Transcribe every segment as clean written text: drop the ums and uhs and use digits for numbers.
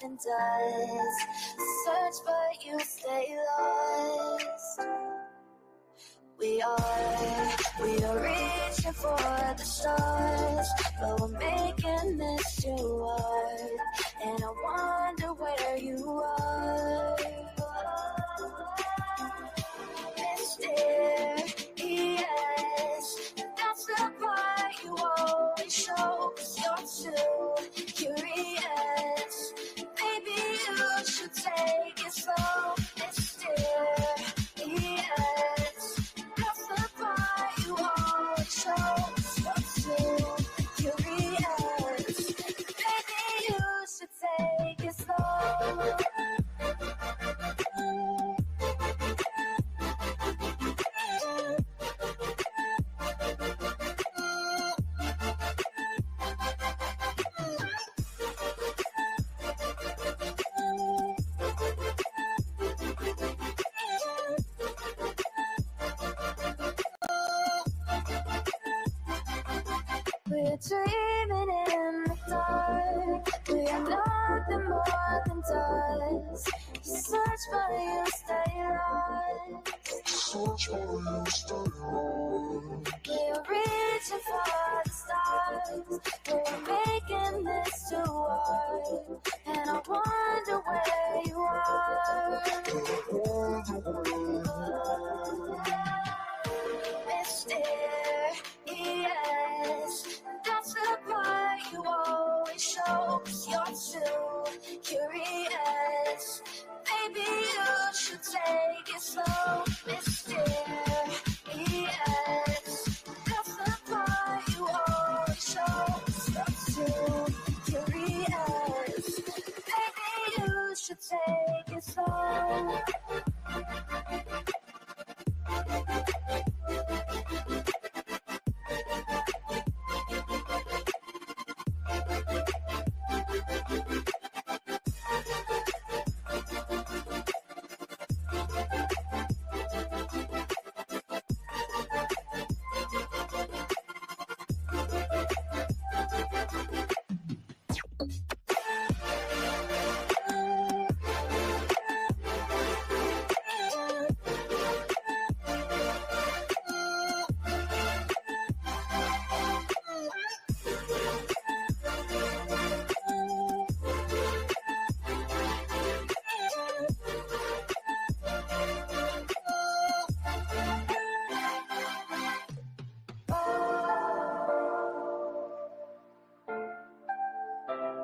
often does. Search but you stay lost. We are reaching for the stars, but we're making this too hard. And I wonder where you are. Mysterious, that's the part you always show, 'cause you're too curious. Maybe you should take it slow. Mysterious, that's the part you always show, 'cause you're too curious. Maybe you should take it slow. We're dreaming in the dark. We are nothing more than dust. You search but you stay lost. We're reaching for the stars. We're making this too hard. And I wonder where you are. Mysterious, that's the part you always show, 'cause you're too curious. Maybe you should take it slow. Mysterious, that's the part you always show, 'cause you're too curious. Maybe you should take it slow.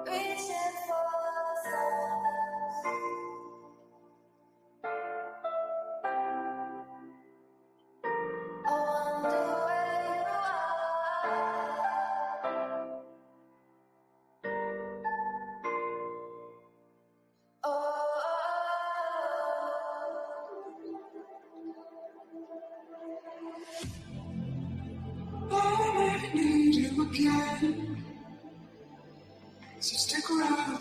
Reaching for the stars. I wonder where you are. Oh. I need you again, so stick around.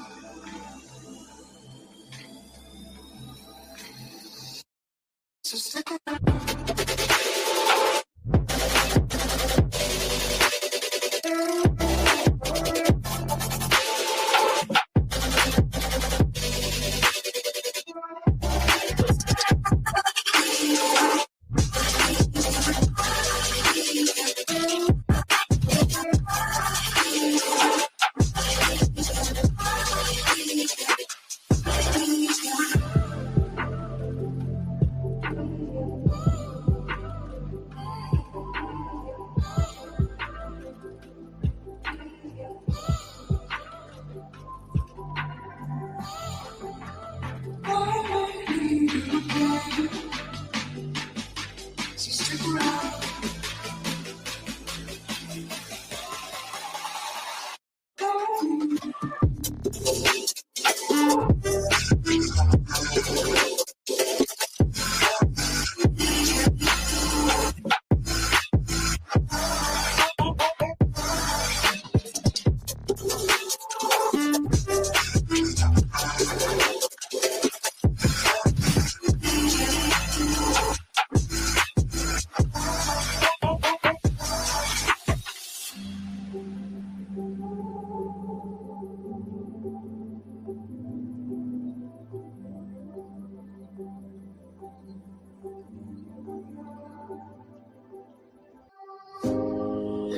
So stick around.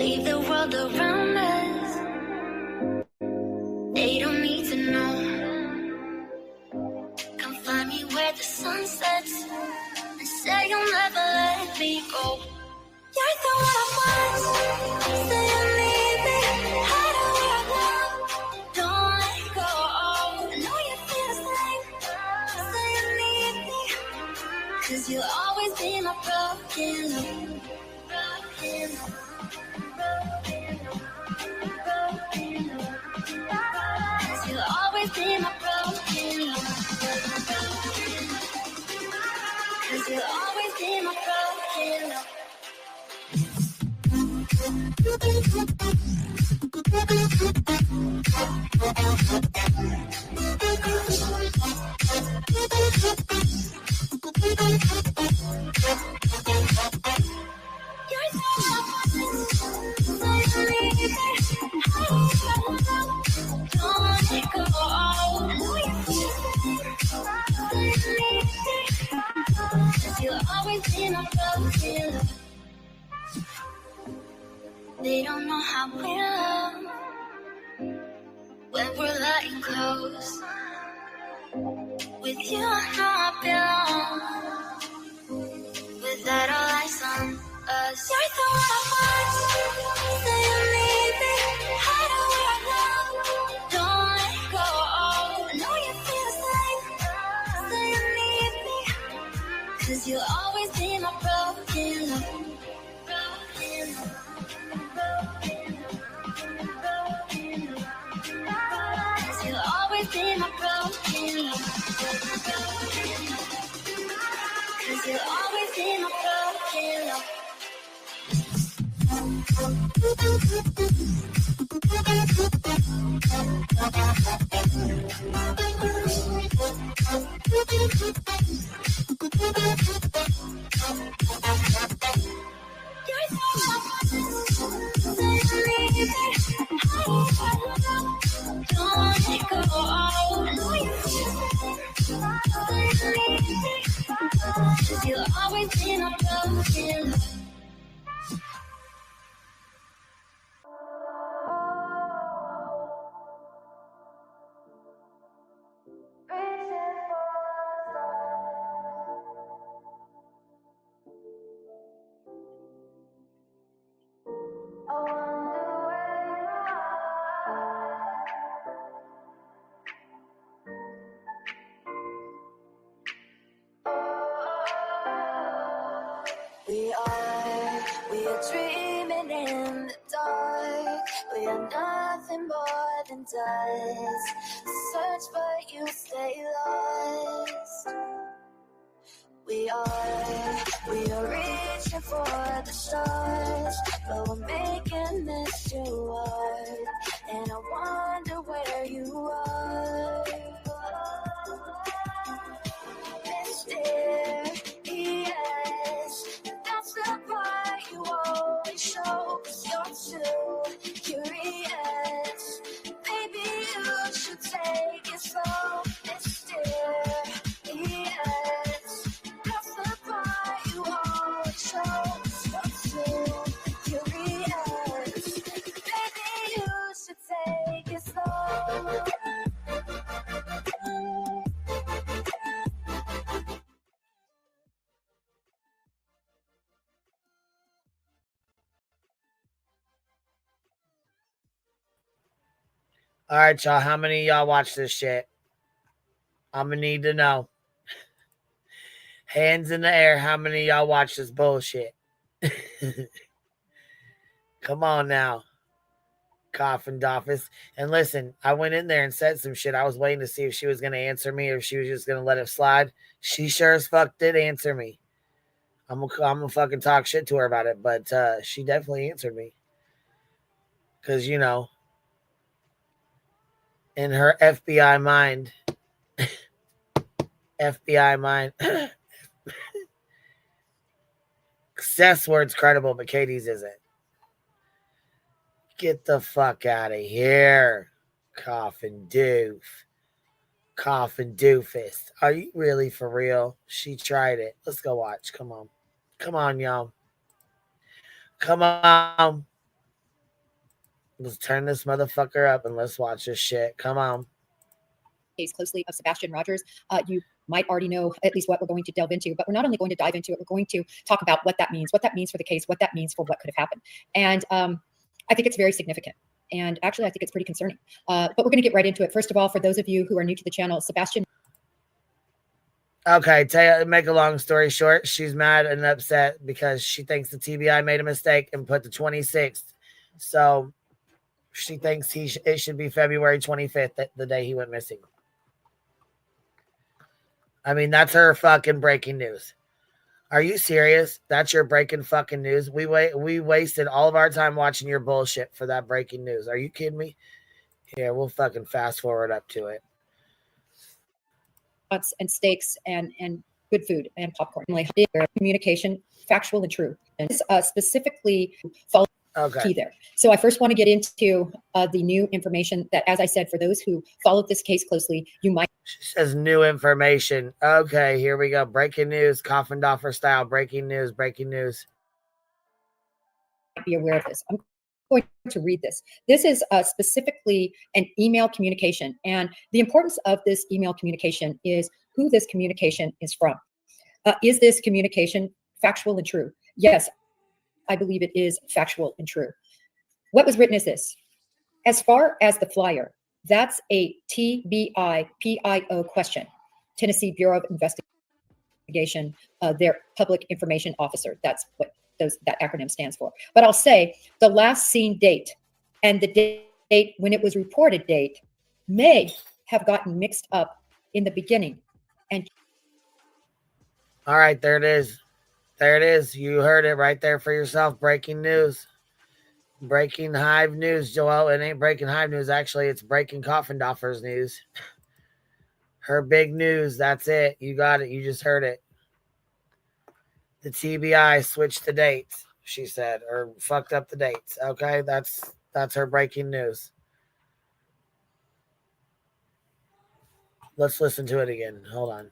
leave the world around us. They don't need to know. Come find me where the sun sets and say you'll never let me go. You're the one I want. Say you need me. Hide where I want. Don't let go. I know you feel the same. Say you need me. 'Cause you'll always be my broken love. Broken love. Broken love. Broken love. 'Cause you'll always be my broken love. Cause you'll always be my broken love. You'll always be my broken love. They don't know how we love when we're lying close. With you, I know I belong. Without all eyes on us, you're the one I want. Say you need me. Hide where I love. Don't let go. I know you feel the same. Say you need me. 'Cause you'll always be my broken love. Broken love. Broken love. Broken love. 'Cause you'll always be my broken love. Cause you'll always be my broken love. You'll always be my broken love. We are dreaming in the dark. We are nothing more than dust. Search but you stay lost. We are reaching for the stars, but we're making this too hard. And I wonder where you are. Mysterious, that's the part you always show. 'Cause you're too curious. Maybe you should take it slow. Mysterious, that's the part you always show. 'Cause you're too curious. Maybe you should take it slow. All right, y'all. How many of y'all watch this shit? I'm going to need to know. Hands in the air. How many of y'all watch this bullshit? Come on now. Coffindaffer. And listen, I went in there and said some shit. I was waiting to see if she was going to answer me or if she was just going to let it slide. She sure as fuck did answer me. I'm gonna fucking talk shit to her about it, but she definitely answered me. Because, you know, in her FBI mind, Seth's word's credible, but Katie's isn't. Get the fuck out of here, Coffindaffer. Are you really for real? She tried it. Let's go watch. Come on. Come on, y'all. Come on. Let's turn this motherfucker up and let's watch this shit. Come on. Case closely of Sebastian Rogers. You might already know at least what we're going to delve into, but we're not only going to dive into it, we're going to talk about what that means for the case, what that means for what could have happened. And I think it's very significant. And actually, I think it's pretty concerning. But we're going to get right into it. First of all, for those of you who are new to the channel, Sebastian. Okay, make a long story short, she's mad and upset because she thinks the TBI made a mistake and put the 26th. So she thinks it should be February 25th, the day he went missing. I mean, that's her fucking breaking news. Are you serious? That's your breaking fucking news? We wasted all of our time watching your bullshit for that breaking news. Are you kidding me? Here, we'll fucking fast forward up to it. And steaks and good food and popcorn. Like communication, factual and true. And specifically follow key there. So I first want to get into the new information that, as I said, for those who followed this case closely, you might. She says new information. Okay, here we go. Breaking news, Coffindaffer style. Breaking news, breaking news. Be aware of this. I'm going to read this. This is specifically an email communication. And the importance of this email communication is who this communication is from. Is this communication factual and true? Yes, I believe it is factual and true. What was written is this. As far as the flyer, that's a TBI PIO question. Tennessee Bureau of Investigation, their public information officer. That's what that acronym stands for. But I'll say the last seen date and the date when it was reported date may have gotten mixed up in the beginning. And all right, there it is. There it is. You heard it right there for yourself. Breaking news. Breaking Hive news, Joel. It ain't breaking Hive news. Actually, it's breaking Coffindaffer's news. Her big news. That's it. You got it. You just heard it. The TBI switched the dates, she said, or fucked up the dates. Okay, that's her breaking news. Let's listen to it again. Hold on.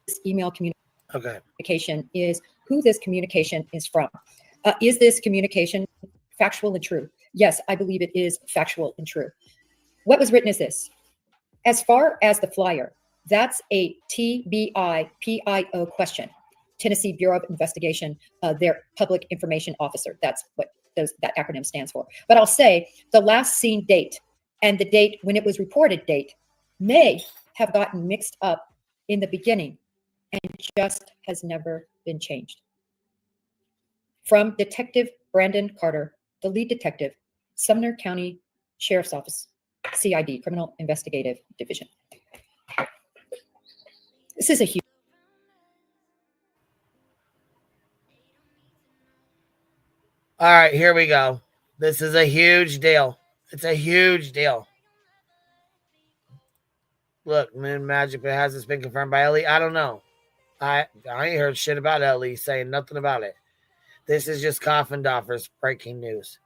This email communication is who this communication is from. Is this communication factual and true? Yes, I believe it is factual and true. What was written is this. As far as the flyer, that's a TBI PIO question. Tennessee Bureau of Investigation, their public information officer. That's what that acronym stands for. But I'll say the last seen date and the date when it was reported date may have gotten mixed up in the beginning and just has never been changed. From Detective Brandon Carter, the lead detective, Sumner County Sheriff's Office, CID, Criminal Investigative Division. This is a huge. All right, here we go. This is a huge deal. It's a huge deal. Look, Moon Magic, but has this been confirmed by Ellie? I don't know. I ain't heard shit about Ellie saying nothing about it. This is just Coffindaffer's breaking news.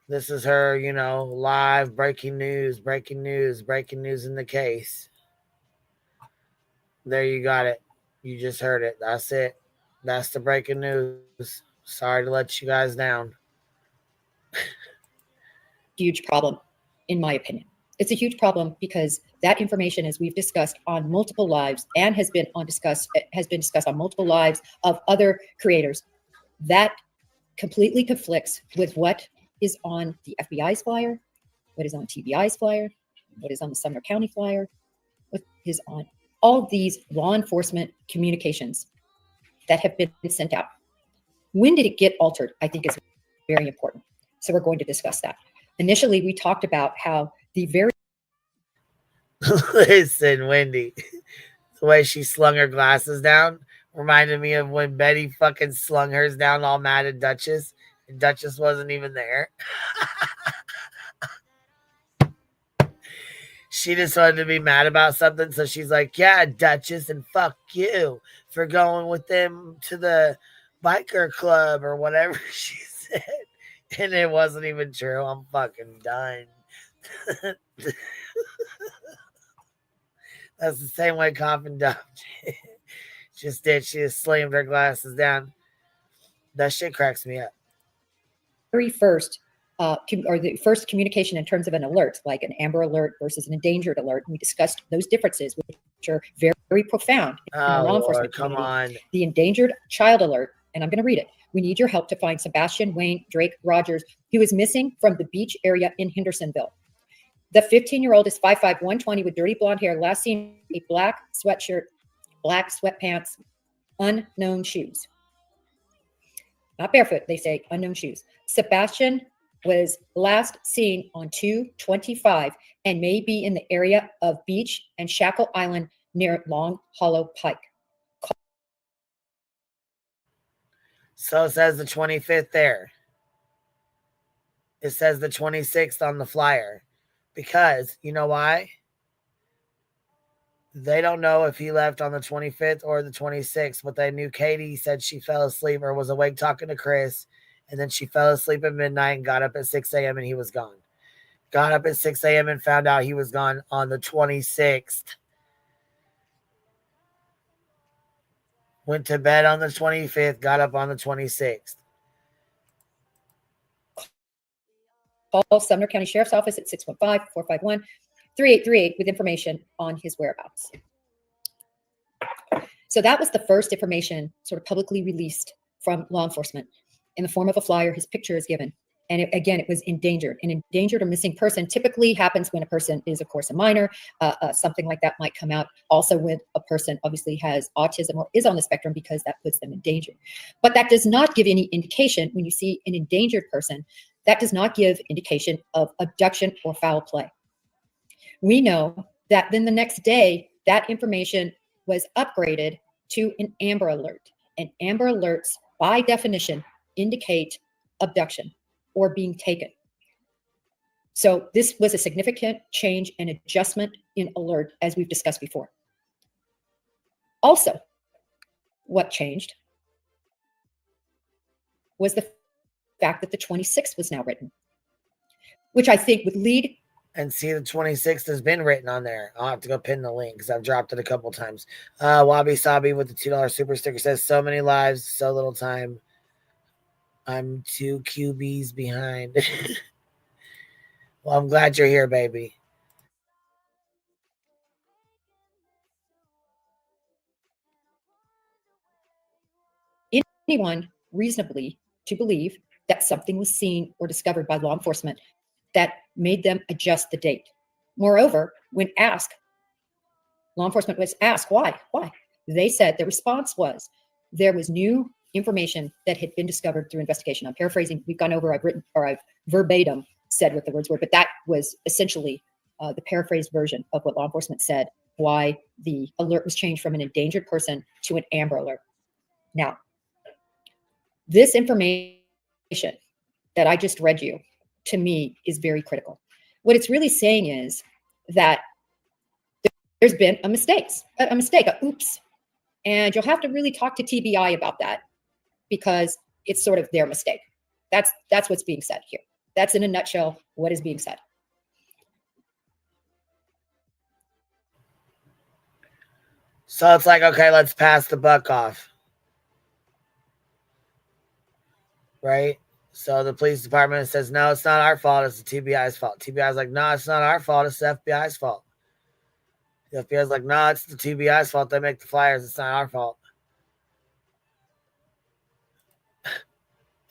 This is her, live breaking news in the case. There you got it. You just heard it. That's it. That's the breaking news. Sorry to let you guys down. Huge problem, in my opinion. It's a huge problem because that information, as we've discussed on multiple lives and has been discussed on multiple lives of other creators, that completely conflicts with what is on the FBI's flyer, what is on TBI's flyer, what is on the Sumner County flyer, what is on all these law enforcement communications that have been sent out. When did it get altered? I think is very important. So we're going to discuss that. Initially, we talked about how the very listen, Wendy, the way she slung her glasses down reminded me of when Betty fucking slung hers down all mad at Duchess, and Duchess wasn't even there. She just wanted to be mad about something, so she's like, yeah, Duchess, and fuck you for going with them to the biker club or whatever she said. And it wasn't even true. I'm fucking done. That's the same way Coffindaffer Just did. She just slammed her glasses down. That shit cracks me up. Very first, or the first communication in terms of an alert, like an Amber Alert versus an endangered alert. And we discussed those differences, which are very, very profound in the Oh, law Lord, enforcement come community. on. The endangered child alert, and I'm going to read it. We need your help to find Sebastian Wayne Drake Rogers, who is missing from the beach area in Hendersonville. The 15-year-old is 5'5", 120 with dirty blonde hair. Last seen a black sweatshirt, black sweatpants, unknown shoes. Not barefoot, they say, unknown shoes. Sebastian was last seen on 2/25 and may be in the area of Beach and Shackle Island near Long Hollow Pike. So it says the 25th there. It says the 26th on the flyer. Because, you know why? They don't know if he left on the 25th or the 26th, but they knew Katie said she fell asleep or was awake talking to Chris, and then she fell asleep at midnight and got up at 6 a.m. and he was gone. Got up at 6 a.m. and found out he was gone on the 26th. Went to bed on the 25th, got up on the 26th. Call Sumner County Sheriff's Office at 615-451-3838 with information on his whereabouts. So that was the first information sort of publicly released from law enforcement in the form of a flyer. His picture is given. And again, it was endangered. An endangered or missing person typically happens when a person is, of course, a minor. Something like that might come out also when a person obviously has autism or is on the spectrum, because that puts them in danger. But that does not give any indication when you see an endangered person. That does not give indication of abduction or foul play. We know that then the next day, that information was upgraded to an Amber Alert. And Amber Alerts, by definition, indicate abduction or being taken. So this was a significant change and adjustment in alert, as we've discussed before. Also, what changed was the fact that the 26th was now written, which I think would lead. And see, the 26th has been written on there. I'll have to go pin the link because I've dropped it a couple times. Wabi Sabi with the $2 super sticker says, so many lives, so little time. I'm 2 QBs behind. Well, I'm glad you're here, baby. Anyone reasonably to believe that something was seen or discovered by law enforcement that made them adjust the date. Moreover, when asked, law enforcement was asked why, they said the response was there was new information that had been discovered through investigation. I'm paraphrasing. We've gone over, I've written, or I've verbatim said what the words were, but that was essentially the paraphrased version of what law enforcement said, why the alert was changed from an endangered person to an Amber Alert. Now, this information that I just read you, to me, is very critical. What it's really saying is that there's been a mistake, oops. And you'll have to really talk to TBI about that, because it's sort of their mistake. That's what's being said here. That's in a nutshell what is being said. So it's like, okay, let's pass the buck off. Right? So the police department says, no, it's not our fault. It's the TBI's fault. TBI's like, no, it's not our fault. It's the FBI's fault. The FBI's like, no, it's the TBI's fault. They make the flyers. It's not our fault.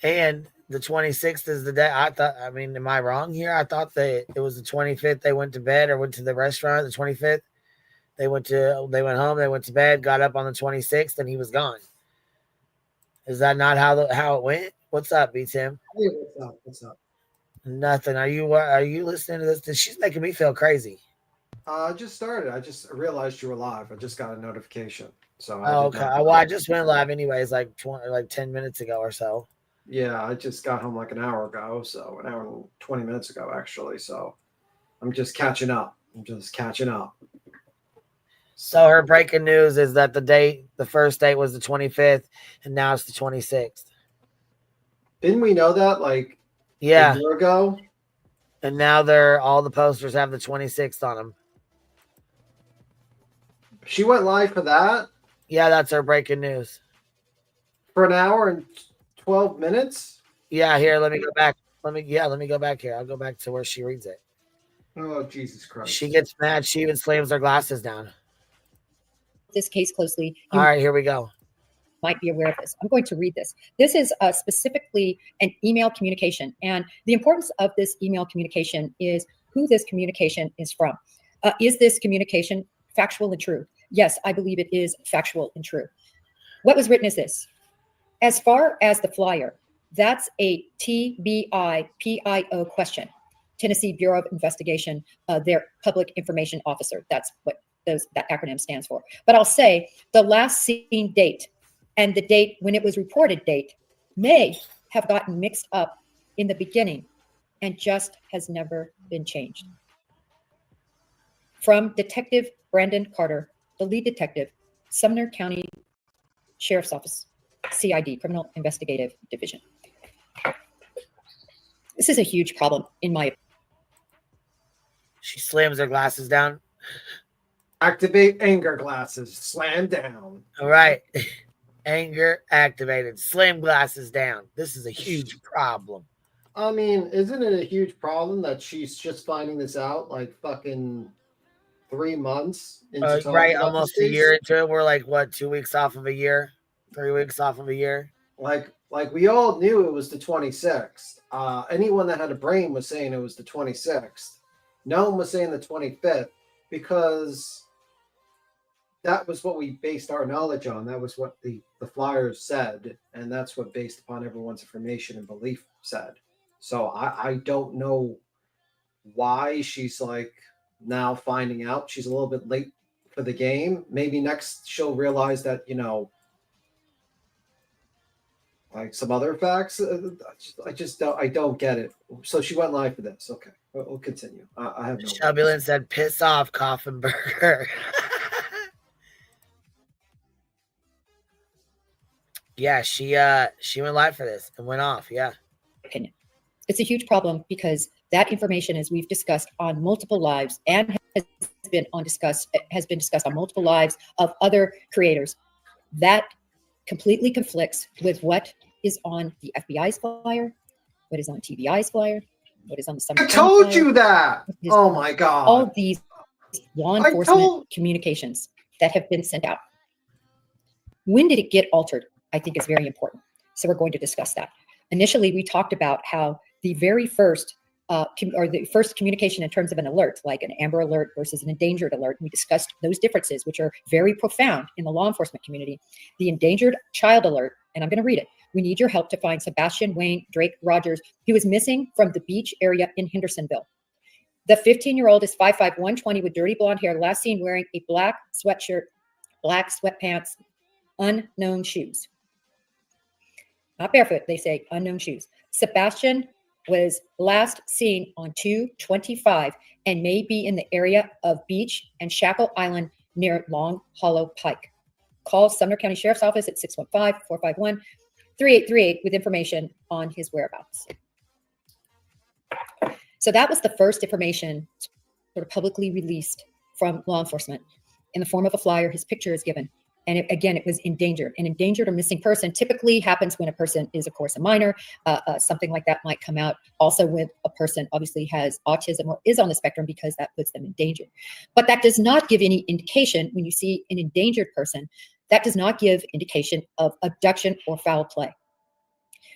And the 26th is the day. Am I wrong here? I thought that it was the 25th. They went to bed or went to the restaurant. The 25th, they went home, they went to bed, got up on the 26th, and he was gone. Is that not how it went? What's up, B-Tim? Hey, what's up? Nothing. Are you listening to this? She's making me feel crazy. I just started. I just realized you were live. I just got a notification. So okay. Well, I just went live anyways, like 10 minutes ago or so. Yeah, I just got home like an hour ago. So an hour and 20 minutes ago, actually. So I'm just catching up. So her breaking news is that the first date was the 25th, and now it's the 26th. Didn't we know that a year ago? And now all the posters have the 26th on them. She went live for that? Yeah, that's our breaking news. For an hour and 12 minutes? Yeah, here, let me go back. Let me go back here. I'll go back to where she reads it. Oh, Jesus Christ. She gets mad. She even slams her glasses down. This case closely. All right, here we go. Might be aware of this. I'm going to read this. This is specifically an email communication. And the importance of this email communication is who this communication is from. Is this communication factual and true? Yes, I believe it is factual and true. What was written is this. As far as the flyer, that's a TBI-PIO question. Tennessee Bureau of Investigation, their public information officer. That's what that acronym stands for. But I'll say the last seen date and the date when it was reported date may have gotten mixed up in the beginning and just has never been changed. From Detective Brandon Carter, the lead detective, Sumner County Sheriff's Office, CID, Criminal Investigative Division. This is a huge problem in my opinion. She slams her glasses down. Activate anger glasses. Slam down. All right. Anger activated. Slam glasses down. This is a huge problem. I mean, isn't it a huge problem that she's just finding this out like fucking 3 months into talking Right, about almost this a case? year into it. We're like, what, 2 weeks off of a year? 3 weeks off of a year? Like we all knew it was the 26th. Anyone that had a brain was saying it was the 26th. No one was saying the 25th because that was what we based our knowledge on. That was what the flyers said, and that's what based upon everyone's information and belief said. So I don't know why she's like now finding out. She's a little bit late for the game. Maybe next she'll realize that, you know, like some other facts. I don't get it. So she went live for this. Okay, we'll continue. I have no. Shelby Lynn said, "Piss off, Coffindaffer." Yeah, she went live for this and went off. Yeah. Opinion. It's a huge problem because that information, as we've discussed on multiple lives and has been discussed on multiple lives of other creators, that completely conflicts with what is on the FBI's flyer, what is on TBI's flyer, what is on the Summer I told flyer, you that. Oh my God. all these law enforcement communications that have been sent out. When did it get altered? I think is very important. So we're going to discuss that. Initially, we talked about how the very first the first communication in terms of an alert, like an Amber Alert versus an endangered alert. We discussed those differences, which are very profound in the law enforcement community. The endangered child alert, and I'm going to read it. We need your help to find Sebastian Wayne Drake Rogers, who is missing from the beach area in Hendersonville. The 15-year-old is 5'5", 120 with dirty blonde hair, last seen wearing a black sweatshirt, black sweatpants, unknown shoes. Not barefoot, they say unknown shoes. Sebastian was last seen on 2/25 and may be in the area of Beach and Shackle Island near Long Hollow Pike. Call Sumner County Sheriff's Office at 615-451-3838 with information on his whereabouts. So that was the first information sort of publicly released from law enforcement in the form of a flyer. His picture is given. And again, it was endangered. An endangered or missing person typically happens when a person is, of course, a minor. Something like that might come out also when a person obviously has autism or is on the spectrum, because that puts them in danger. But that does not give any indication when you see an endangered person. That does not give indication of abduction or foul play.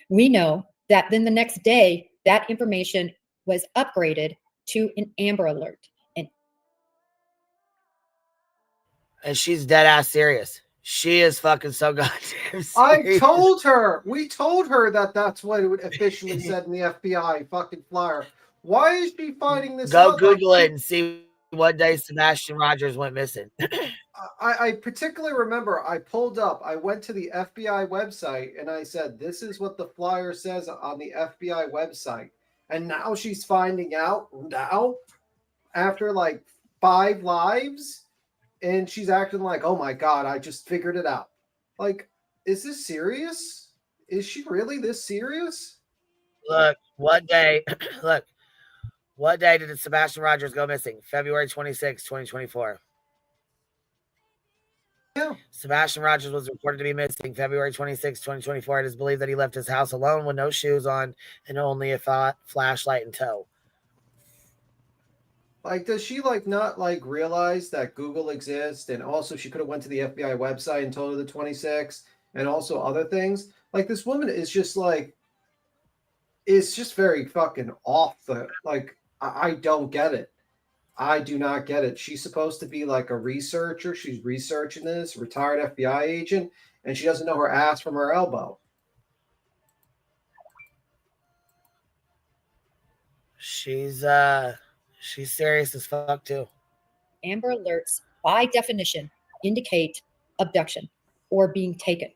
We know that then the next day, that information was upgraded to an Amber Alert. And she's dead ass serious. She is fucking so goddamn serious. I told her. We told her that that's what it would officially said in the FBI fucking flyer. Why is she finding this Go out? Google it and see what day Sebastian Rogers went missing. I particularly remember I pulled up, I went to the FBI website and I said, this is what the flyer says on the FBI website. And now she's finding out now after like 5 lives. And she's acting like, oh my God, I just figured it out. Like, is this serious? Is she really this serious? Look, what day did Sebastian Rogers go missing? February 26, 2024. Yeah, Sebastian Rogers was reported to be missing February 26, 2024. It is believed that he left his house alone with no shoes on and only a flashlight in tow. Like, does she like not like realize that Google exists, and also she could have went to the FBI website and told her the 26th, and also other things? Like, this woman is just like, it's just very fucking off the like. I don't get it. I do not get it. She's supposed to be like a researcher. She's researching this, retired FBI agent, and she doesn't know her ass from her elbow. She's serious as fuck too. Amber Alerts, by definition, indicate abduction or being taken.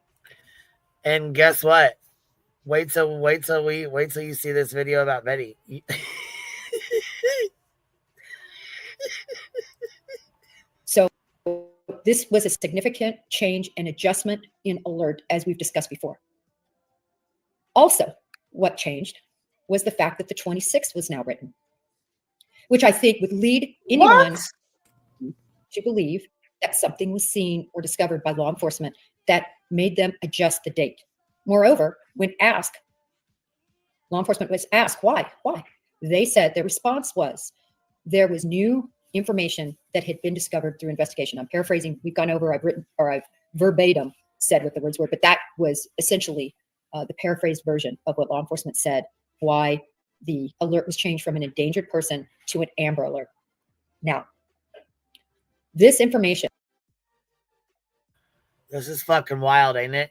And guess what? Wait till you see this video about Betty. So this was a significant change and adjustment in alert, as we've discussed before. Also, what changed was the fact that the 26th was now written, which I think would lead anyone to believe that something was seen or discovered by law enforcement that made them adjust the date. Moreover, when asked, law enforcement was asked why, they said their response was there was new information that had been discovered through investigation. I'm paraphrasing. We've gone over, I've verbatim said what the words were, but that was essentially the paraphrased version of what law enforcement said, why the alert was changed from an endangered person to an Amber Alert. Now, this information. This is fucking wild, ain't it?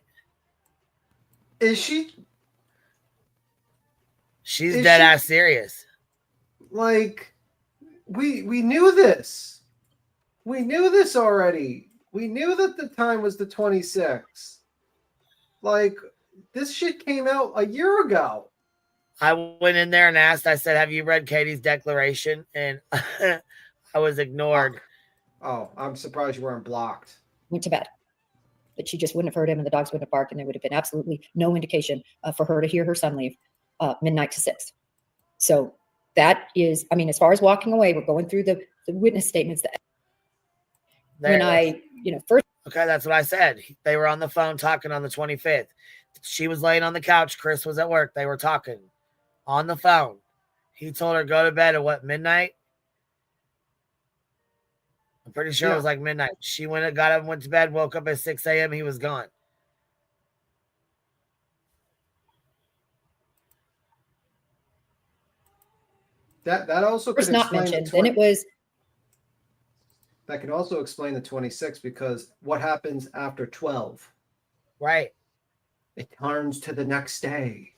Is she? She's dead ass serious. Like, we knew this. We knew this already. We knew that the time was the 26th. Like, this shit came out a year ago. I went in there and asked, I said, have you read Katie's declaration? And I was ignored. Oh, I'm surprised you weren't blocked. Went to bed. That she just wouldn't have heard him and the dogs wouldn't have barked, and there would have been absolutely no indication for her to hear her son leave midnight to 6. So that is, I mean, as far as walking away, we're going through the witness statements. First. Okay, that's what I said. They were on the phone talking on the 25th. She was laying on the couch. Chris was at work. They were talking on the phone. He told her go to bed at midnight? I'm pretty sure it was like midnight. She got up, went to bed, woke up at 6 a.m. He was gone. That also could not mentioned. Then it was. That can also explain the 26th, because what happens after 12? Right. It turns to the next day.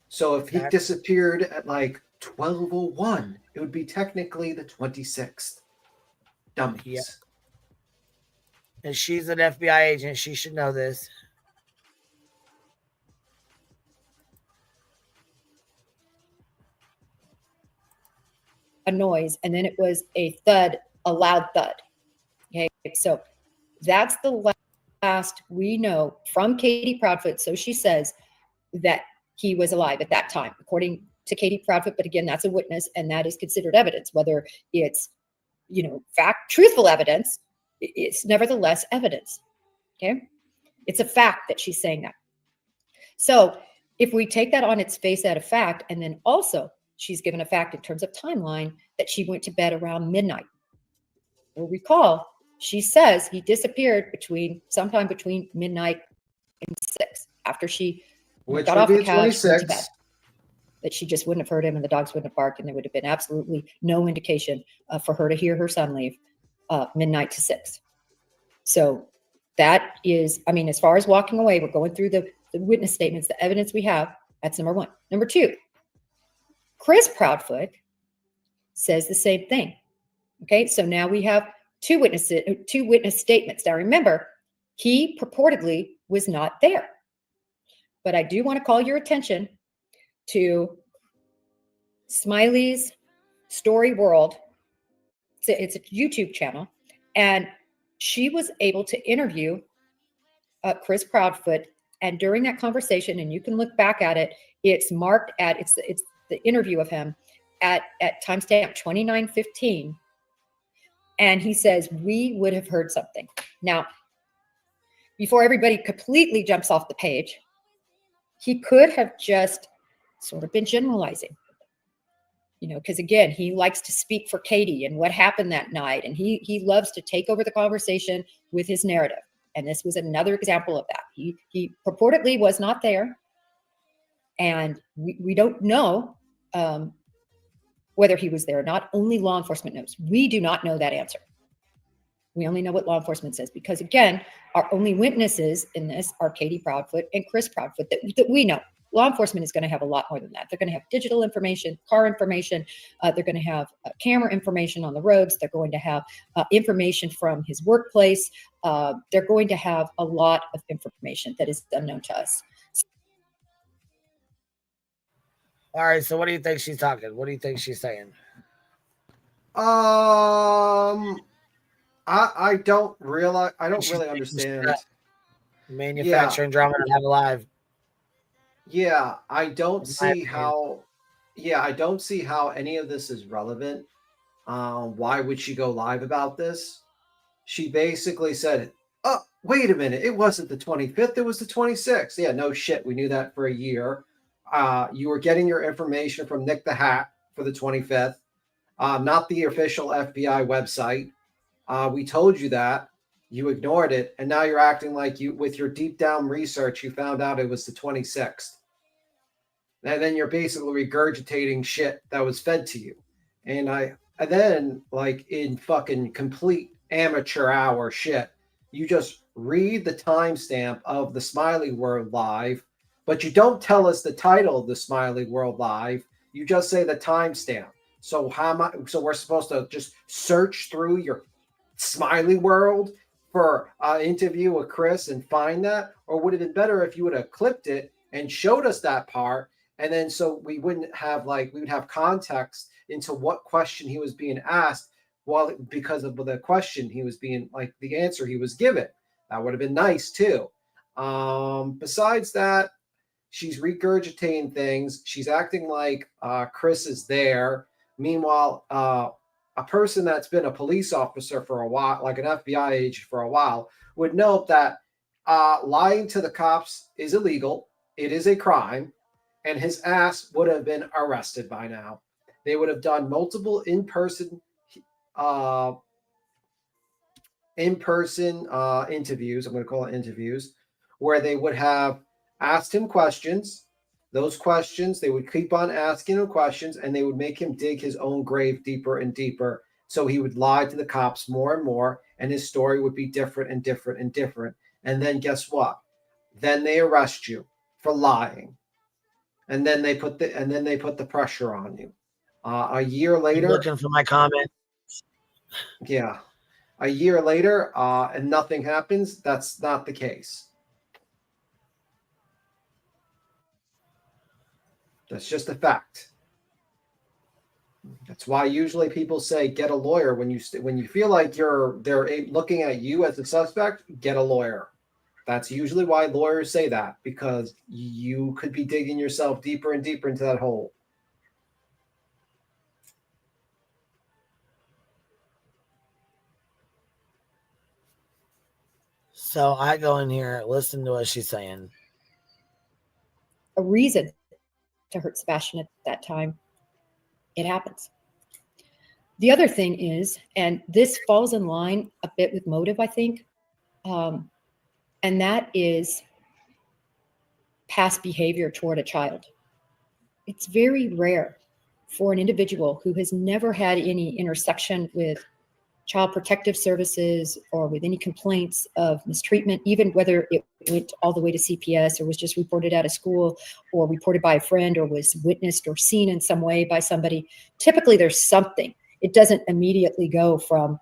So if he disappeared at like 12:01, it would be technically the 26th. Dummies. Yeah. And she's an FBI agent. She should know this. A noise, and then it was a thud, a loud thud. Okay, so that's the last we know from Katie Proudfoot. So she says that he was alive at that time, according to Katie Proudfoot. But again, that's a witness, and that is considered evidence. Whether it's, truthful evidence, it's nevertheless evidence. Okay, it's a fact that she's saying that. So if we take that on its face at a fact, and then also she's given a fact in terms of timeline that she went to bed around midnight. We'll recall, she says he disappeared sometime between midnight and 6, after she got off the couch, went to bed. That she just wouldn't have heard him and the dogs wouldn't have barked, and there would have been absolutely no indication for her to hear her son leave midnight to 6. So that is, as far as walking away, we're going through the witness statements, the evidence we have. That's number 1. Number 2, Chris Proudfoot says the same thing. Okay, so now we have two witness statements. Now remember, he purportedly was not there. But I do want to call your attention to Smiley's Story World. It's a YouTube channel, and she was able to interview Chris Proudfoot. And during that conversation, and you can look back at it, it's marked at it's the interview of him at timestamp 29:15. And he says, we would have heard something. Now, before everybody completely jumps off the page, he could have just sort of been generalizing, you know, because again, he likes to speak for Katie and what happened that night. And he loves to take over the conversation with his narrative. And this was another example of that. He purportedly was not there. And we don't know whether he was there or not. Only law enforcement knows. We do not know that answer. We only know what law enforcement says, because again, our only witnesses in this are Katie Proudfoot and Chris Proudfoot that we know. Law enforcement is going to have a lot more than that. They're going to have digital information, car information. They're going to have camera information on the roads. They're going to have information from his workplace. They're going to have a lot of information that is unknown to us. All right, so what do you think she's talking? What do you think she's saying? I don't really understand. Manufacturing drama to have live. Yeah, I don't see how any of this is relevant. Why would she go live about this? She basically said, oh, wait a minute, it wasn't the 25th, it was the 26th. Yeah, no shit, we knew that for a year. You were getting your information from Nick the Hat for the 25th, not the official FBI website. We told you that. You ignored it, and now you're acting like you, with your deep down research, you found out it was the 26th. And then you're basically regurgitating shit that was fed to you. And then, like, in fucking complete amateur hour shit, you just read the timestamp of the Smiley World Live, but you don't tell us the title of the Smiley World Live. You just say the timestamp. So so we're supposed to just search through your Smiley World for an interview with Chris and find that? Or would it have been better if you would have clipped it and showed us that part? And then so we wouldn't have, like, we would have context into what question he was being asked, well, because of the question he was being, like, the answer he was given. That would have been nice too. Besides that, she's regurgitating things. She's acting like Chris is there. Meanwhile, a person that's been a police officer for a while, like an FBI agent for a while, would know that lying to the cops is illegal. It is a crime. And his ass would have been arrested by now. They would have done multiple in-person interviews. I'm going to call it interviews, where they would have asked him questions. Those questions, they would keep on asking him questions, and they would make him dig his own grave deeper and deeper. So he would lie to the cops more and more, and his story would be different and different and different. And then guess what? Then they arrest you for lying. And then they put the pressure on you. A year later, I'm looking for my comment. Yeah, a year later, and nothing happens. That's not the case. That's just a fact. That's why usually people say get a lawyer when you feel like they're looking at you as a suspect. Get a lawyer. That's usually why lawyers say that, because you could be digging yourself deeper and deeper into that hole. So I go in here, listen to what she's saying. A reason to hurt Sebastian at that time. It happens. The other thing is, and this falls in line a bit with motive, I think, and that is past behavior toward a child. It's very rare for an individual who has never had any intersection with child protective services or with any complaints of mistreatment, even whether it went all the way to CPS or was just reported out of school or reported by a friend or was witnessed or seen in some way by somebody. Typically there's something. It doesn't immediately go from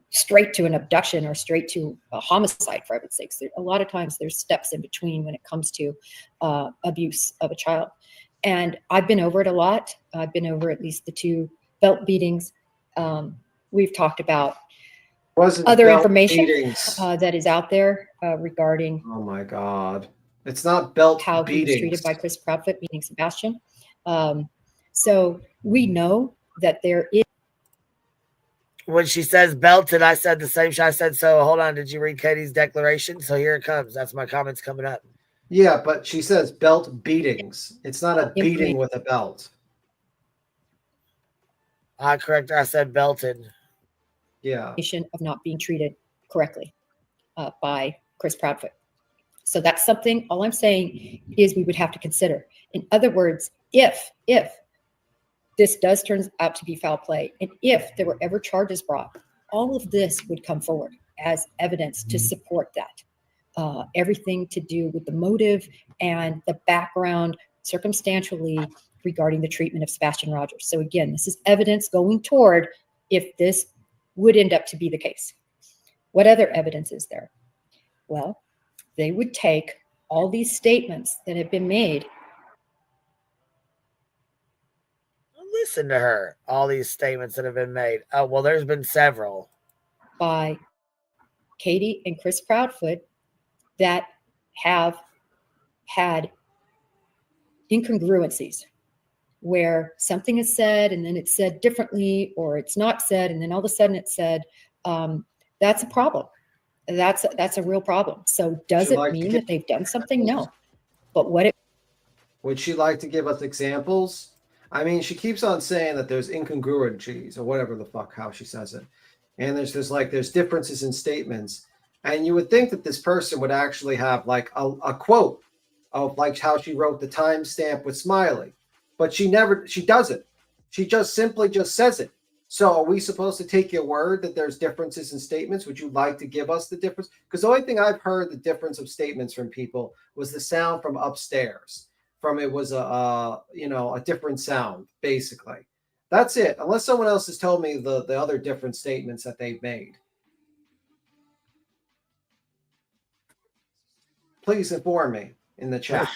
straight to an abduction or straight to a homicide, for heaven's sakes. A lot of times there's steps in between when it comes to abuse of a child. And I've been over it a lot. I've been over at least the 2 belt beatings. We've talked about other information that is out there regarding. Oh my God. It's not belt how beatings. He was treated by Chris Proudfoot, meaning Sebastian. So we know that there is. when she says belted, I said the same shit. I said, so hold on, did you read Katie's declaration? So here it comes. That's my comments coming up. Yeah, but she says belt beatings. It's not a Information. beating with a belt. I correct her. I said belted. Yeah. Of not being treated correctly by Chris Proudfoot. So that's something, all I'm saying is we would have to consider. In other words, if this does turn out to be foul play, and if there were ever charges brought, all of this would come forward as evidence to support that. Everything to do with the motive and the background circumstantially regarding the treatment of Sebastian Rogers. So again, this is evidence going toward if this would end up to be the case. What other evidence is there? Well, they would take all these statements that have been made. Listen to her. All these statements that have been made. Oh, well, there's been several. By Katie and Chris Proudfoot that have had incongruencies where something is said and then it's said differently, or it's not said and then all of a sudden it's said. That's a problem. That's a real problem. So does it mean that they've done something? No. But would she like to give us examples? I mean, she keeps on saying that there's incongruencies or whatever the fuck, how she says it. And there's differences in statements. And you would think that this person would actually have like a quote of like how she wrote the timestamp with Smiley, but she doesn't. She just simply just says it. So are we supposed to take your word that there's differences in statements? Would you like to give us the difference? Because the only thing I've heard the difference of statements from people was the sound from upstairs. It was a different sound, basically. That's it. Unless someone else has told me the other different statements that they've made. Please inform me in the chat.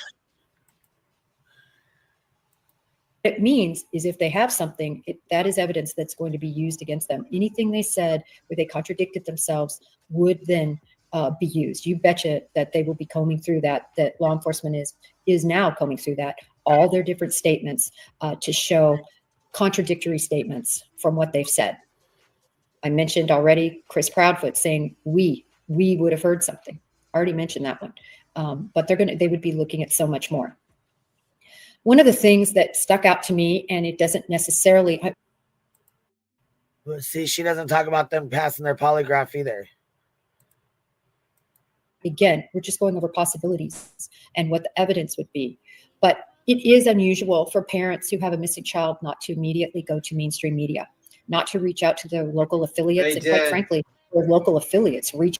What it means is if they have something, that is evidence that's going to be used against them. Anything they said where they contradicted themselves would then be used. You betcha that they will be combing through that law enforcement is now combing through that, all their different statements to show contradictory statements from what they've said. I mentioned already Chris Proudfoot saying we would have heard something. I already mentioned that one. But they would be looking at so much more. One of the things that stuck out to me, and it doesn't necessarily. See, she doesn't talk about them passing their polygraph either. Again, we're just going over possibilities and what the evidence would be. But it is unusual for parents who have a missing child not to immediately go to mainstream media, not to reach out to their local affiliates. And quite frankly, their local affiliates reach.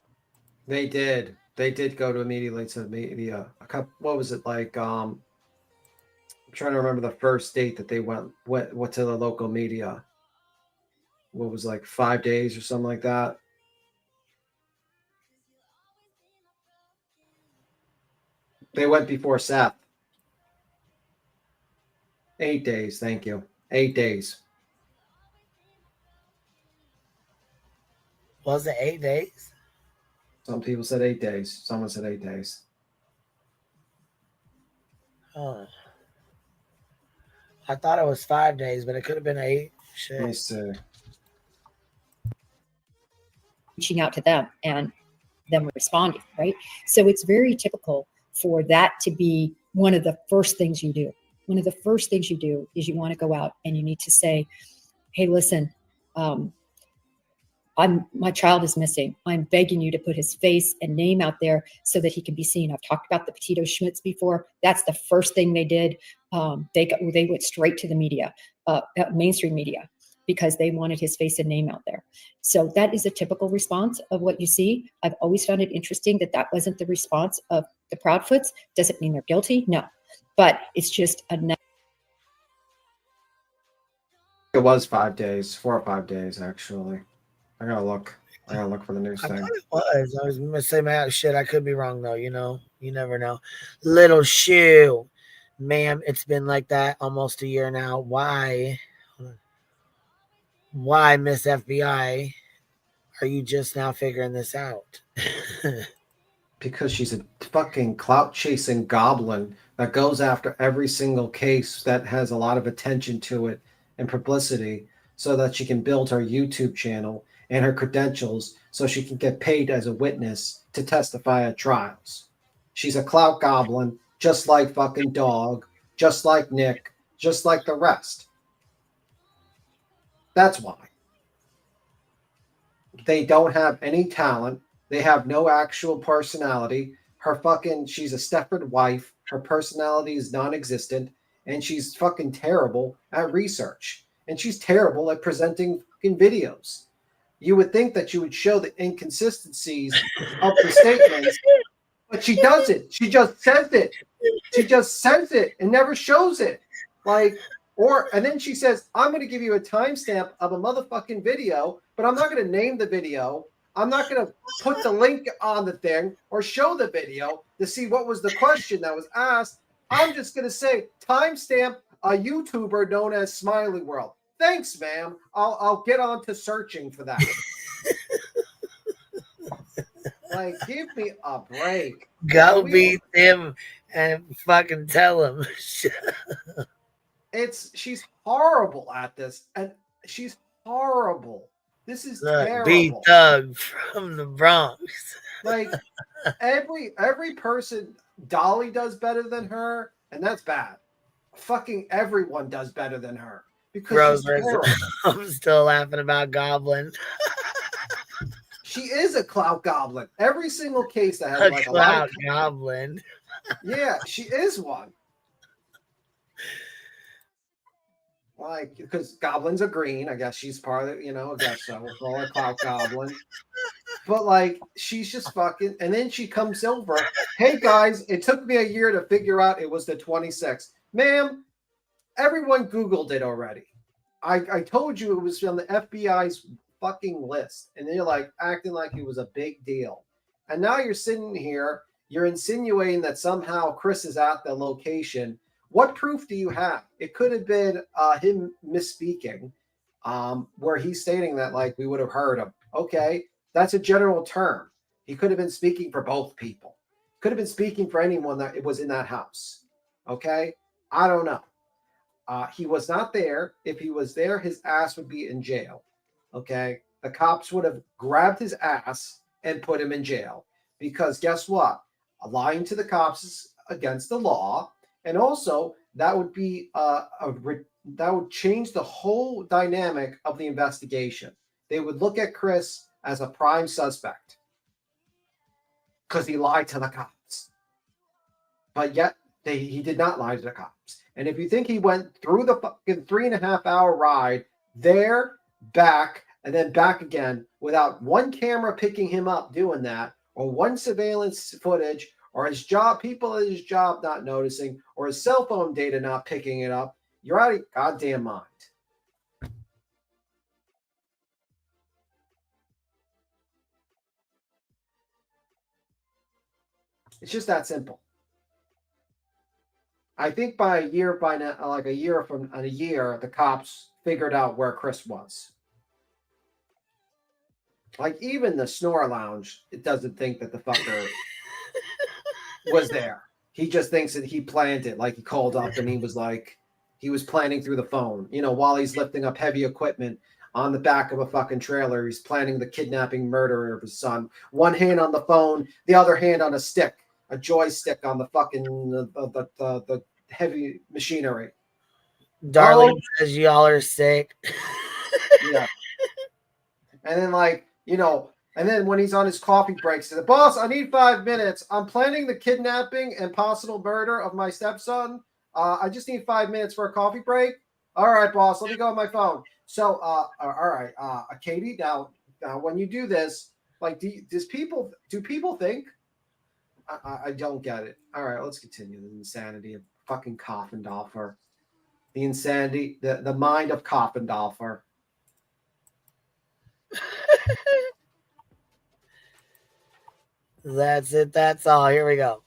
They did. They did go to immediately to media. What was it like? I'm trying to remember the first date that they went to the local media. What was like 5 days or something like that? They went before Seth. 8 days, thank you. 8 days. Was it 8 days? Some people said 8 days. Someone said 8 days. Oh. I thought it was 5 days, but it could have been 8. Shit. Let me see. Reaching out to them and them responding, right? So it's very typical for that to be one of the first things you do. One of the first things you do is you want to go out and you need to say, hey, listen, my child is missing. I'm begging you to put his face and name out there so that he can be seen. I've talked about the Petito Schmitz before. That's the first thing they did. They went straight to the media, mainstream media, because they wanted his face and name out there. So that is a typical response of what you see. I've always found it interesting that wasn't the response of the Proudfoots. Doesn't mean they're guilty, no, but it's just another. It was 5 days, 4 or 5 days actually. I gotta look for the news thing. I thought it was. I was gonna say, man, shit. I could be wrong though. You know, you never know. Little shoe, ma'am. It's been like that almost a year now. Why, Miss FBI? Are you just now figuring this out? Because she's a fucking clout chasing goblin that goes after every single case that has a lot of attention to it and publicity. so that she can build her YouTube channel and her credentials so she can get paid as a witness to testify at trials. She's a clout goblin, just like fucking Dog, just like Nick, just like the rest. That's why. They don't have any talent. They have no actual personality. She's a Stepford wife. Her personality is non-existent, and she's fucking terrible at research. And she's terrible at presenting fucking videos. You would think that you would show the inconsistencies of the statements, but she doesn't. She just says it. She just says it and never shows it. And then she says, I'm going to give you a timestamp of a motherfucking video, but I'm not going to name the video. I'm not going to put the link on the thing or show the video to see what was the question that was asked. I'm just going to say, timestamp a YouTuber known as Smiley World. Thanks, ma'am. I'll get on to searching for that. Give me a break. Go beat him and fucking tell him. She's horrible at this, and she's horrible. This is terrible. B Thug from the Bronx. Every person, Dolly does better than her, and that's bad. Fucking everyone does better than her because she's terrible. I'm still laughing about Goblin. She is a clout goblin. Every single case that has a a clout lot of goblin. Yeah, she is one. Because goblins are green. I guess she's part of it, I guess so. We'll call her clout goblin. But she's just fucking, and then she comes over. Hey guys, it took me a year to figure out it was the 26th. Ma'am, everyone Googled it already. I told you it was on the FBI's fucking list. And then you're acting like it was a big deal. And now you're sitting here, you're insinuating that somehow Chris is at the location. What proof do you have? It could have been him misspeaking, where he's stating that we would have heard him. Okay, that's a general term. He could have been speaking for both people. Could have been speaking for anyone that was in that house. Okay, I don't know. He was not there. If he was there, his ass would be in jail. Okay, the cops would have grabbed his ass and put him in jail because guess what? Lying to the cops is against the law. And also, that would be that would change the whole dynamic of the investigation. They would look at Chris as a prime suspect because he lied to the cops. But yet, he did not lie to the cops. And if you think he went through the fucking 3.5-hour ride there, back, and then back again without one camera picking him up doing that, or one surveillance footage, or people at his job not noticing, or his cell phone data not picking it up, you're out of your goddamn mind. It's just that simple. I think by a year, the cops figured out where Chris was. Even the Snore Lounge, it doesn't think that the fucker was there. He just thinks that he planned it. He called up and he was planning through the phone. While he's lifting up heavy equipment on the back of a fucking trailer, he's planning the kidnapping, murder of his son. One hand on the phone, the other hand on a stick, a joystick on the fucking the heavy machinery. Darling says y'all are sick. Yeah. And then and then when he's on his coffee break, he says, boss, I need 5 minutes. I'm planning the kidnapping and possible murder of my stepson. I just need 5 minutes for a coffee break. All right, boss, let me go on my phone. So, all right, Katie, now when you do this, do people think? I don't get it. All right, let's continue. The insanity of fucking Coffindaffer. The insanity, the mind of Coffindaffer. That's it. That's all. Here we go.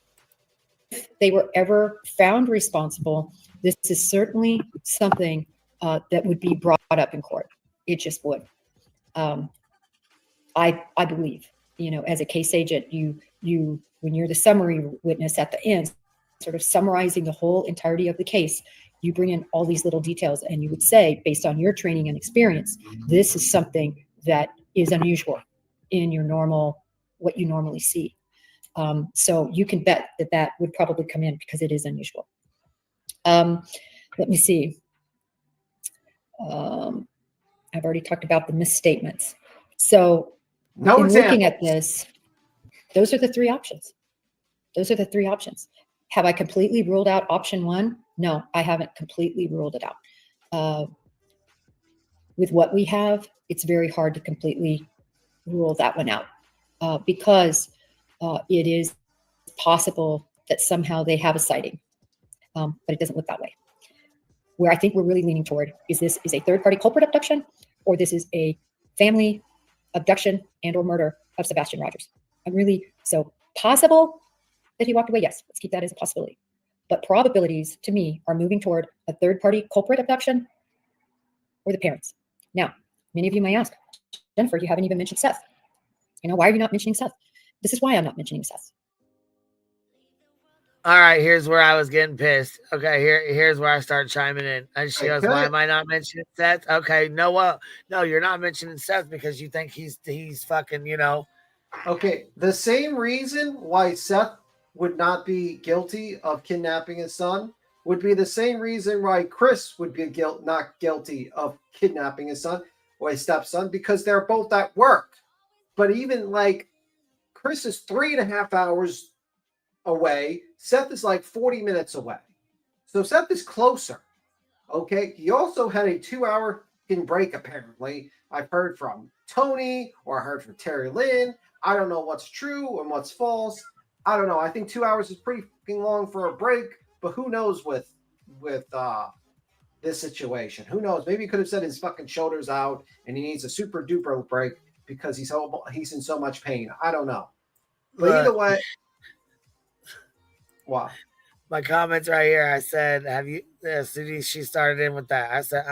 If they were ever found responsible, this is certainly something that would be brought up in court. It just would. I believe, as a case agent, you when you're the summary witness at the end, sort of summarizing the whole entirety of the case, you bring in all these little details and you would say, based on your training and experience, this is something that is unusual in your normal, what you normally see. So you can bet that that would probably come in because it is unusual. Let me see. I've already talked about the misstatements. So No in looking examples. at this, those are the three options. Those are the three options. Have I completely ruled out option one? No, I haven't completely ruled it out. With what we have, it's very hard to completely rule that one out because it is possible that somehow they have a sighting, but it doesn't look that way. Where I think we're really leaning toward is this is a third-party culprit abduction, or this is a family abduction and or murder of Sebastian Rogers. So possible that he walked away, yes, let's keep that as a possibility. But probabilities to me are moving toward a third-party culprit abduction or the parents. Now, many of you may ask, Jennifer, you haven't even mentioned Seth. Why are you not mentioning Seth? This is why I'm not mentioning Seth. All right, here's where I was getting pissed. Okay, here's where I start chiming in. And she goes, "Why am I not mentioning Seth?" Okay, no, you're not mentioning Seth because you think he's fucking, Okay, the same reason why Seth would not be guilty of kidnapping his son would be the same reason why Chris would be not guilty of kidnapping his son or his stepson, because they're both at work. But even like Chris is 3.5 hours away, Seth is like 40 minutes away. So Seth is closer. Okay. He also had a 2-hour break, apparently. I've heard from Tony, or I heard from Terry Lynn. I don't know what's true and what's false. I don't know. I think 2 hours is pretty fucking long for a break, but who knows with this situation? Who knows? Maybe he could have said his fucking shoulder's out and he needs a super duper break because he's in so much pain. I don't know. But either way, wow. My comments right here. I said, "Have you?" As soon as she started in with that, I said,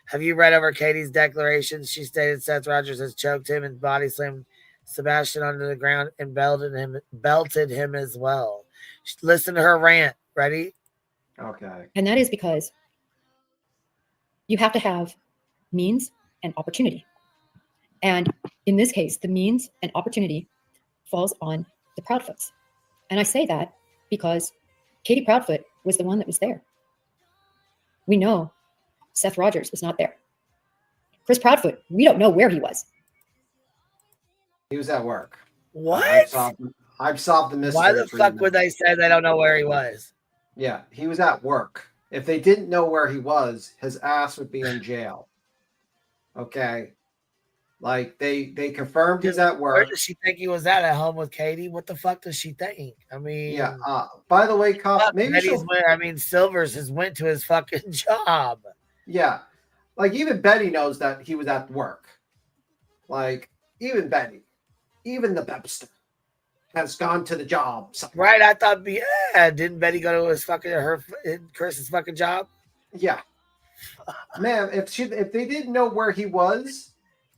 Have you read over Katie's declarations? She stated Seth Rogers has choked him and body slammed Sebastian onto the ground and belted him as well. Listen to her rant. Ready? Okay. And that is because you have to have means and opportunity. And in this case, the means and opportunity falls on the Proudfoots. And I say that because Katie Proudfoot was the one that was there. We know Seth Rogers was not there. Chris Proudfoot, we don't know where he was. He was at work. What? I've solved the mystery. Why the fuck would they say they don't know where he was? Yeah, he was at work. If they didn't know where he was, his ass would be in jail. Okay. Like they confirmed he's at work. Where does she think he was at home with Katie? What the fuck does she think? I mean, yeah. By the way, Silvers has went to his fucking job. Yeah, like even Betty knows that he was at work. Like even Betty, even the Webster has gone to the job. Right? I thought, didn't Betty go to his Chris's fucking job? Yeah, man. If they didn't know where he was,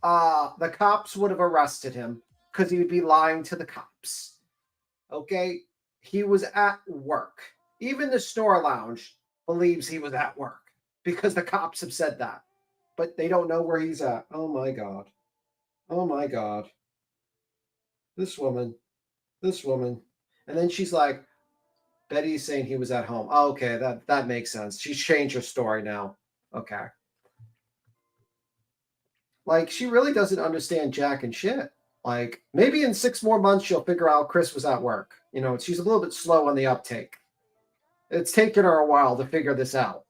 the cops would have arrested him because he would be lying to the cops. Okay, he was at work. Even the Snore Lounge believes he was at work because the cops have said that, but they don't know where he's at. Oh my god. Oh my god. This woman. And then she's like, Betty's saying he was at home. Oh, okay, that makes sense. She's changed her story now. Okay. Like, she really doesn't understand jack and shit. Like, maybe in 6 more months she'll figure out Chris was at work. She's a little bit slow on the uptake. It's taken her a while to figure this out.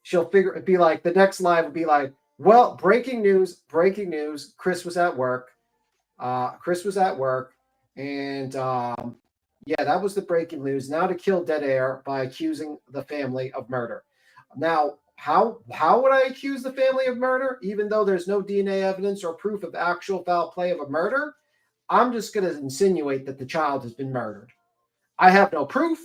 She'll it'd be like, the next live would be like, well, breaking news, Chris was at work. And yeah, that was the breaking news. Now to kill dead air by accusing the family of murder. Now, how would I accuse the family of murder, even though there's no DNA evidence or proof of actual foul play of a murder? I'm just going to insinuate that the child has been murdered. I have no proof.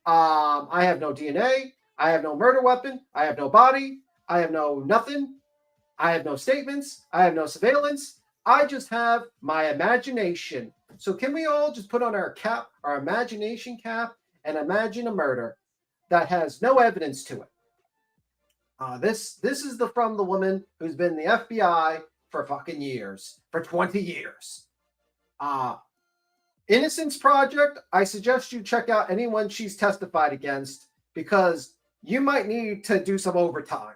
I have no DNA. I have no murder weapon. I have no body. I have no nothing. I have no statements. I have no surveillance. I just have my imagination. So can we all just put on our imagination cap, and imagine a murder? that has no evidence to it. This is from the woman who's been in the FBI for fucking years, for 20 years. Innocence Project, I suggest you check out anyone she's testified against, because you might need to do some overtime.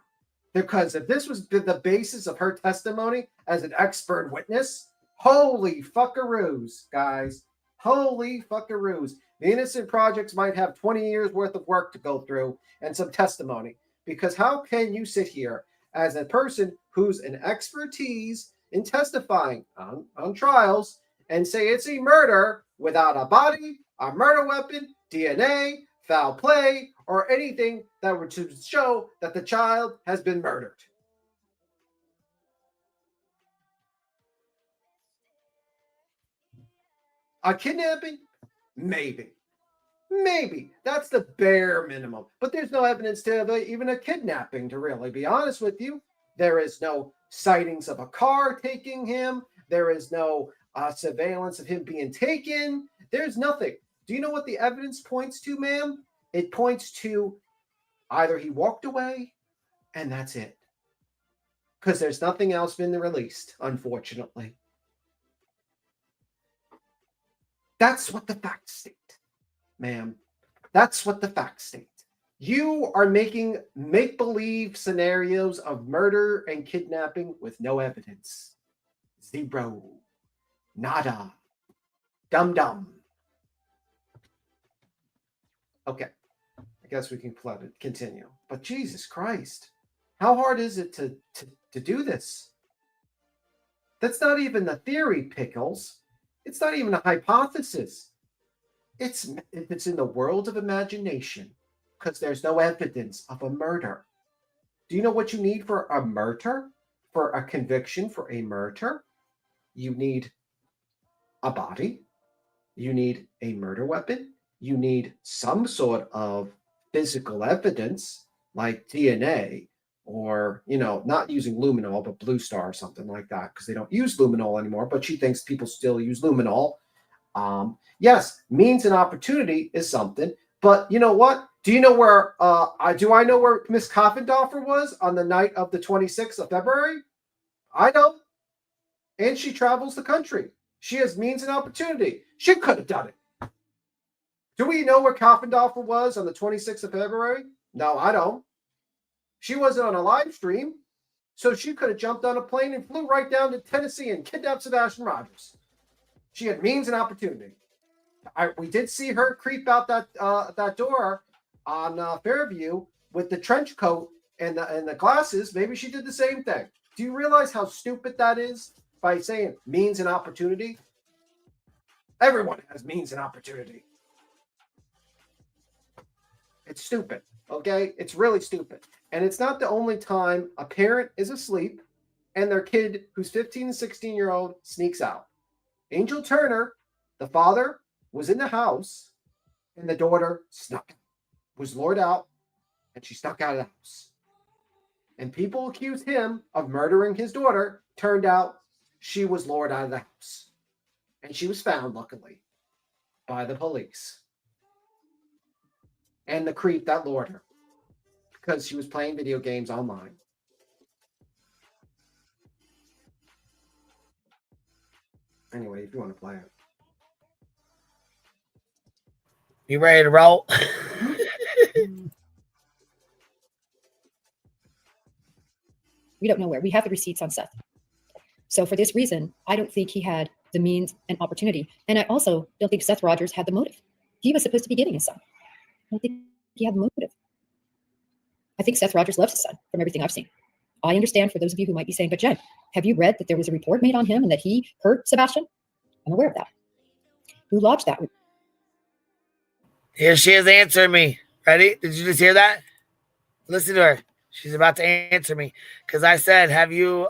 Because if this was the basis of her testimony as an expert witness, holy fuckaroos, guys. Holy fuckaroos. The Innocent Projects might have 20 years worth of work to go through and some testimony. Because how can you sit here as a person who's an expertise in testifying on trials and say it's a murder without a body, a murder weapon, DNA, foul play, or anything that would show that the child has been murdered? A kidnapping? Maybe. Maybe. That's the bare minimum. But there's no evidence to even a kidnapping, to really be honest with you. There is no sightings of a car taking him. There is no surveillance of him being taken. There's nothing. Do you know what the evidence points to, ma'am? It points to either he walked away and that's it. Because there's nothing else been released, unfortunately. That's what the facts state, ma'am. That's what the facts state. You are making make-believe scenarios of murder and kidnapping with no evidence. Zero. Nada. Dum-dum. Okay. I guess we can continue. But Jesus Christ. How hard is it to do this? That's not even the theory, Pickles. It's not even a hypothesis. It's in the world of imagination, because there's no evidence of a murder. Do you know what you need for a murder? For a conviction for a murder? You need a body. You need a murder weapon. You need some sort of physical evidence, like DNA, or, not using luminol, but Blue Star or something like that, because they don't use luminol anymore, but she thinks people still use luminol. Yes, means and opportunity is something, but you know what? Do you know where, I know where Miss Coffindaffer was on the night of the 26th of February? I know. And she travels the country. She has means and opportunity. She could have done it. Do we know where Coffindaffer was on the 26th of February? No, I don't. She wasn't on a live stream, so she could have jumped on a plane and flew right down to Tennessee and kidnapped Sebastian Rogers. She had means and opportunity. We did see her creep out that door on Fairview with the trench coat and the glasses. Maybe she did the same thing. Do you realize how stupid that is by saying means and opportunity? Everyone has means and opportunity. It's stupid, okay? It's really stupid. And it's not the only time a parent is asleep and their kid, who's 15 and 16-year-old, sneaks out. Angel Turner, the father, was in the house, and the daughter was lured out, and she snuck out of the house. And people accused him of murdering his daughter. Turned out she was lured out of the house. And she was found, luckily, by the police. And the creep that lured her, because she was playing video games online. Anyway, if you want to play it. You ready to roll? We don't know where. We have the receipts on Seth. So for this reason, I don't think he had the means and opportunity. And I also don't think Seth Rogers had the motive. He was supposed to be getting his son. I don't think he had the motive. I think Seth Rogers loves his son from everything I've seen. I understand for those of you who might be saying, but Jen, have you read that there was a report made on him and that he hurt Sebastian? I'm aware of that. Who lodged that? Here she is answering me. Ready? Did you just hear that? Listen to her. She's about to answer me. Because I said, have you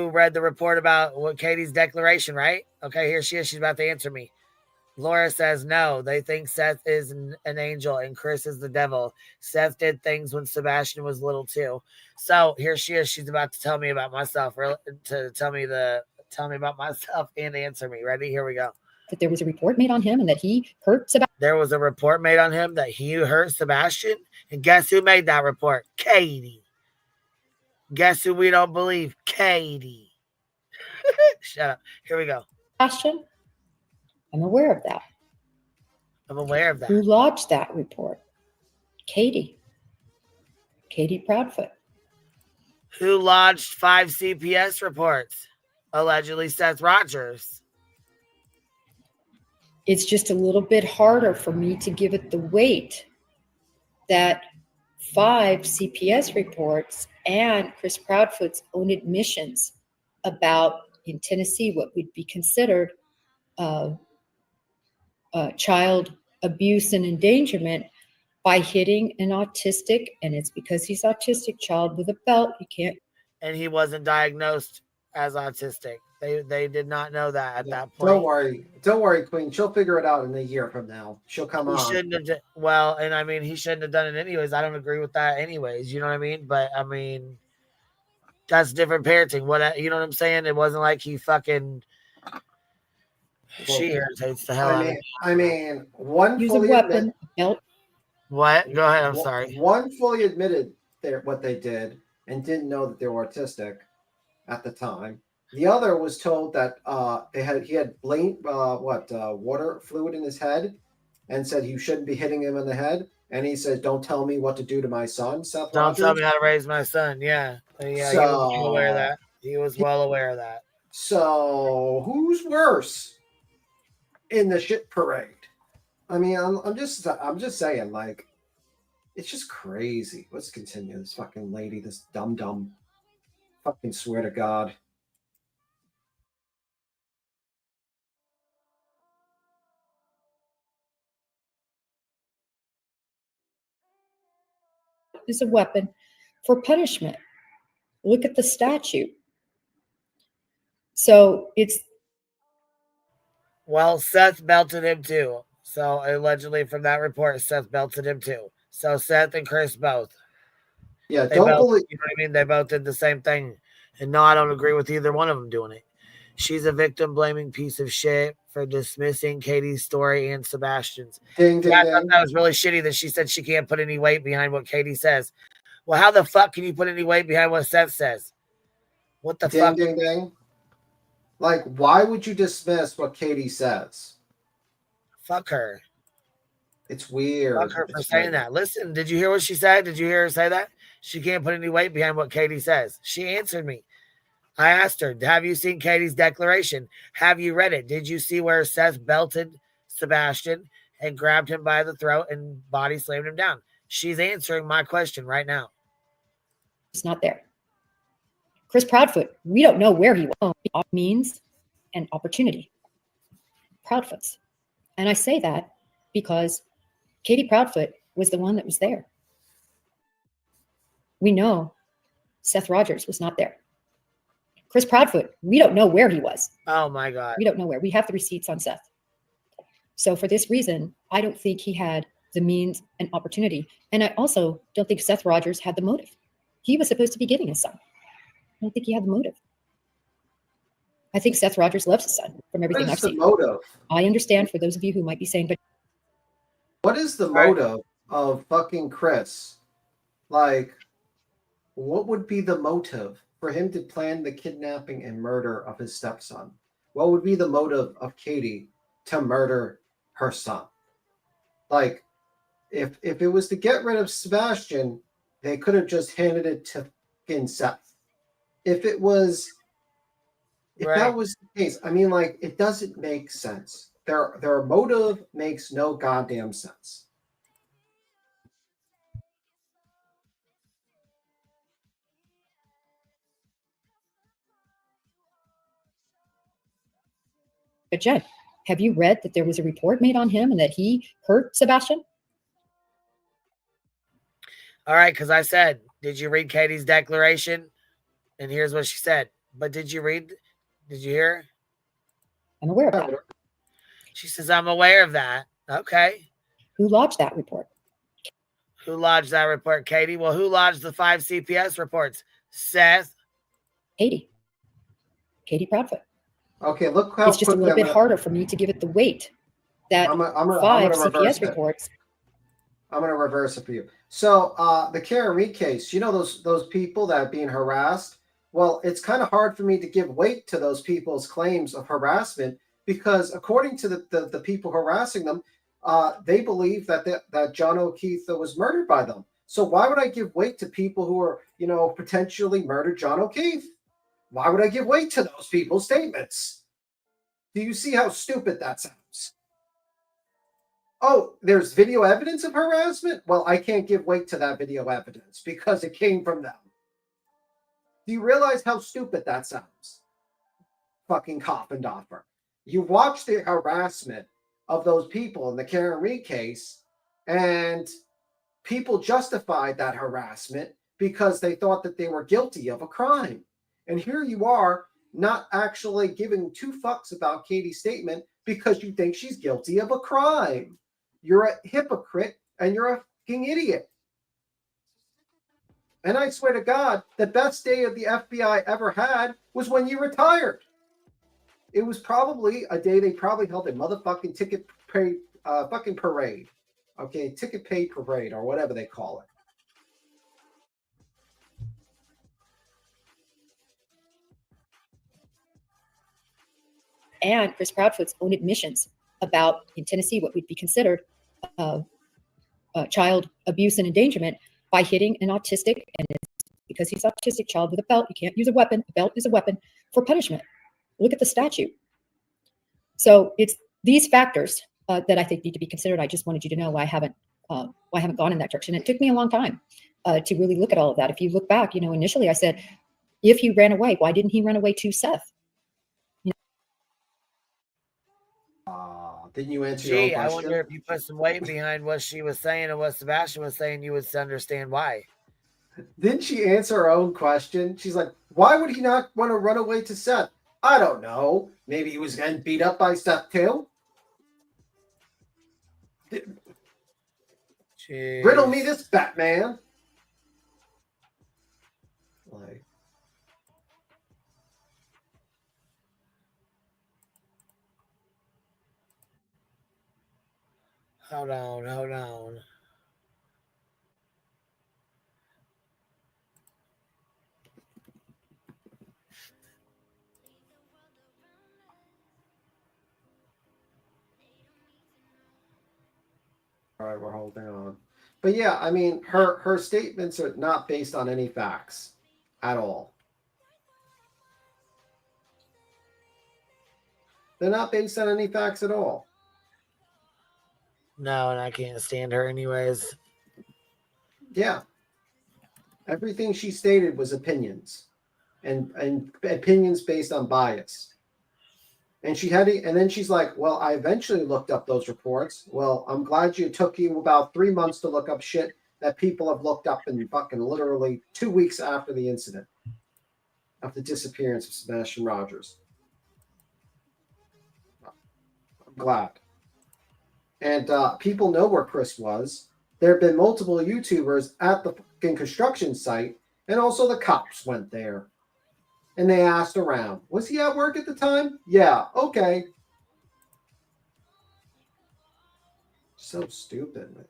read the report about what Katie's declaration, right? Okay, here she is. She's about to answer me. Laura says, no, they think Seth is an angel and Chris is the devil. Seth did things when Sebastian was little too. So here she is. She's about to tell me about myself, tell me about myself and answer me. Ready? Here we go. that there was a report made on him and that he hurt Sebastian? There was a report made on him that he hurt Sebastian. And guess who made that report? Katie. Guess who we don't believe? Katie. Shut up. Here we go. I'm aware of that. I'm aware of that. Who lodged that report? Katie. Katie Proudfoot. Who lodged 5 CPS reports? Allegedly Seth Rogers. It's just a little bit harder for me to give it the weight that 5 CPS reports and Chris Proudfoot's own admissions about, in Tennessee, what would be considered child abuse and endangerment by hitting an autistic, and it's because he's autistic, child with a belt. You can't. And he wasn't diagnosed as autistic. They did not know that at that point. Don't worry, Queen. She'll figure it out in a year from now. She'll come He on. shouldn't have. Well, and I mean, he shouldn't have done it anyways. I don't agree with that anyways. You know what I mean? But I mean, that's different parenting. What you know what I'm saying? It wasn't like he fucking. She irritates the hell out of me. I mean, one Use a fully weapon, belt. What? Go ahead. I'm sorry. One fully admitted what they did and didn't know that they were autistic at the time. The other was told that he had water fluid in his head, and said you shouldn't be hitting him in the head. And he said, "Don't tell me what to do to my son, Seth Don't Rogers." tell me how to raise my son. Yeah, yeah. So, He was well aware of that. He was well aware of that. So who's worse in the shit parade? I mean, I'm just saying, like, it's just crazy. Let's continue. This fucking lady, this dumb. Fucking swear to God. Is a weapon for punishment. Look at the statute. So it's. Well, Seth belted him too. So allegedly from that report, Seth belted him too. So Seth and Chris both. Yeah, They don't both, believe. you know what I mean? They both did the same thing. And no, I don't agree with either one of them doing it. She's a victim blaming piece of shit for dismissing Katie's story and Sebastian's. Ding, ding, I ding. thought that was really shitty that she said she can't put any weight behind what Katie says. Well, how the fuck can you put any weight behind what Seth says? What the fuck? Ding, ding, ding. Like, why would you dismiss what Katie says? Fuck her. It's weird. Fuck her for saying that. Listen, did you hear what she said? Did you hear her say that? She can't put any weight behind what Katie says. She answered me. I asked her, have you seen Katie's declaration? Have you read it? Did you see where Seth belted Sebastian and grabbed him by the throat and body slammed him down? She's answering my question right now. It's not there. Chris Proudfoot, we don't know where he was. Means an opportunity. Proudfoots. And I say that because Katie Proudfoot was the one that was there. We know Seth Rogers was not there. Chris Proudfoot, we don't know where he was. Oh my God. We don't know where. We have the receipts on Seth. So for this reason, I don't think he had the means and opportunity. And I also don't think Seth Rogers had the motive. He was supposed to be getting his son. I don't think he had the motive. I think Seth Rogers loves his son from everything I've seen. What is the motive? I understand for those of you who might be saying, but what is the motive of fucking Chris? Like, what would be the motive for him to plan the kidnapping and murder of his stepson? What would be the motive of Katie to murder her son? Like, if it was to get rid of Sebastian, they could have just handed it to fucking Seth. If that was the case, I mean, like, it doesn't make sense. Their motive makes no goddamn sense. Jen, have you read that there was a report made on him and that he hurt Sebastian? All right, because I said, did you read Katie's declaration? And here's what she said. But did you hear her? I'm aware of that. She says, I'm aware of that. Okay. Who lodged that report? Who lodged that report, Katie? Well, who lodged the 5 CPS reports? Seth. Katie Proudfoot. Okay, look how It's just a quickly little bit gonna, harder for me to give it the weight that I'm five gonna reverse CPS it. reports. I'm gonna reverse it for you. So the Karen Reed case, you know those people that are being harassed. Well, it's kind of hard for me to give weight to those people's claims of harassment because according to the people harassing them, they believe that John O'Keefe was murdered by them. So why would I give weight to people who are, potentially murdered John O'Keefe? Why would I give weight to those people's statements? Do you see how stupid that sounds? Oh, there's video evidence of harassment? Well, I can't give weight to that video evidence because it came from them. Do you realize how stupid that sounds? Fucking Coffindaffer. You watch the harassment of those people in the Karen Reed case, and people justified that harassment because they thought that they were guilty of a crime. And here you are, not actually giving two fucks about Katie's statement because you think she's guilty of a crime. You're a hypocrite and you're a fucking idiot. And I swear to God, the best day of the FBI ever had was when you retired. It was probably a day they probably held a motherfucking ticket paid fucking parade. Okay, ticket paid parade or whatever they call it. And Chris Proudfoot's own admissions about, in Tennessee, what would be considered child abuse and endangerment by hitting an autistic, and because he's autistic, child with a belt. You can't use a weapon. A belt is a weapon for punishment. Look at the statute. So it's these factors that I think need to be considered. I just wanted you to know why I haven't gone in that direction. It took me a long time to really look at all of that. If you look back, initially I said, if he ran away, why didn't he run away to Seth? Didn't you answer your own Gee, I question? wonder if you put some weight behind what she was saying and what Sebastian was saying, you would understand why. Didn't she answer her own question? She's like, why would he not want to run away to Seth? I don't know. Maybe he was getting beat up by Seth too. Jeez. Riddle me this, Batman. Like, Hold on. all right, we're holding on. But yeah, I mean, her statements are not based on any facts at all. They're not based on any facts at all. No, and I can't stand her anyways. Yeah. Everything she stated was opinions and opinions based on bias. And then she's like, well, I eventually looked up those reports. Well, I'm glad you took you about 3 months to look up shit that people have looked up in fucking literally 2 weeks after the incident of the disappearance of Sebastian Rogers. I'm glad. And people know where Chris was. There have been multiple YouTubers at the fucking construction site, and also the cops went there. And they asked around, was he at work at the time? Yeah, okay. So stupid, man.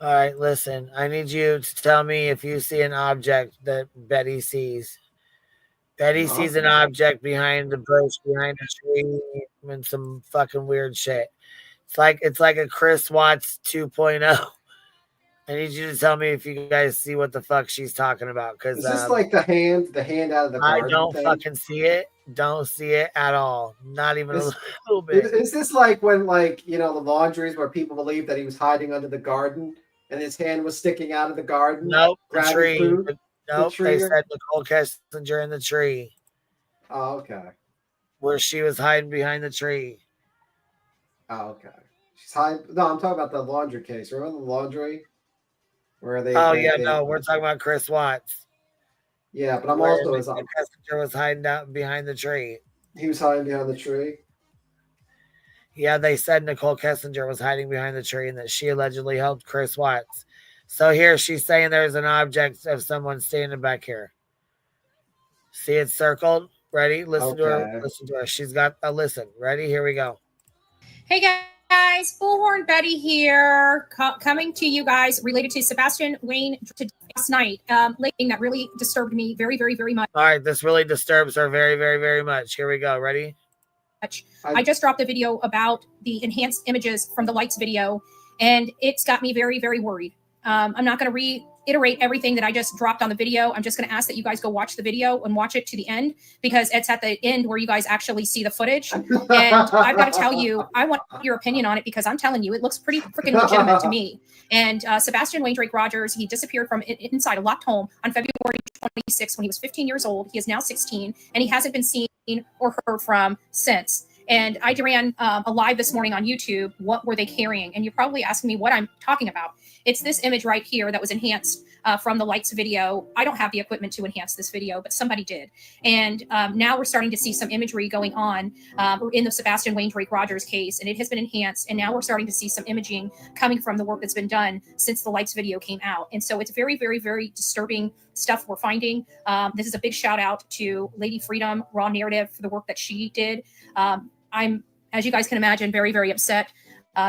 All right, listen. I need you to tell me if you see an object that Betty sees. Betty sees an object behind the bush, behind a tree, and some fucking weird shit. It's like a Chris Watts 2.0. I need you to tell me if you guys see what the fuck she's talking about. Because Is this like the hand out of the I garden don't thing? fucking see it. Don't see it at all. Not even a little bit. Is this like when, the laundries where people believe that he was hiding under the garden and his hand was sticking out of the garden? Nope. The grabbing tree. food? Nope. tree They or- said Nicole Kessinger in the tree. Oh, okay. Where she was hiding behind the tree. Oh, okay. She's hiding. No, I'm talking about the laundry case. Remember the laundry? Where they. No, we're talking about Chris Watts. Yeah, but I'm also. Kessinger was hiding out behind the tree. He was hiding behind the tree? Yeah, they said Nicole Kessinger was hiding behind the tree and that she allegedly helped Chris Watts. So here she's saying there's an object of someone standing back here. See it circled? Ready? Listen to her. Okay. Listen to her. She's got a listen. Ready? Here we go. Hey guys, Bullhorn Betty here, coming to you guys related to Sebastian Wayne last night. Thing that really disturbed me very, very, very much. All right, this really disturbs her very, very, very much. Here we go. Ready? I just dropped a video about the enhanced images from the lights video, and it's got me very, very worried. I'm not going to reiterate everything that I just dropped on the video. I'm just going to ask that you guys go watch the video and watch it to the end, because it's at the end where you guys actually see the footage. And I've got to tell you, I want your opinion on it, because I'm telling you, it looks pretty freaking legitimate to me. And Sebastian Wayne Drake Rogers, he disappeared from inside a locked home on February 26th when he was 15 years old. He is now 16, and he hasn't been seen or heard from since. And I ran a live this morning on YouTube. What were they carrying? And you're probably asking me what I'm talking about. It's this image right here that was enhanced from the lights video. I don't have the equipment to enhance this video, but somebody did. And now we're starting to see some imagery going on in the Sebastian Wayne Drake Rogers case, and it has been enhanced. And now we're starting to see some imaging coming from the work that's been done since the lights video came out. And so it's very, very, very disturbing stuff we're finding. This is a big shout out to Lady Freedom Raw Narrative for the work that she did. I'm, as you guys can imagine, very, very upset.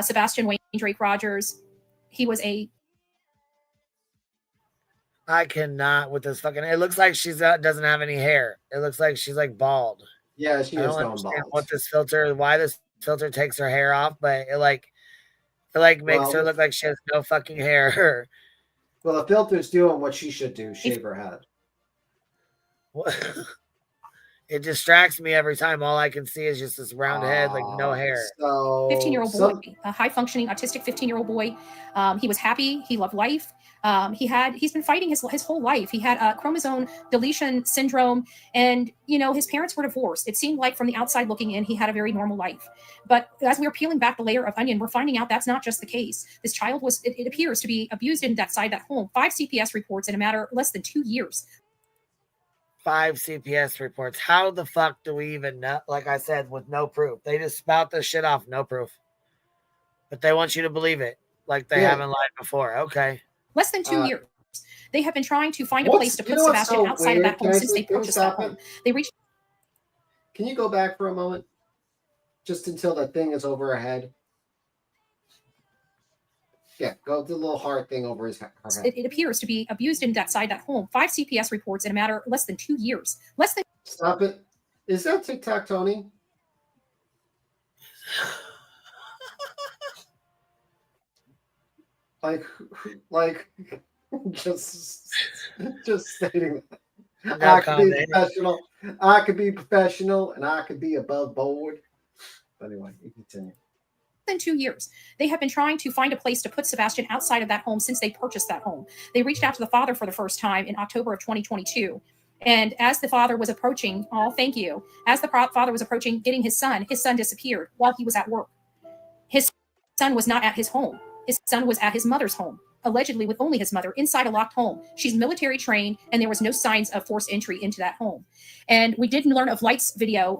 Sebastian Wayne Drake Rogers, he was a... I cannot with this fucking... It looks like she's doesn't have any hair. It looks like she's like bald. Yeah, she I is don't going understand bald. what this filter, why this filter takes her hair off, but it makes her look like she has no fucking hair. Well, the filter's doing what she should do, shave her head. It distracts me every time. All I can see is just this round head, like no hair. So 15-year-old boy, a high-functioning autistic 15-year-old boy. He was happy. He loved life. He's been fighting his whole life. He had a chromosome deletion syndrome, and his parents were divorced. It seemed like from the outside looking in, he had a very normal life. But as we were peeling back the layer of onion, we're finding out that's not just the case. This child was, it appears to be abused inside that home. 5 CPS reports in a matter less than 2 years. 5 CPS reports. How the fuck do we even know? Like I said, with no proof. They just spout this shit off, no proof. But they want you to believe it, like they haven't lied before. Okay. Less than 2 years. They have been trying to find a place to put Sebastian outside of that home since they purchased that home. They reached... Can you go back for a moment? Just until that thing is over her head. Yeah, go do the little heart thing over her head. It appears to be abused inside that home. 5 CPS reports in a matter less than 2 years. Less than... Stop it. Is that TikTok, Tony? like, just stating that. No I could be professional. I could be professional, and I could be above board. Anyway, you continue. Than 2 years. They have been trying to find a place to put Sebastian outside of that home since they purchased that home. They reached out to the father for the first time in October of 2022. And as the father was approaching, as the father was approaching getting his son disappeared while he was at work. His son was not at his home. His son was at his mother's home, allegedly with only his mother inside a locked home. She's military trained, and there was no signs of forced entry into that home. And we did learn of a lights video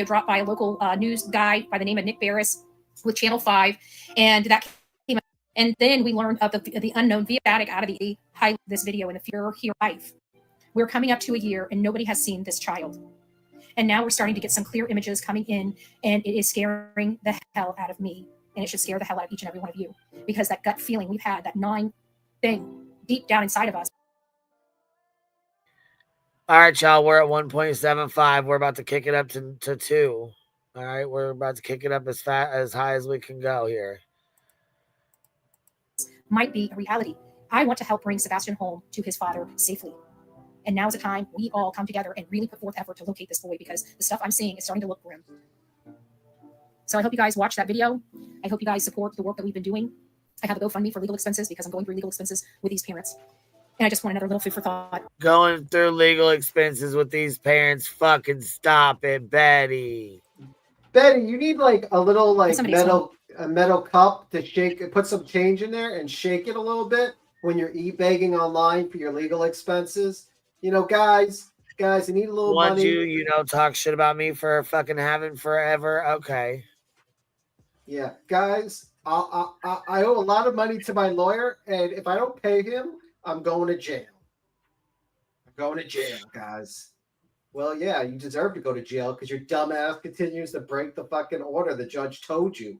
dropped by a local news guy by the name of Nick Barris with Channel 5, and that came out. And then we learned of the unknown Viatic out of the highlight this video in the Fear Here Life. We're coming up to a year, and nobody has seen this child. And now we're starting to get some clear images coming in, and it is scaring the hell out of me. And it should scare the hell out of each and every one of you, because that gut feeling we've had, that gnawing thing deep down inside of us. All right, y'all, we're at 1.75. We're about to kick it up to 2. All right, we're about to kick it up as high as we can go here. Might be a reality. I want to help bring Sebastian home to his father safely. And now is a time we all come together and really put forth effort to locate this boy, because the stuff I'm seeing is starting to look grim. So I hope you guys watch that video. I hope you guys support the work that we've been doing. I have a GoFundMe for legal expenses because I'm going through legal expenses with these parents. And I just want another little food for thought. Going through legal expenses with these parents. Fucking stop it, Betty. Betty, you need like a little metal cup to shake it, put some change in there and shake it a little bit when you're e-begging online for your legal expenses. Guys, I need a little money. You talk shit about me for fucking having forever. Okay. Yeah, guys, I owe a lot of money to my lawyer, and if I don't pay him, I'm going to jail. I'm going to jail, guys. Well, yeah, you deserve to go to jail because your dumbass continues to break the fucking order the judge told you.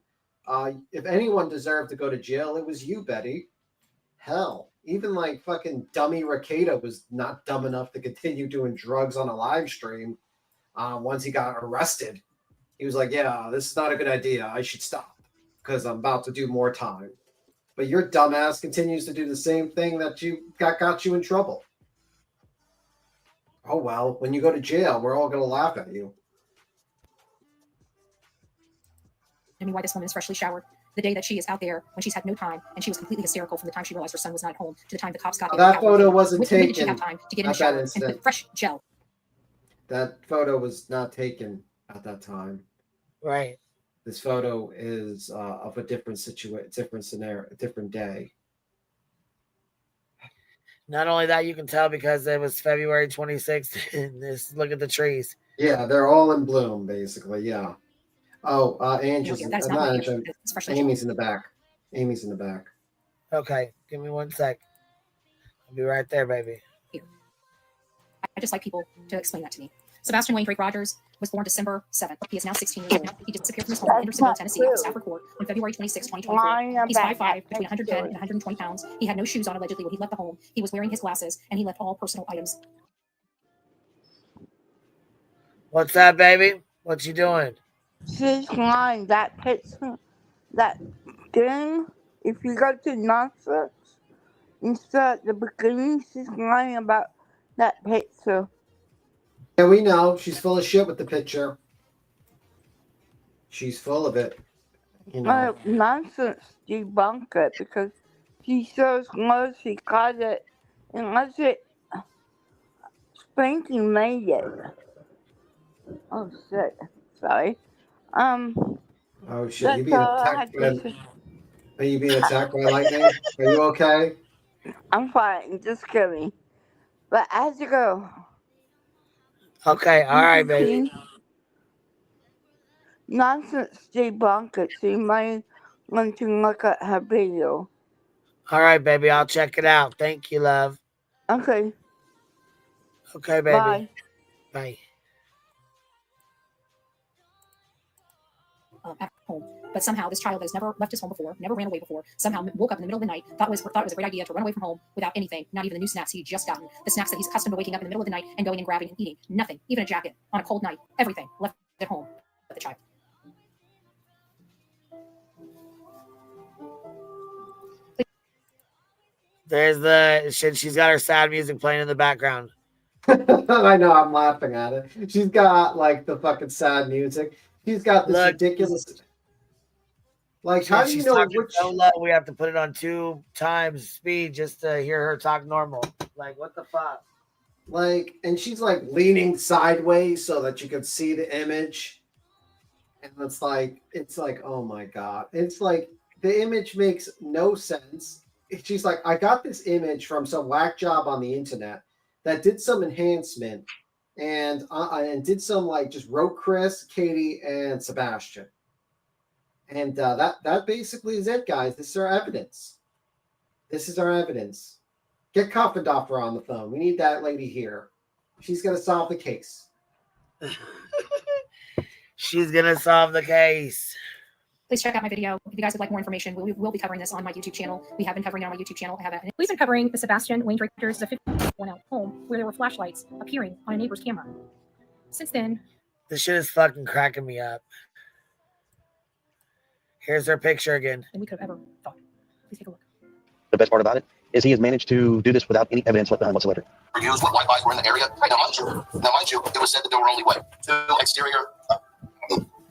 If anyone deserved to go to jail, it was you, Betty. Hell, even like fucking dummy Rakeda was not dumb enough to continue doing drugs on a live stream. Once he got arrested, he was like, "Yeah, this is not a good idea. I should stop because I'm about to do more time." But your dumbass continues to do the same thing that got you in trouble. Oh well, when you go to jail, we're all gonna laugh at you. I mean, why this woman is freshly showered the day that she is out there when she's had no time, and she was completely hysterical from the time she realized her son was not at home to the time the cops got there. That photo wasn't When did she taken have time to get in the at that shower and instant. put fresh gel? That photo was not taken at that time. Right. This photo is of a different situation, different scenario, a different day. Not only that, you can tell because it was February 26th. And this, look at the trees. Yeah, they're all in bloom, basically. Yeah. Oh, Angie's That's not not my Angie. hair. It's freshly Amy's in the back. Amy's in the back. Okay, give me 1 sec. I'll be right there, baby. Here. I just like people to explain that to me. Sebastian Wayne Drake Rogers was born December 7th. He is now 16 years old. He disappeared from his home in Hendersonville, Tennessee, after Stafford Court on February 26, 2024. He's 5'5", between 110 and 120 pounds. He had no shoes on allegedly when he left the home. He was wearing his glasses, and he left all personal items. What's that, baby? What you doing? She's lying. That picture, that thing, if you go to nonsense instead at the beginning, she's lying about that picture. Yeah, we know. She's full of shit with the picture. She's full of it. You know. Nonsense debunk it because she shows no she got it unless it Spanking made it. Oh shit. Sorry. Oh shit! You being attacked by? Are you being attacked by lightning? Are you okay? I'm fine. Just kidding. But as you go. Okay, all right, baby. Nonsense debunk it, so you might want to look at her video. All right, baby. I'll check it out. Thank you, love. Okay. Okay, baby. Bye. Bye. At home. But somehow this child that has never left his home before, never ran away before, somehow woke up in the middle of the night, thought it was a great idea to run away from home without anything, not even the new snacks he'd just gotten, the snacks that he's accustomed to waking up in the middle of the night and going and grabbing and eating. Nothing, even a jacket on a cold night, everything left at home but the child. There's the shit. She's got her sad music playing in the background. I know, I'm laughing at it. She's got like the fucking sad music. She's got this ridiculous. Like, how do you know which? So low, we have to put it on 2 times speed just to hear her talk normal. Like, what the fuck? Like, and she's like leaning sideways so that you can see the image. And it's like, oh my god! It's like the image makes no sense. She's like, I got this image from some whack job on the internet that did some enhancement and did some like just wrote Chris, Katie, and Sebastian. And that basically is it, guys. This is our evidence. This is our evidence. Get Coffindaffer on the phone. We need that lady here. She's going to solve the case. She's going to solve the case. Please check out my video. If you guys would like more information, we will be covering this on my YouTube channel. We have been covering it on my YouTube channel. We've been covering the Sebastian Wayne Drakers, the 51 out home where there were flashlights appearing on a neighbor's camera. Since then, this shit is fucking cracking me up. Here's her picture again. And we could have ever thought. Please take a look. The best part about it is he has managed to do this without any evidence left behind whatsoever. Reviews what Wi-Fi were in the area. Now, mind you, it was said that there were only 2 exterior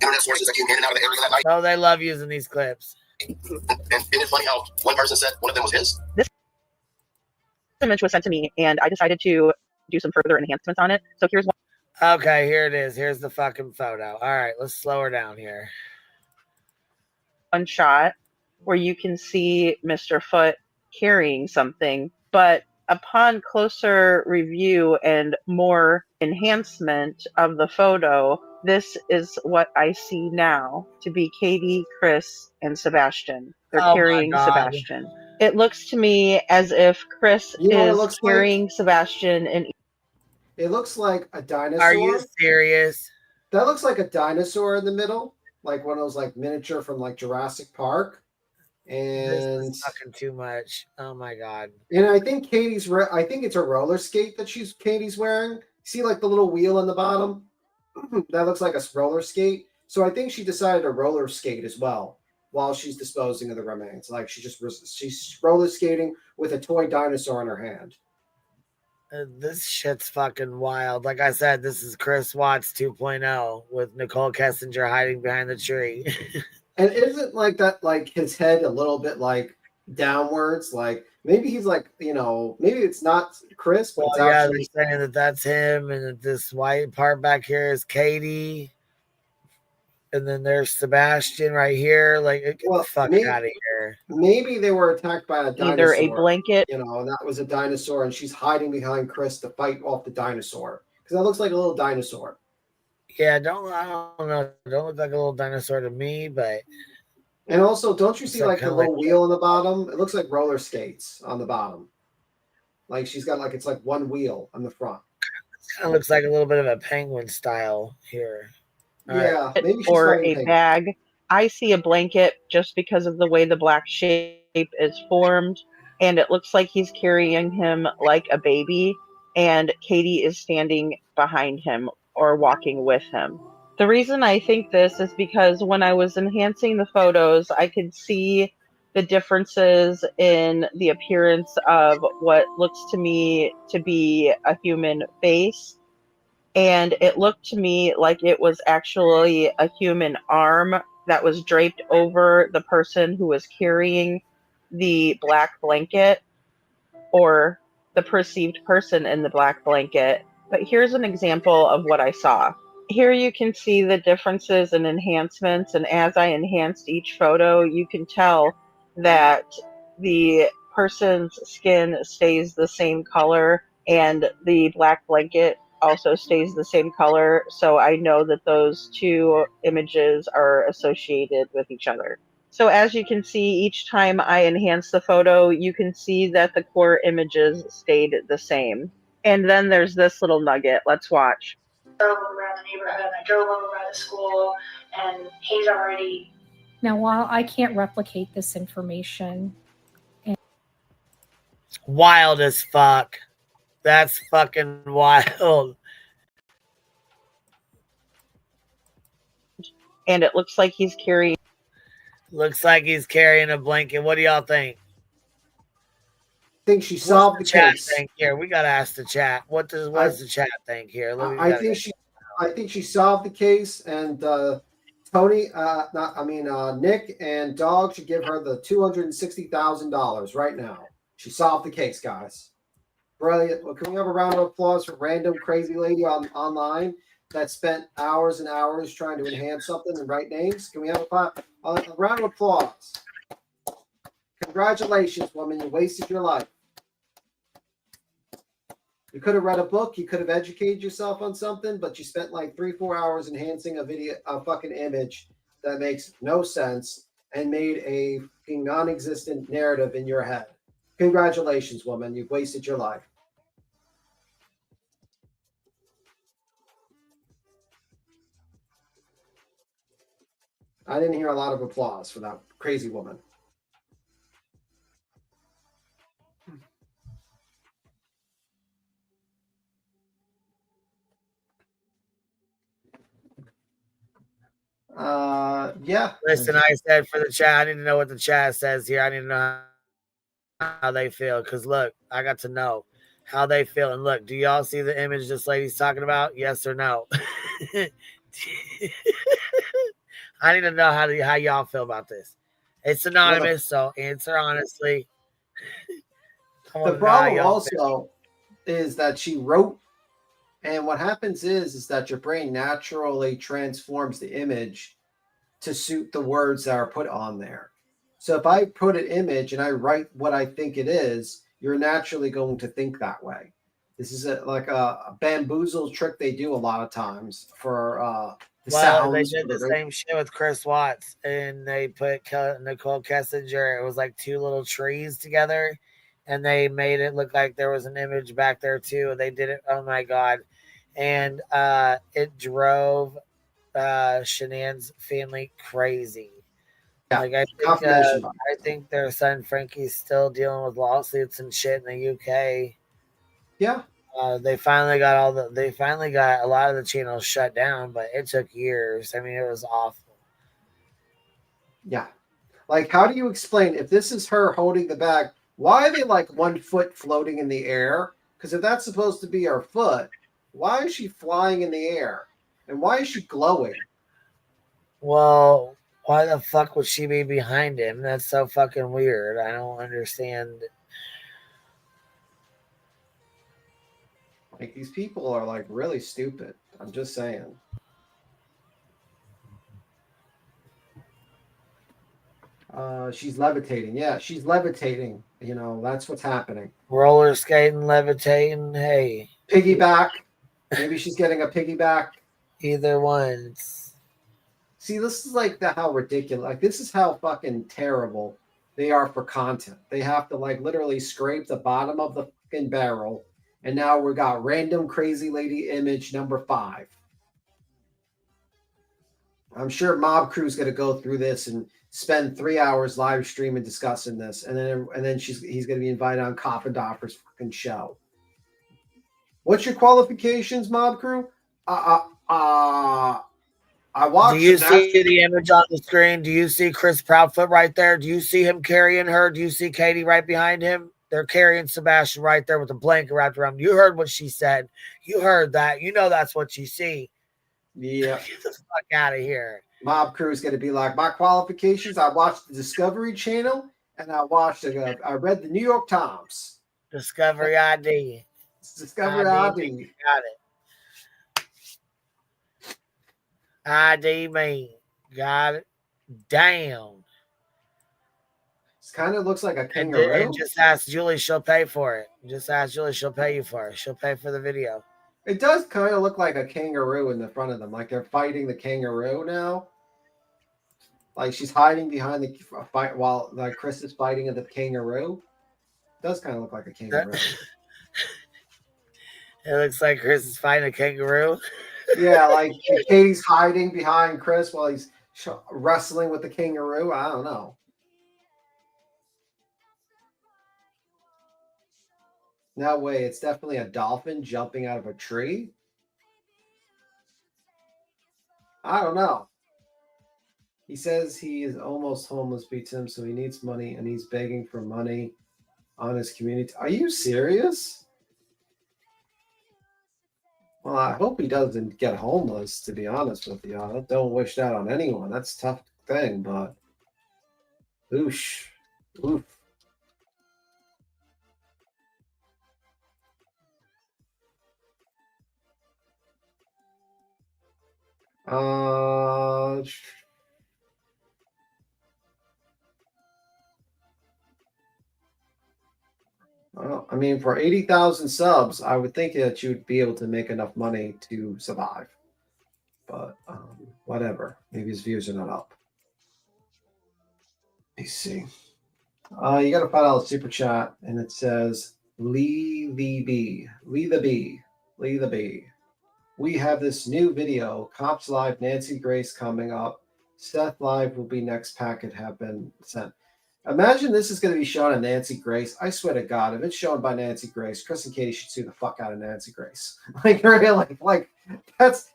internet sources that came in and out of the area that night. Oh, they love using these clips. And isn't it funny how one person said one of them was his? This image was sent to me, and I decided to do some further enhancements on it. So here's one. Okay, here it is. Here's the fucking photo. All right, let's slow her down here. One shot where you can see Mr. Foot carrying something, but upon closer review and more enhancement of the photo, this is what I see now to be Katie, Chris, and Sebastian. They're carrying Sebastian. It looks to me as if Chris is carrying Sebastian and It looks like a dinosaur. Are you serious? That looks like a dinosaur in the middle, like one of those like miniature from like Jurassic Park. This And is fucking too much. Oh my god. and I think I think it's a roller skate that Katie's wearing. See like the little wheel on the bottom? That looks like a roller skate. So I think she decided to roller skate as well while she's disposing of the remains. Like she's roller skating with a toy dinosaur in her hand. This shit's fucking wild. Like I said, this is Chris Watts 2.0 with Nicole Kessinger hiding behind the tree. And isn't like that like his head a little bit like downwards? Like maybe he's like, maybe it's not Chris, but Well, it's yeah, actually they're saying that that's him, and that this white part back here is Katie, and then there's Sebastian right here. Like, get the fuck out of here. Maybe they were attacked by a dinosaur. Either a blanket, and that was a dinosaur, and she's hiding behind Chris to fight off the dinosaur because that looks like a little dinosaur. Yeah, I don't know. Don't look like a little dinosaur to me, but. And also, don't you see like the little like wheel on the bottom? It looks like roller skates on the bottom. Like she's got like it's like one wheel on the front. Kind of looks like a little bit of a penguin style here. Yeah, maybe she's or fighting a penguin. bag. I see a blanket just because of the way the black shape is formed, and it looks like he's carrying him like a baby, and Katie is standing behind him or walking with him. The reason I think this is because when I was enhancing the photos, I could see the differences in the appearance of what looks to me to be a human face. And it looked to me like it was actually a human arm that was draped over the person who was carrying the black blanket, or the perceived person in the black blanket. But here's an example of what I saw. Here you can see the differences in enhancements, and as I enhanced each photo, you can tell that the person's skin stays the same color and the black blanket also stays the same color. So I know that those two images are associated with each other. So as you can see, each time I enhance the photo, you can see that the core images stayed the same. And then there's this little nugget. Let's watch. Drove around the neighborhood, I drove over by the school, and he's already. Now, while I can't replicate this information, Wild as fuck. That's fucking wild. And it looks like he's carrying. Looks like he's carrying a blanket. What do y'all think? I think she solved the chat case. think here? We gotta ask the chat. What does the chat think here? I think she solved the case, and Tony, Nick and Dog should give her the $260,000 right now. She solved the case, guys. Brilliant. Well, can we have a round of applause for random crazy lady online that spent hours and hours trying to enhance something and write names? Can we have a round of applause? Congratulations, woman. You wasted your life. You could have read a book. You could have educated yourself on something, but you spent like 3-4 hours enhancing a fucking image that makes no sense and made a fucking non-existent narrative in your head. Congratulations, woman. You've wasted your life. I didn't hear a lot of applause for that crazy woman. Yeah. Listen, I said for the chat, I need to know what the chat says here. I need to know how they feel. Because look, I got to know how they feel. And look, do y'all see the image this lady's talking about? Yes or no? I need to know how y'all feel about this. It's anonymous, so answer honestly. The problem also is that she wrote, and what happens is that your brain naturally transforms the image to suit the words that are put on there. So if I put an image and I write what I think it is, you're naturally going to think that way. This is like a bamboozle trick they do a lot of times for the sounds. They did the same shit with Chris Watts, and they put Nicole Kessinger. It was like two little trees together, and they made it look like there was an image back there too. They did it. Oh my god. And it drove Shanann's family crazy. Yeah, Like I confirmation. think their son Frankie's still dealing with lawsuits and shit in the UK. Yeah, They finally got a lot of the channels shut down, but it took years. I mean, it was awful. yeah. Like, how do you explain if this is her holding the bag? Why are they like 1 foot floating in the air? Because if that's supposed to be her foot, why is she flying in the air? And why is she glowing? Well, why the fuck would she be behind him? That's so fucking weird. I don't understand. Like, these people are like really stupid. I'm just saying. She's levitating. Yeah, she's levitating. You know, that's what's happening. Roller skating, levitating. Hey, Piggyback. Maybe she's getting a piggyback. either one's. See, this is like how ridiculous. Like, this is how fucking terrible they are for content. They have to like literally scrape the bottom of the fucking barrel, and now we got random crazy lady image number 5. I'm sure Mob Crew's going to go through this and spend 3 hours live streaming discussing this, and then he's going to be invited on Coffindaffer's fucking show. What's your qualifications, Mob Crew? I watched. Do you see the image on the screen? Do you see Chris Proudfoot right there? Do you see him carrying her? Do you see Katie right behind him? They're carrying Sebastian right there with a blanket wrapped around him. You heard what she said. You heard that. You know that's what you see. Yeah. Get the fuck out of here. Mob Crew is going to be like, my qualifications, I watched the Discovery Channel, and I read the New York Times. Discovery ID. Discovery ID. Got it. ID me. Got it. Damn. It kind of looks like a kangaroo. And just ask Julie, she'll pay for it. Just ask Julie, she'll pay you for it. She'll pay for the video. It does kind of look like a kangaroo in the front of them. Like they're fighting the kangaroo now. Like she's hiding behind the fight while like Chris is fighting the kangaroo. It does kind of look like a kangaroo. It looks like Chris is fighting a kangaroo. Yeah, like Katie's hiding behind Chris while he's wrestling with the kangaroo. I don't know. No way, it's definitely a dolphin jumping out of a tree. I don't know. He says he is almost homeless, beats him, so he needs money, and he's begging for money on his community. Are you serious? Well, I hope he doesn't get homeless, to be honest with you. I don't wish that on anyone. That's a tough thing, but oosh. Oof. Well, I mean, for 80,000 subs, I would think that you'd be able to make enough money to survive. But whatever. Maybe his views are not up. Let me see. You got to find out the super chat, and it says, Lee the B. Lee the B. Lee the B. We have this new video, Cops Live, Nancy Grace coming up. Seth Live will be next packet have been sent. Imagine this is going to be shown on Nancy Grace. I swear to God, if it's shown by Nancy Grace, Chris and Katie should sue the fuck out of Nancy Grace. Like, really, like that's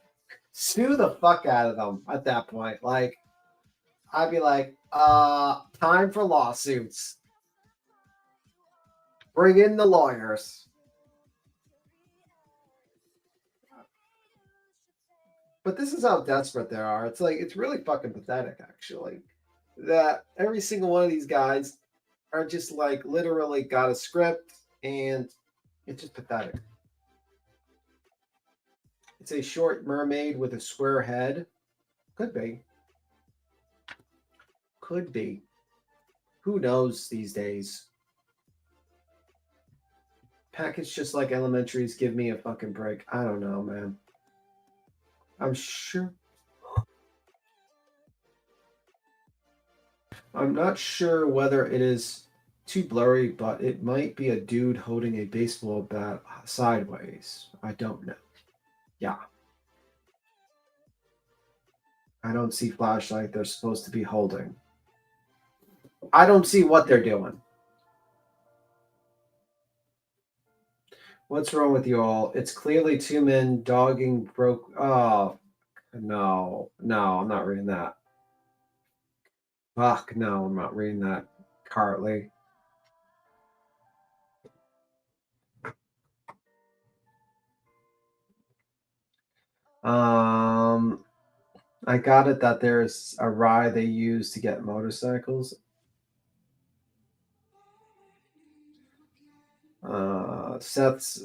sue the fuck out of them at that point. Like, I'd be like, time for lawsuits. Bring in the lawyers. But this is how desperate they are. It's like, it's really fucking pathetic, actually, that every single one of these guys are just like literally got a script, and it's just pathetic. It's a short mermaid with a square head. Could be. Could be. Who knows these days? Package just like elementaries, give me a fucking break. I don't know, man. I'm sure. I'm not sure whether it is too blurry, but it might be a dude holding a baseball bat sideways. I don't know. Yeah. I don't see flashlight they're supposed to be holding. I don't see what they're doing. What's wrong with you all? It's clearly two men dogging broke. Oh, no, I'm not reading that. Fuck, no, I'm not reading that, Cartley. I got it that there's a ride they use to get motorcycles. Seth's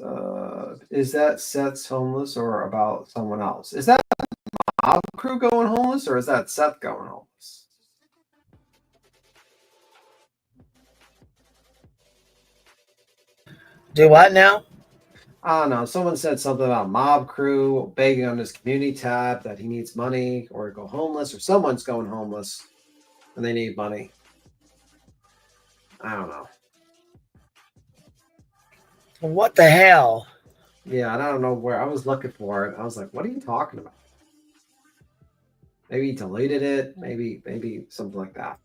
is that Seth's homeless or about someone else? Is that Mob Crew going homeless or is that Seth going homeless? Do what now? I don't know. Someone said something about Mob Crew begging on his community tab that he needs money or go homeless, or someone's going homeless and they need money. I don't know. What the hell? Yeah, I don't know where I was looking for it. I was like, what are you talking about? Maybe he deleted it. Maybe something like that.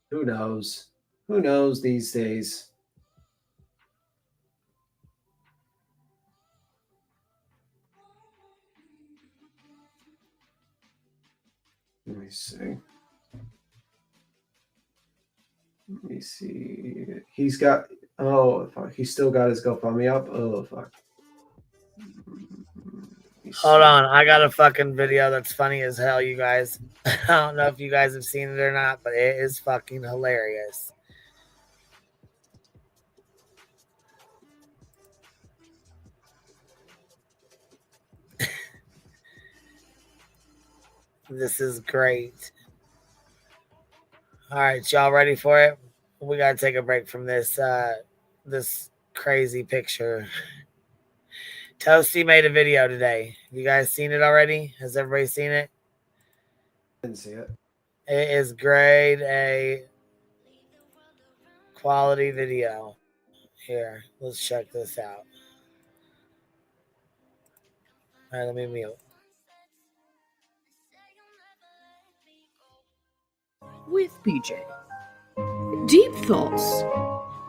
Who knows? Who knows these days? Let me see. Let me see. He's got. Oh, fuck. He's still got his GoFundMe up. Oh, fuck. Hold on. I got a fucking video that's funny as hell, you guys. I don't know if you guys have seen it or not, but it is fucking hilarious. This is great. All right, y'all ready for it? We gotta take a break from this this crazy picture. Toasty made a video today. You guys seen it already? Has everybody seen it? Didn't see it. It is grade A quality video. Here, let's check this out. All right, let me mute. With BJ. Deep Thoughts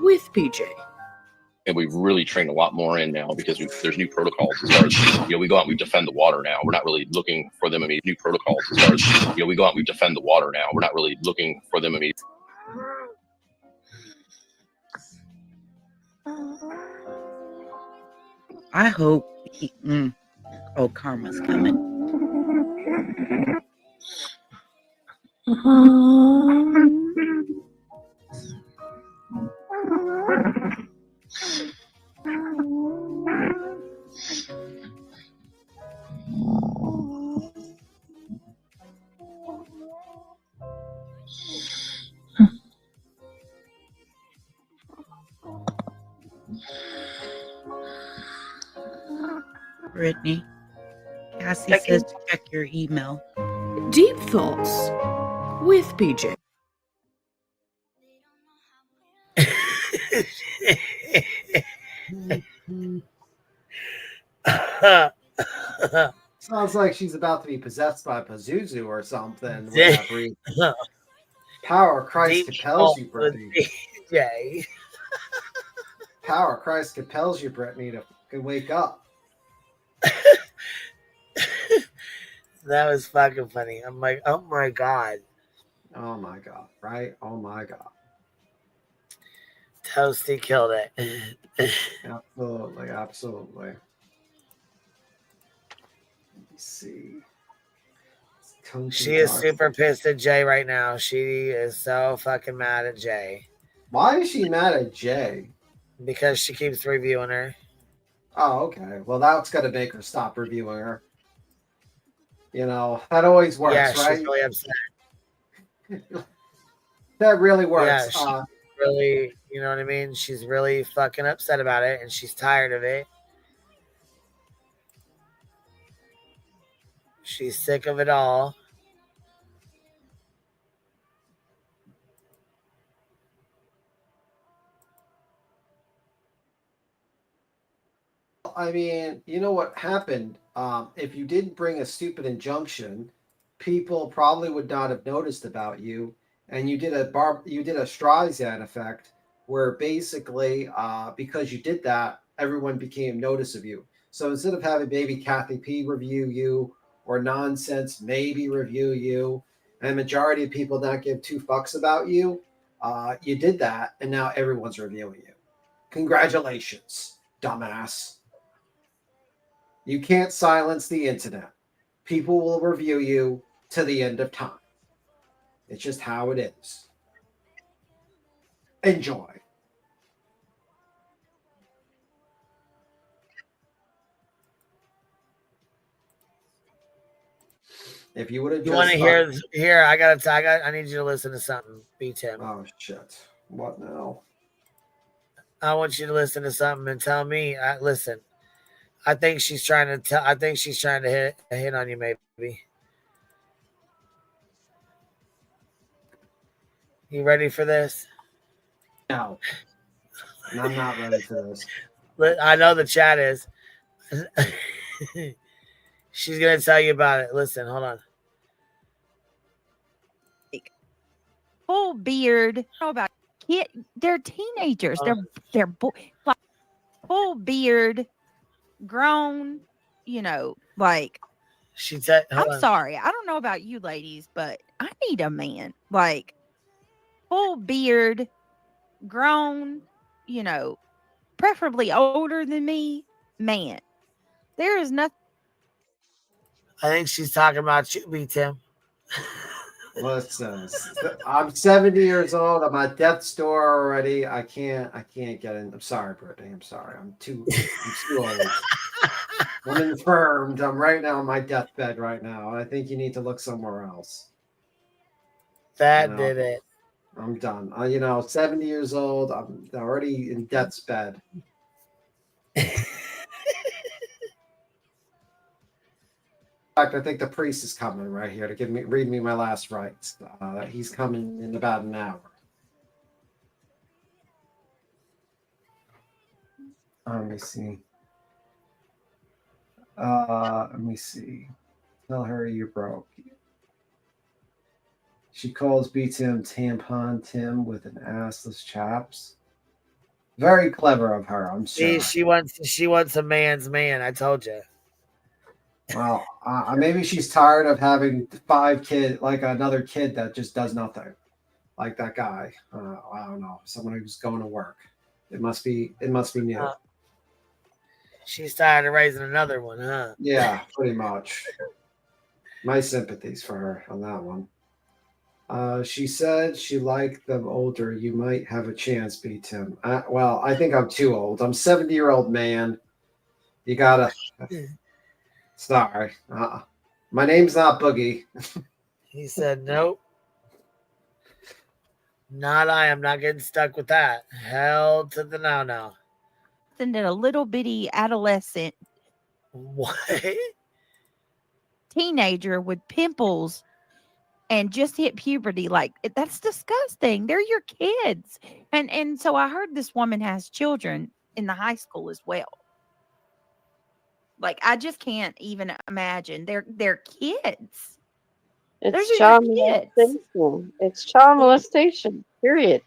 with BJ. And we've really trained a lot more in now because there's new protocols as far as, we go out and we defend the water now. We're not really looking for them. New protocols as far as, we go out and we defend the water now. We're not really looking for them. I hope he. Oh, karma's coming. Brittany, Cassie says to check your email. Deep Thoughts with BJ. Sounds like she's about to be possessed by Pazuzu or something. Whatever. Power of Christ compels you, Brittany. Power of Christ compels you, Brittany, to wake up. That was fucking funny. I'm like, oh my God. Oh my God, right? Oh my God. Toasty killed it. Absolutely. Let me see. She is super pissed at Jay right now. She is so fucking mad at Jay. Why is she mad at Jay? Because she keeps reviewing her. Oh, okay. Well, that's got to make her stop reviewing her. You know, that always works, yeah, right? She's really upset. That really works. Yeah, she's really, you know what I mean? She's really fucking upset about it, and she's tired of it. She's sick of it all. Well, I mean, you know what happened? If you didn't bring a stupid injunction, people probably would not have noticed about you. And you did a Streisand effect, where basically, because you did that, everyone became notice of you. So instead of having maybe Kathy P review you or Nonsense maybe review you, and majority of people not give two fucks about you, you did that, and now everyone's reviewing you. Congratulations, dumbass. You can't silence the internet. People will review you to the end of time. It's just how it is. Enjoy. If you would have You want to hear? Here, I need you to listen to something, B Tim. Oh shit! What now? I want you to listen to something and tell me. Listen, I think she's trying to tell. I think she's trying to hit on you, maybe. You ready for this? No. I'm not ready for this. I know the chat is. She's gonna tell you about it. Listen, hold on. Full beard. I don't know about kid. They're teenagers. They're full beard, grown. You know, like. She said, I'm sorry. I don't know about you ladies, but I need a man. Like full beard, grown. You know, preferably older than me. Man, there is nothing. I think she's talking about you, B Tim. Listen, I'm 70 years old. I'm at death's door already. I can't get in. I'm sorry, Brittany. I'm sorry. I'm too old. I'm infirmed. I'm right now on my deathbed right now. I think you need to look somewhere else. That did it. I'm done. 70 years old. I'm already in death's bed. In fact, I think the priest is coming right here to read me my last rites. He's coming in about an hour. Let me see. Let me see. Tell her you broke. She calls BTM tampon Tim with an assless chaps. Very clever of her, I'm sure. She wants a man's man. I told you. Well, maybe she's tired of having 5 kids, like another kid that just does nothing, like that guy. I don't know, someone who's going to work. It must be new. She's tired of raising another one, huh? Yeah, pretty much. My sympathies for her on that one. She said she liked them older. You might have a chance, B Tim. Well, I think I'm too old. I'm a 70-year-old man. You gotta. Sorry. My name's not Boogie. He said, nope. Not I. I'm not getting stuck with that. Hell to the no. And then a little bitty adolescent. What? Teenager with pimples and just hit puberty. Like, that's disgusting. They're your kids. And so I heard this woman has children in the high school as well. Like, I just can't even imagine. They're kids. It's child molestation. It's child molestation. Period.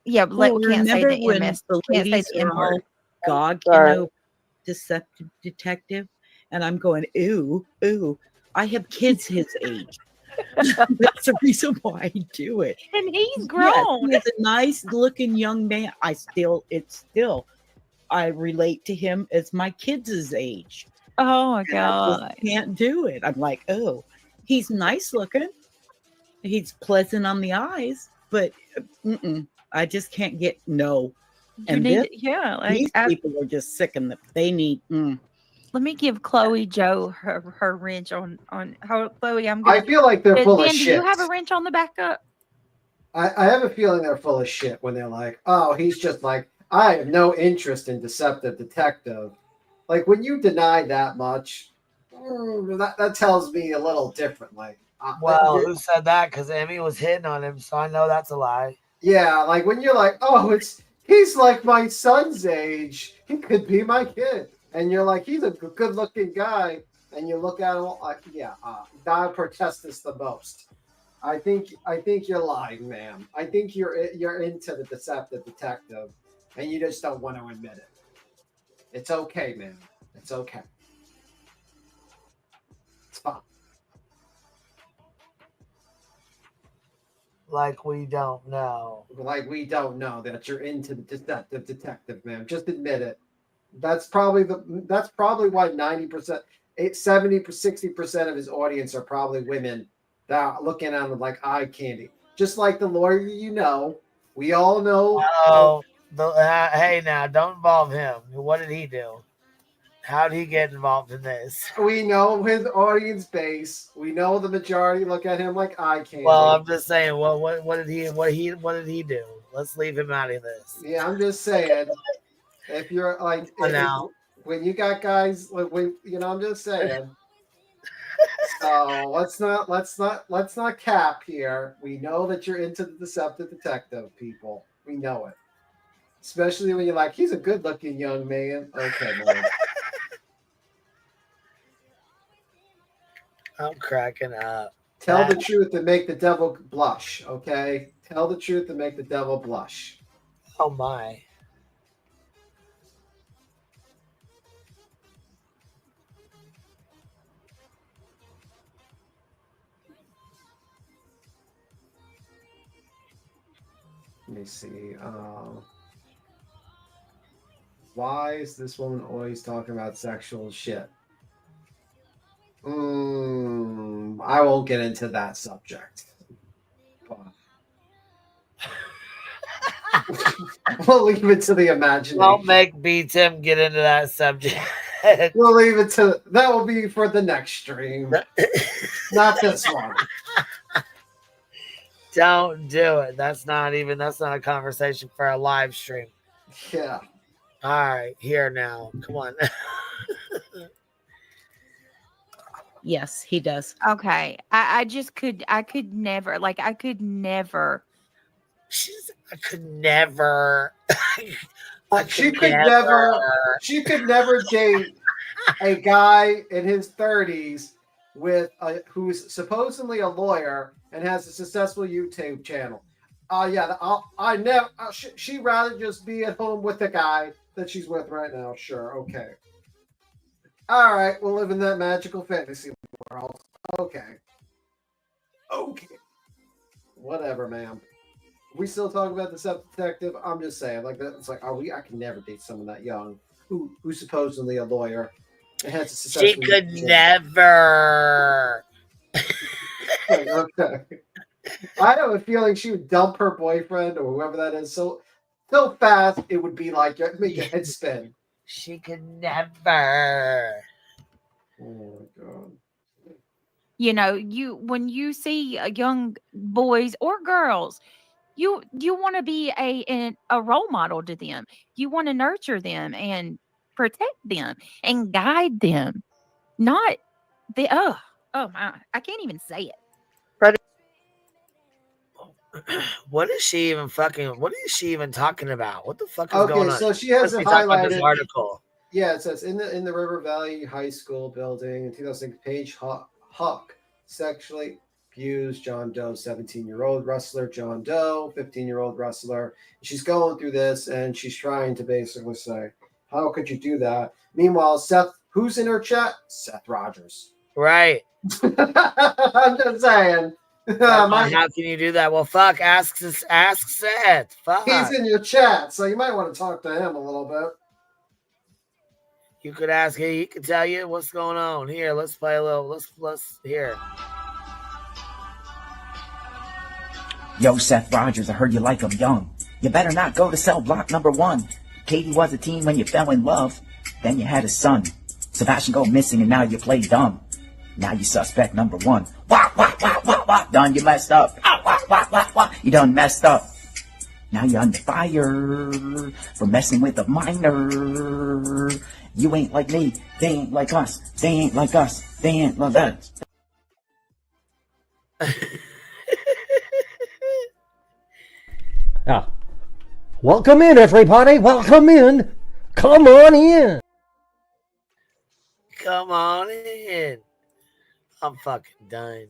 Yeah, but can't say the when MS. the Can't say ladies the are all M-word. Gog, Sorry. deceptive detective, and I'm going, ooh, I have kids his age. That's the reason why I do it. And he's grown. Yes, he's a nice looking young man. I relate to him as my kids' age. Oh my And God. I just can't do it. I'm like, oh, he's nice looking. He's pleasant on the eyes, but I just can't get no. And these people are just sick and they need. Let me give Chloe Joe her wrench on how Chloe. I feel like they're full of Dan, shit. do you have a wrench on the backup? I have a feeling they're full of shit when they're like, oh, he's just like, I have no interest in deceptive detective. Like, when you deny that much, that tells me a little differently. Well, who said that? Because Emmy was hitting on him, so I know that's a lie. Yeah, like when you're like, oh, he's like my son's age. He could be my kid. and you're like, he's a good-looking guy, and you look at him, God protests this the most. I think you're lying, ma'am. I think you're into the deceptive detective, and you just don't want to admit it. It's okay, ma'am. It's okay. It's fine. Like we don't know. Like we don't know that you're into the deceptive detective, ma'am. Just admit it. That's probably why 90%, 70, 60% of his audience are probably women that are looking at him like eye candy. Just like the lawyer, we all know. Oh, hey, now don't involve him. What did he do? How did he get involved in this? We know his audience base. We know the majority look at him like eye candy. Well, I'm just saying. Well, what did he do? Let's leave him out of this. Yeah, I'm just saying. If you're like, when you got guys, I'm just saying. So let's not cap here. We know that you're into the deceptive detective, people. We know it. Especially when you're like, he's a good-looking young man. Okay, man. I'm cracking up. Tell the truth and make the devil blush, okay? Tell the truth and make the devil blush. Oh, my. Let me see. Why is this woman always talking about sexual shit? I won't get into that subject. We'll leave it to the imagination. Don't make B-Tim get into that subject. We'll leave it to that. Will be for the next stream, not this one. Don't do it. That's not a conversation for a live stream. Yeah. All right, here now. Come on. Yes, he does. Okay. I could never. I could never. She could never date a guy in his 30s who's supposedly a lawyer and has a successful YouTube channel. She'd rather just be at home with the guy that she's with right now. Sure, okay. All right, we'll live in that magical fantasy world. Okay. Whatever, ma'am. We still talk about the sub-detective. I'm just saying, like that. It's like, I can never date someone that young who's supposedly a lawyer and has a successful. She could never. Okay. I have a feeling she would dump her boyfriend or whoever that is so fast it would be like make your head spin. She could never. Oh my god. When you see young boys or girls, you want to be a role model to them. You want to nurture them and protect them and guide them. Not the my, I can't even say it. What is she even talking about? What the fuck is going on? So she has it highlighted. This article. Yeah, it says in the River Valley High School building in 2006, Paige Huck sexually abused John Doe, 17-year-old wrestler, John Doe, 15-year-old wrestler. She's going through this and she's trying to basically say, how could you do that? Meanwhile, Seth, who's in her chat? Seth Rogers. Right. I'm just saying. How can you do that? Well, fuck, ask Seth. Fuck. He's in your chat, so you might want to talk to him a little bit. You could ask him. He could tell you what's going on. Here, let's play a little. Let's hear. Yo, Seth Rogers, I heard you like him young. You better not go to cell block number 1. Katie was a teen when you fell in love. Then you had a son. Sebastian go missing and now you play dumb. Now you suspect number 1. Wah, wah, wah, wah, wah. Done, you messed up. Wah, wah, wah, wah, wah. You done messed up. Now you're under fire for messing with a minor. You ain't like me. They ain't like us. They ain't like us. They ain't like us. Welcome in, everybody. Welcome in. Come on in. Come on in. I'm fucking done.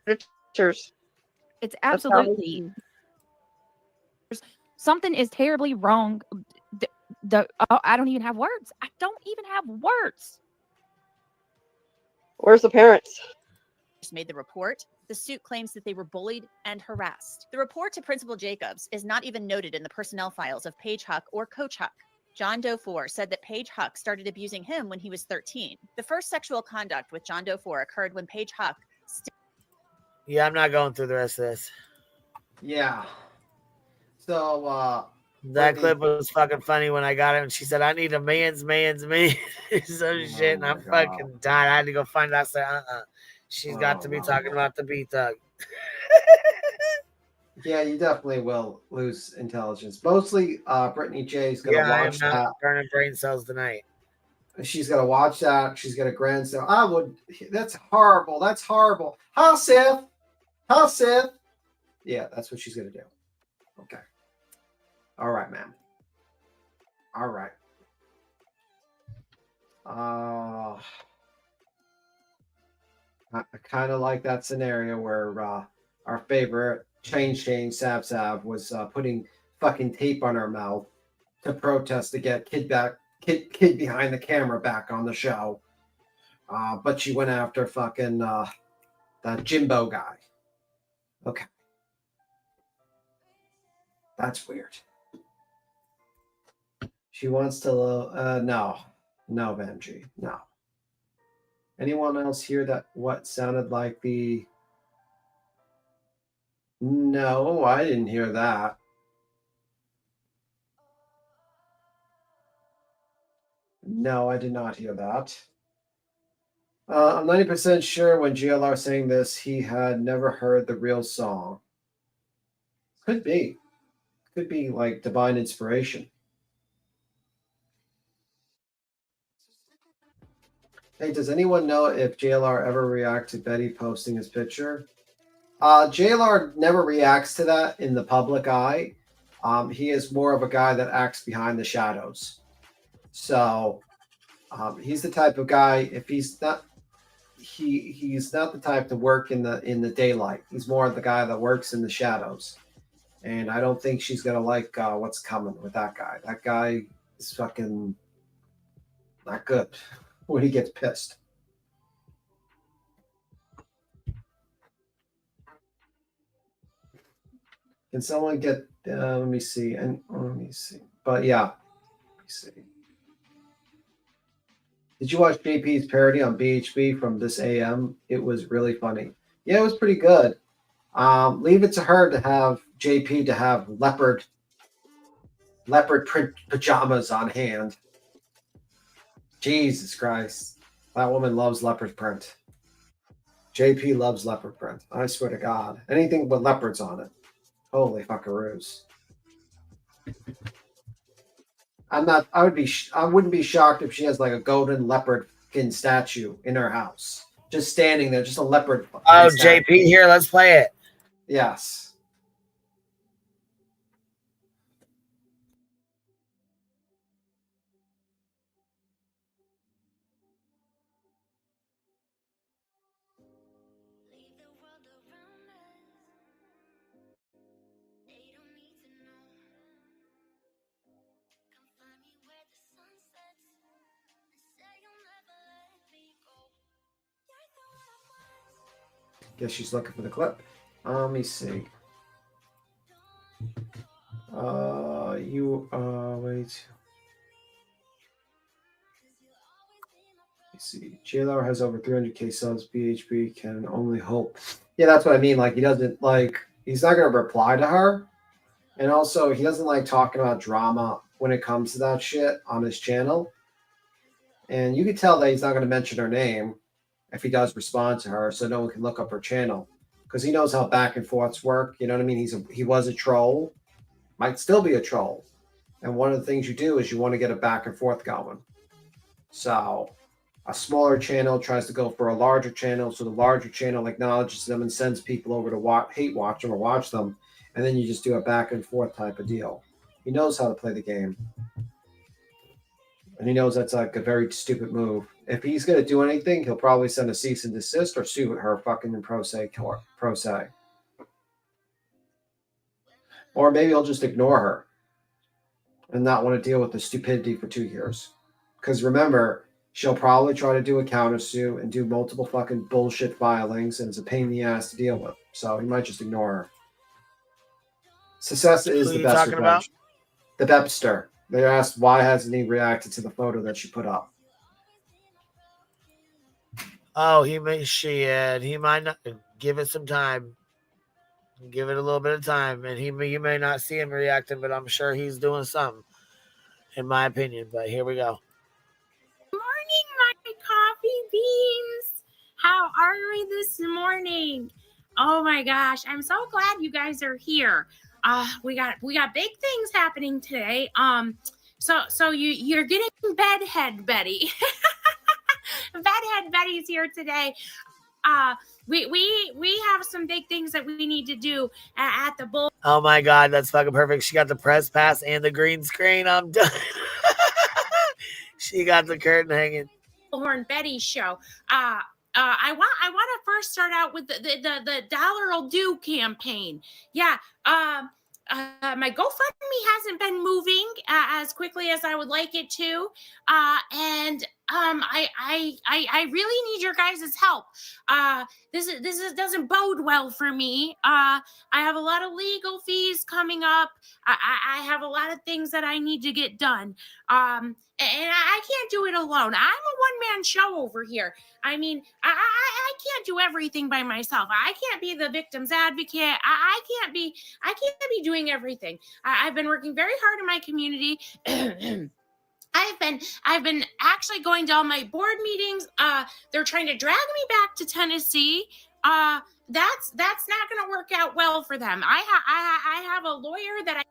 Pictures. It's absolutely something is terribly wrong. I don't even have words. I don't even have words. Where's the parents? Made the report. The suit claims that they were bullied and harassed. The report to Principal Jacobs is not even noted in the personnel files of Paige Huck or Coach Huck. John Doe 4 said that Paige Huck started abusing him when he was 13. The first sexual conduct with John Doe 4 occurred when Paige Huck... Yeah, I'm not going through the rest of this. Yeah. So, that clip was fucking funny when I got it, and she said, I need a man's some shit, and I fucking died. I had to go find out. I said, she's got to be talking about the B-Thug. Yeah, you definitely will lose intelligence. Mostly, Brittany J's going to watch I am that. not burning brain cells tonight. She's going to watch that. She's going to grandstand. That's horrible. That's horrible. How, Seth? Yeah, that's what she's going to do. Okay. All right, ma'am. All right. I kind of like that scenario where our favorite Change Sav was putting fucking tape on her mouth to protest to get kid behind the camera back on the show. But she went after fucking that Jimbo guy. Okay. That's weird. She wants to no, Benji, no. Anyone else hear that? What sounded like the? No, I didn't hear that. No, I did not hear that. I'm 90% sure when GLR sang this, he had never heard the real song. Could be like divine inspiration. Hey, does anyone know if JLR ever reacts to Betty posting his picture? JLR never reacts to that in the public eye. He is more of a guy that acts behind the shadows. So he's the type of guy, if he's not the type to work in the daylight. He's more of the guy that works in the shadows. And I don't think she's gonna like what's coming with that guy. That guy is fucking not good when he gets pissed. Can someone get let me see. But yeah, let me see. Did you watch JP's parody on BHB from this AM? It was really funny. Yeah, it was pretty good. Leave it to her to have JP to have leopard print pajamas on hand. Jesus Christ. That woman loves leopard print. JP loves leopard print. I swear to God. Anything with leopards on it. Holy fuckaroos. I wouldn't be shocked if she has like a golden leopard skin statue in her house. Just standing there, just a leopard. Oh, statue. JP, here, let's play it. Yes. Guess she's looking for the clip. Let me see. Wait. Let's see. JLR has over 300k subs. BHB can only hope. Yeah, that's what I mean. Like, he's not going to reply to her. And also, he doesn't like talking about drama when it comes to that shit on his channel. And you can tell that he's not going to mention her name if he does respond to her, so no one can look up her channel. Because he knows how back and forths work. You know what I mean? He was a troll. Might still be a troll. And one of the things you do is you want to get a back and forth going. So a smaller channel tries to go for a larger channel, so the larger channel acknowledges them and sends people over to hate watch them or watch them, and then you just do a back and forth type of deal. He knows how to play the game. And he knows that's like a very stupid move. If he's going to do anything, he'll probably send a cease and desist or sue her fucking in pro se. Or maybe he'll just ignore her and not want to deal with the stupidity for 2 years. Because remember, she'll probably try to do a countersuit and do multiple fucking bullshit filings, and it's a pain in the ass to deal with. So he might just ignore her. Success is the best revenge. The Bepster. They asked why hasn't he reacted to the photo that she put up. Oh, he might not give it some time. Give it a little bit of time, and you may not see him reacting, but I'm sure he's doing something, in my opinion. But here we go. Morning, my coffee beans. How are we this morning? Oh my gosh, I'm so glad you guys are here. We got big things happening today. So you're getting bedhead Betty. Bedhead Betty's here today. We have some big things that we need to do at the bull. Oh my God, that's fucking perfect. She got the press pass and the green screen. I'm done. She got the curtain hanging. Bullhorn Betty show. I want to first start out with the $1 do campaign. Yeah. My GoFundMe hasn't been moving as quickly as I would like it to, and I really need your guys' help. This doesn't bode well for me. I have a lot of legal fees coming up. I have a lot of things that I need to get done. And I can't do it alone. I'm a one-man show over here. I mean, I can't do everything by myself. I can't be the victim's advocate. I can't be doing everything. I've been working very hard in my community. I've been actually going to all my board meetings. They're trying to drag me back to Tennessee. That's not going to work out well for them. I have a lawyer that I.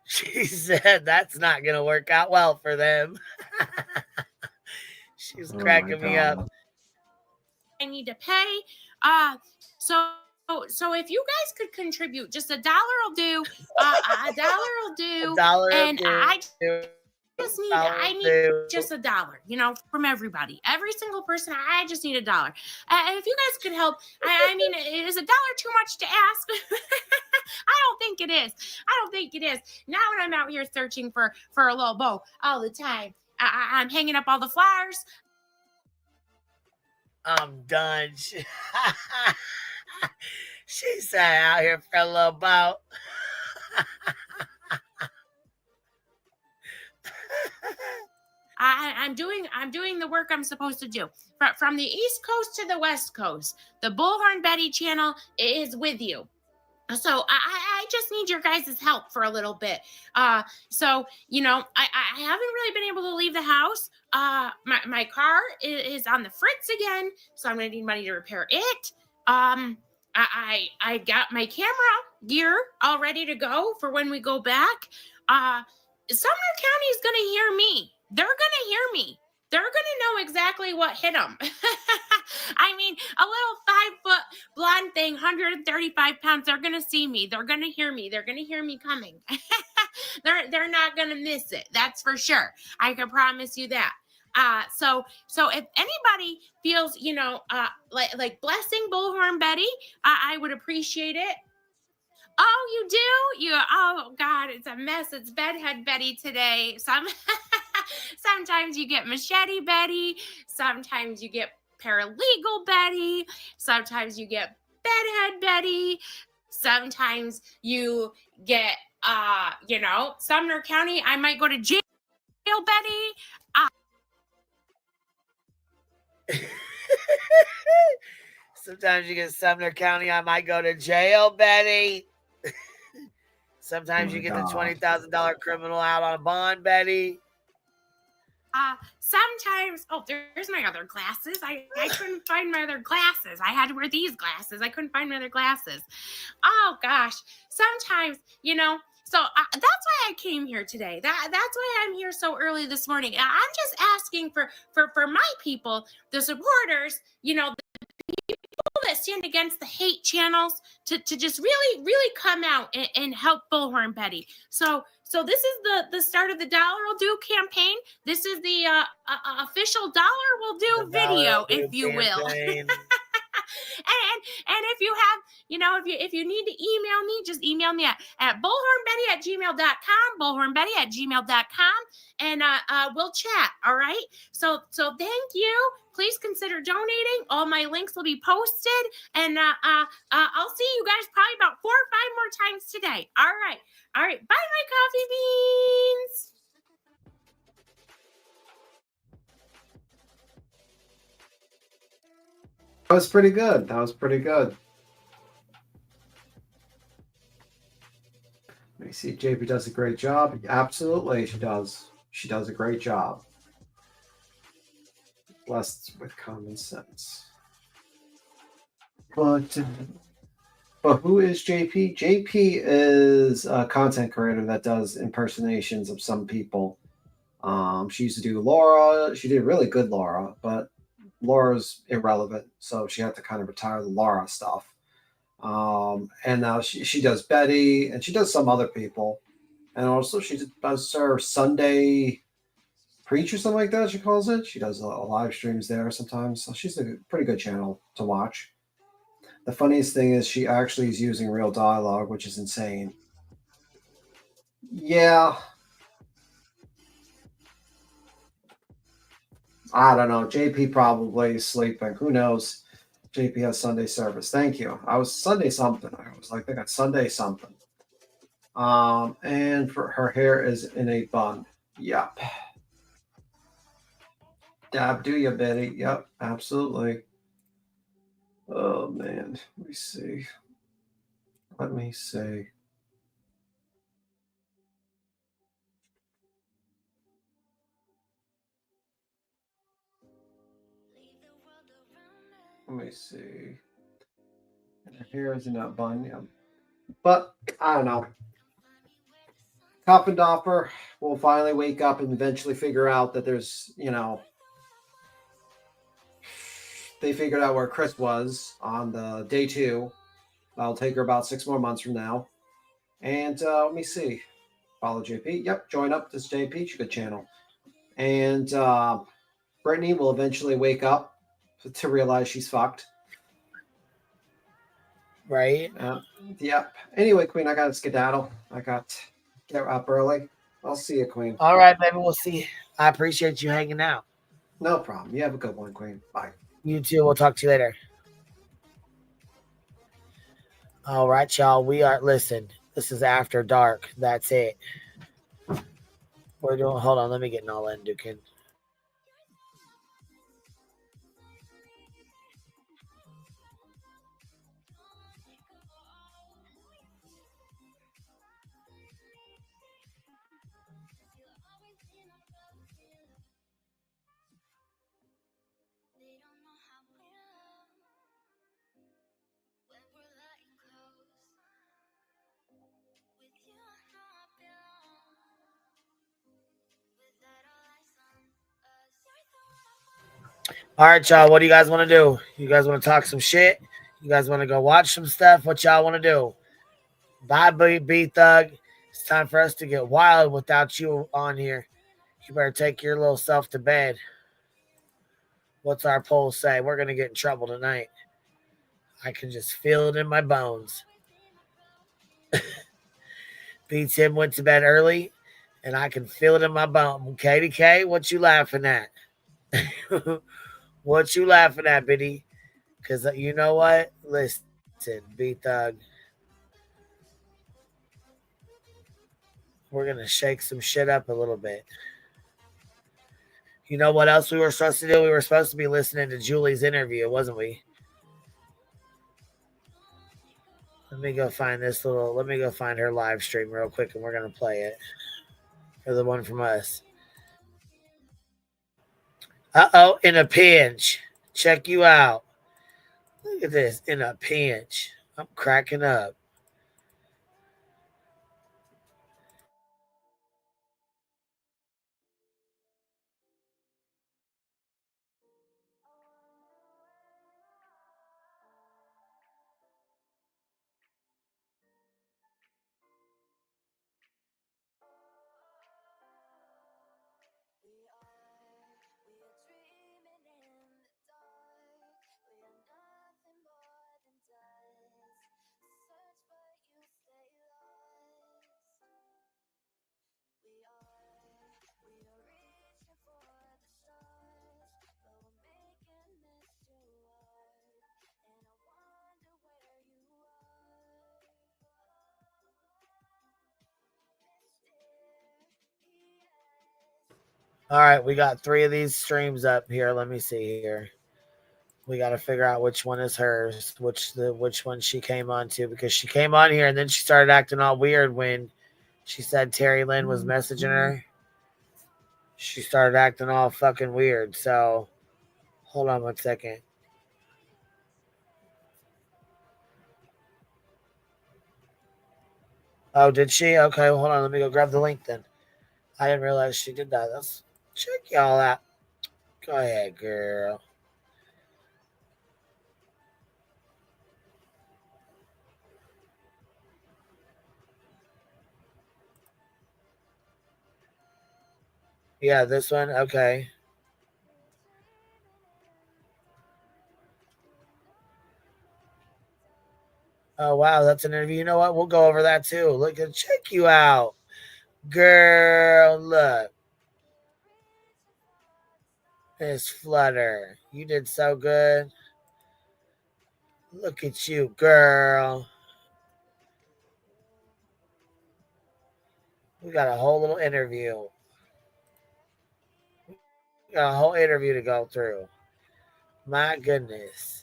She said that's not going to work out well for them. She's cracking me up. I need to pay. So if you guys could contribute, just $1 will do. $1 will do. And I just need just $1, from everybody. Every single person, I just need $1. And if you guys could help, I mean, is $1 too much to ask? I don't think it is. Now when I'm out here searching for a little bow all the time, I'm hanging up all the flyers. I'm done. She said out here for a little bow. I'm doing the work I'm supposed to do. From the East Coast to the West Coast, the Bullhorn Betty channel is with you. So I just need your guys' help for a little bit. So I haven't really been able to leave the house. My car is on the fritz again, so I'm gonna need money to repair it. I got my camera gear all ready to go for when we go back. Sumner County is gonna hear me. They're gonna hear me. They're going to know exactly what hit them. I mean, a little 5-foot blonde thing, 135 pounds, they're going to see me. They're going to hear me. They're going to hear me coming. They're not going to miss it. That's for sure. I can promise you that. So if anybody feels, like blessing Bullhorn Betty, I would appreciate it. Oh, you do? Oh, God, it's a mess. It's Bedhead Betty today. Sometimes you get Machete Betty. Sometimes you get Paralegal Betty. Sometimes you get Bedhead Betty. Sometimes you get, Sumner County. I might go to jail Betty. Sometimes you get Sumner County. I might go to jail, Betty. Sometimes you get the $20,000 criminal out on a bond, Betty. Sometimes, there's my other glasses. I couldn't find my other glasses. I had to wear these glasses. I couldn't find my other glasses. Oh gosh. Sometimes, so that's why I came here today. That's why I'm here so early this morning. I'm just asking for my people, the supporters, the people that stand against the hate channels, to just really, really come out and help Bullhorn Betty. So this is the start of the Dollar Will Do campaign. This is the official Dollar Will Do video, if you will. And if you have, if you need to email me, just email me at bullhornbetty@gmail.com, bullhornbetty@gmail.com, and we'll chat. All right. So thank you. Please consider donating. All my links will be posted, and I'll see you guys probably about 4 or 5 more times today. All right. Bye, my coffee beans. That was pretty good. That was pretty good. Let me see. JP does a great job. Absolutely, she does. She does a great job. Blessed with common sense. But who is JP? JP is a content creator that does impersonations of some people. She used to do Laura. She did really good Laura, but Laura's irrelevant, so she had to kind of retire the Laura stuff. And now she does Betty, and she does some other people, and also she does her Sunday Preach or something like that. She calls it. She does live streams there sometimes, so she's a pretty good channel to watch. The funniest thing is she actually is using real dialogue, which is insane. Yeah. I don't know. JP probably is sleeping. Who knows? JP has Sunday service. Thank you. I was Sunday something. I was like, they got Sunday something. And for her hair is in a bun. Yep. Dab, do you, Betty? Yep, absolutely. Oh man, let me see. Let me see. Let me see. Her hair is in that bun, yeah. But I don't know. Coffindaffer will finally wake up and eventually figure out that there's, they figured out where Chris was on the day 2. That'll take her about 6 more months from now. And let me see. Follow JP. Yep, join up. This JP. She's a good channel. And Brittany will eventually wake up to realize she's fucked. Right? Yep. Anyway, Queen, I got to skedaddle. I got to get up early. I'll see you, Queen. All right, baby. We'll see. I appreciate you hanging out. No problem. You have a good one, Queen. Bye. You too. We'll talk to you later. All right, y'all. Listen, this is after dark. That's it. We're doing, hold on. Let me get Nola and Dukin. All right, y'all. What do you guys want to do? You guys want to talk some shit? You guys want to go watch some stuff? What y'all want to do? Bye, B-Thug. It's time for us to get wild without you on here. You better take your little self to bed. What's our poll say? We're going to get in trouble tonight. I can just feel it in my bones. B-Tim went to bed early, and I can feel it in my bone. Katie K, what you laughing at? What you laughing at, Biddy? Because you know what? Listen, B-Thug. We're going to shake some shit up a little bit. You know what else we were supposed to do? We were supposed to be listening to Julie's interview, wasn't we? Let me go find her live stream real quick, and we're going to play it. Or the one from us. Uh-oh, in a pinch. Check you out. Look at this, in a pinch. I'm cracking up. All right, we got 3 of these streams up here. Let me see here. We got to figure out which one is hers, which one she came on to, because she came on here and then she started acting all weird when she said Terry Lynn was messaging her. She started acting all fucking weird. So hold on 1 second. Oh, did she? Okay, hold on. Let me go grab the link then. I didn't realize she did that. Let's check y'all out. Go ahead, girl. Yeah, this one? Okay. Oh, wow, that's an interview. You know what? We'll go over that too. Look, check you out. Girl, look. Miss Flutter. You did so good. Look at you, girl. We got a whole little interview. We got a whole interview to go through. My goodness.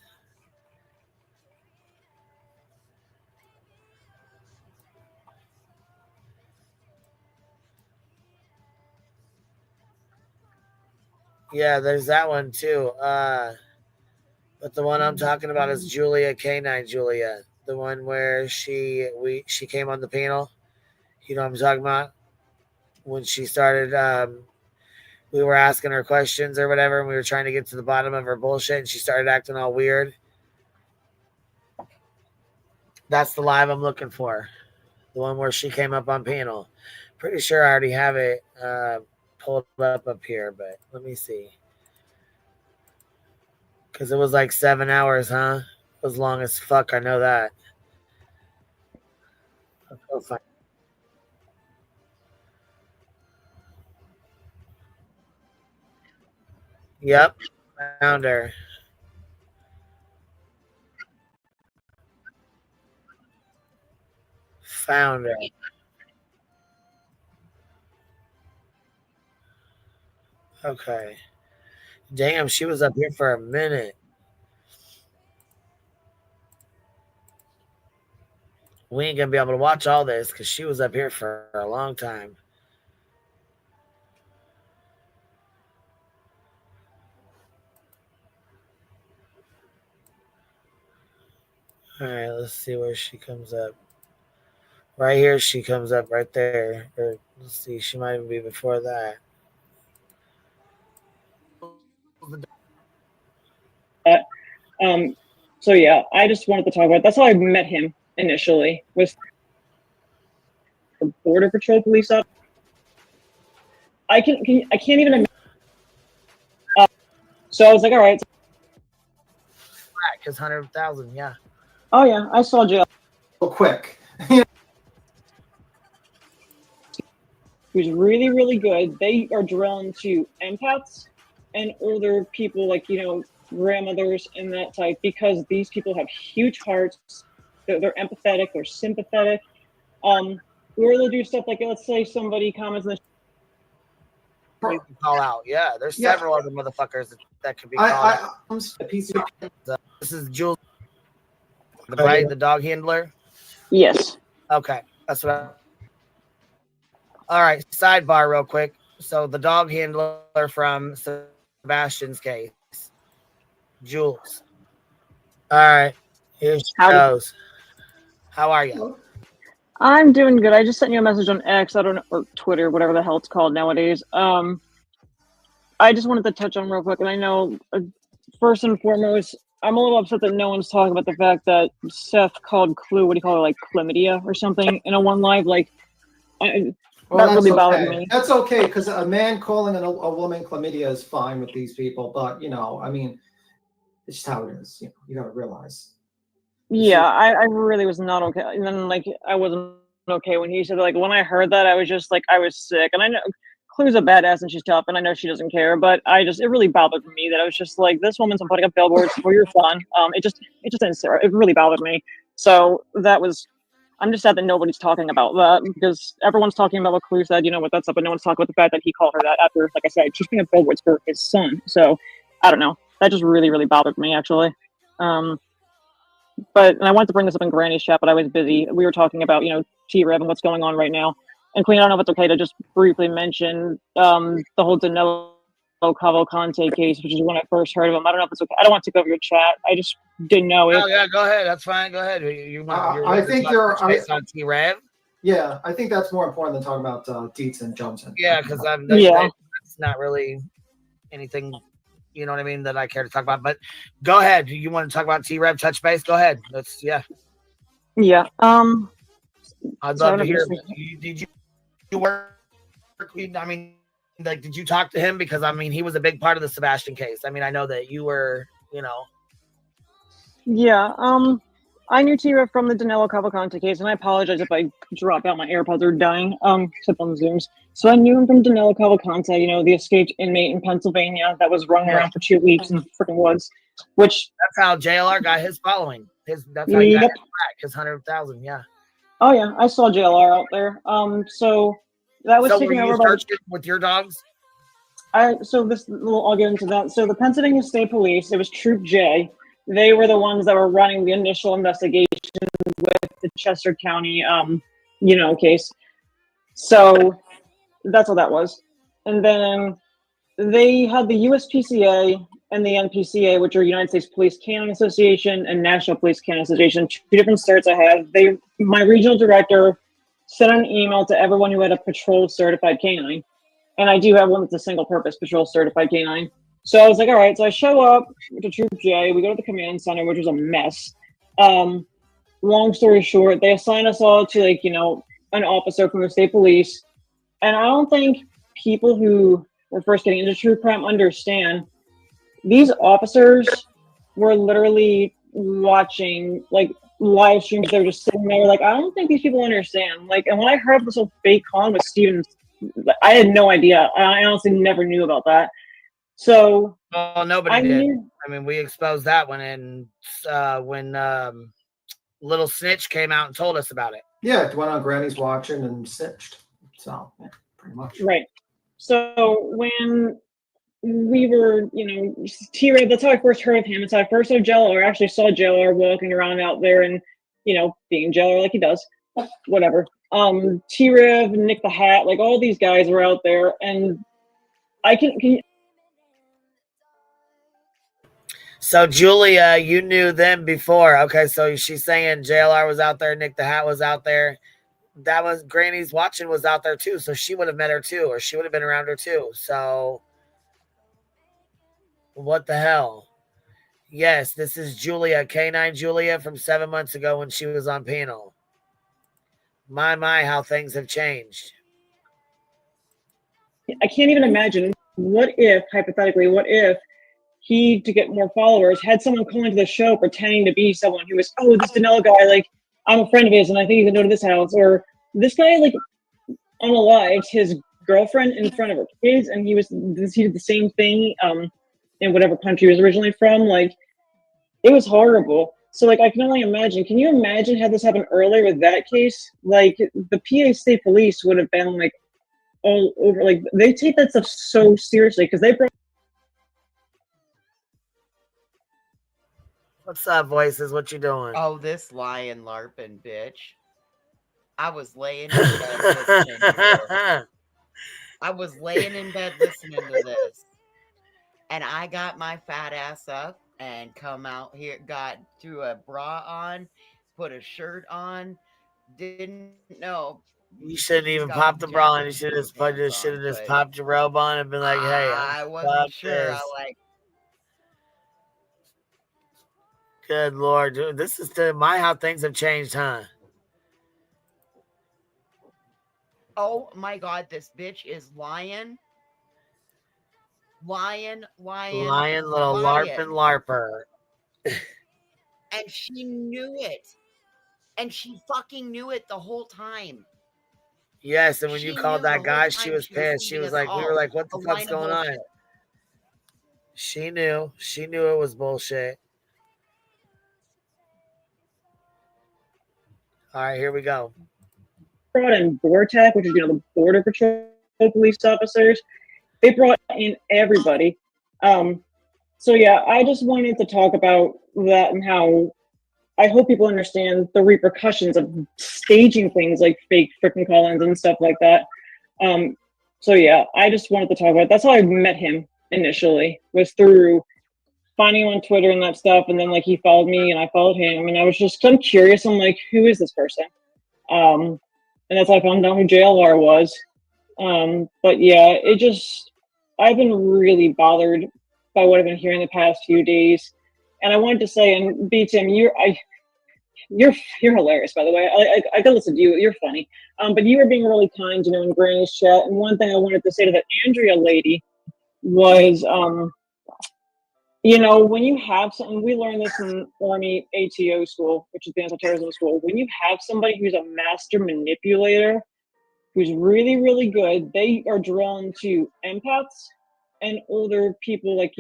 Yeah, there's that one too. But the one I'm talking about is Julia K9 Julia, the one where she came on the panel. You know what I'm talking about? When she started, we were asking her questions or whatever, and we were trying to get to the bottom of her bullshit, and she started acting all weird. That's the live I'm looking for. The one where she came up on panel. Pretty sure I already have it pulled up here, but let me see. Because it was like 7 hours, huh? It was long as fuck. I know that. Let's go find. Yep, found her. Found her. Okay. Damn, she was up here for a minute. We ain't gonna be able to watch all this because she was up here for a long time. All right, let's see where she comes up. Right here, she comes up right there. Or let's see, she might even be before that. So yeah, I just wanted to talk about. That's how I met him initially. Was the Border Patrol police up? I can't even. So I was like, all right. Because 100,000, yeah. Oh yeah, I saw jail. Quick. He was really, really good. They are drawn to empaths and older people, like, you know, grandmothers and that type, because these people have huge hearts. They're empathetic. They're sympathetic. Where they'll do stuff like, let's say somebody comments in the You can call out. Yeah, there's several other motherfuckers that could be called out. This is Jules, right? The dog handler? Yes. Okay, that's what All right, sidebar real quick. So the dog handler from Sebastian's case, Jules. All right, here she goes. How are you? I'm doing good. I just sent you a message on X, I don't know, or Twitter, whatever the hell it's called nowadays. I just wanted to touch on real quick, and I know, first and foremost, I'm a little upset that no one's talking about the fact that Seth called Clue, what do you call it, like chlamydia or something, in a one live, like, that really bothered me. That's okay, because a man calling a woman chlamydia is fine with these people, but, you know, I mean, it's just how it is. You know, you got to realize. Yeah, I really was not okay. And then, like, I wasn't okay when he said, like, when I heard that, I was just like, I was sick. And I know Clue's a badass and she's tough, and I know she doesn't care, but it really bothered me that I was just like, this woman's putting up billboards for your son. It just didn't, it really bothered me. So that was, I'm just sad that nobody's talking about that because everyone's talking about what Clue said, what that's up, but no one's talking about the fact that he called her that after, like I said, just being a billboards for his son. So I don't know. That just really, really bothered me actually. And I wanted to bring this up in Granny's chat, but I was busy. We were talking about, T-Rev and what's going on right now. And Queen, I don't know if it's okay to just briefly mention the whole Danilo Cavalcante case, which is when I first heard of him. I don't know if it's okay. I don't want to take over your chat. I just didn't know if. Oh yeah, go ahead. That's fine. Go ahead. I think you're on T-Rev. Yeah, I think that's more important than talking about Dietz and Johnson. Yeah, because it's not really anything, you know what I mean, that I care to talk about. But go ahead. You want to talk about T-Rev touch base? Go ahead. Yeah. I'd love to hear. Did you work? I mean, like, did you talk to him? Because I mean, he was a big part of the Sebastian case. I mean, I know that you were, Yeah. I knew T-Rev from the Danilo Cavalcante case, and I apologize if I drop out. My AirPods are dying. Except on Zooms. So I knew him from Danilo Cavalcante, the escaped inmate in Pennsylvania that was running around for 2 weeks in the freaking woods. Which that's how JLR got his following. That's how he got his 100,000. Yeah. Oh yeah, I saw JLR out there. So that was taken over by with your dogs. I'll get into that. So the Pennsylvania State Police, it was Troop J. They were the ones that were running the initial investigation with the Chester County, case. So that's what that was. And then they had the USPCA and the NPCA, which are United States Police Canine Association and National Police Canine Association, 2 different certs I have. My regional director sent an email to everyone who had a patrol certified canine. And I do have one that's a single purpose patrol certified canine. So I was like, all right, so I show up to Troop J, we go to the command center, which was a mess. Long story short, they assign us all to an officer from the state police. And I don't think people who were first getting into true crime understand these officers were literally watching live streams. They were just sitting there I don't think these people understand. And when I heard this whole fake con with Stevens, I had no idea. I honestly never knew about that. So nobody did. I mean, we exposed that when Little Snitch came out and told us about it. Yeah, it went on Granny's watching and snitched. So yeah, pretty much. Right. So when we were, T-Rev, that's how I first heard of him. It's how I first saw JLR. I actually saw JLR walking around out there and, being JLR like he does. Whatever. T-Rev, Nick the Hat, all these guys were out there. And I can So Julia, you knew them before. Okay, so she's saying JLR was out there, Nick the Hat was out there. That was Granny's watching was out there too. So she would have met her too, or she would have been around her too. So what the hell? Yes, this is Julia, K9 Julia from 7 months ago when she was on panel. My, how things have changed. I can't even imagine hypothetically, what if he, to get more followers, had someone call into the show pretending to be someone who was, this Danilo guy, I'm a friend of his and I think he can go to this house. Or this guy, unalived his girlfriend in front of her kids, and he did the same thing in whatever country he was originally from. It was horrible. So I can only imagine. Can you imagine had this happened earlier with that case? The PA State Police would have been all over. They take that stuff so seriously because they brought. What's up, Voices? What you doing? Oh, this lying LARPing bitch. I was laying in bed listening to this. I was laying in bed listening to this. And I got my fat ass up and come out here, threw a bra on, put a shirt on, didn't know. You shouldn't even pop the bra on. You should have just popped your robe on and been like, hey, I wasn't sure. This. Good Lord, dude. This is how things have changed, huh? Oh my God, this bitch is lying. Lying, little LARPing LARPer. And she knew it. And she fucking knew it the whole time. Yes, and when you called that guy, she was pissed. She was like, we were like, what the fuck's going on? She knew it was bullshit. All right, here we go. Brought in BORTAC, which is, the Border Patrol police officers. They brought in everybody. So yeah, I just wanted to talk about that and how I hope people understand the repercussions of staging things like fake freaking call-ins and stuff like that. So yeah, I just wanted to talk about it. That's how I met him initially, was through finding him on Twitter and that stuff. And then like he followed me and I followed him, and I was just, I'm curious. I'm like, who is this person? And that's how I found out who JLR was. But yeah, I've been really bothered by what I've been hearing the past few days. And I wanted to say, and B Tim, you're hilarious, by the way. I could listen to you. You're funny. But you were being really kind, in Granny's chat. And one thing I wanted to say to that Andrea lady was, when you have something, we learned this in Army ATO school, which is the anti-terrorism school. When you have somebody who's a master manipulator, who's really, really good, they are drawn to empaths and older people like,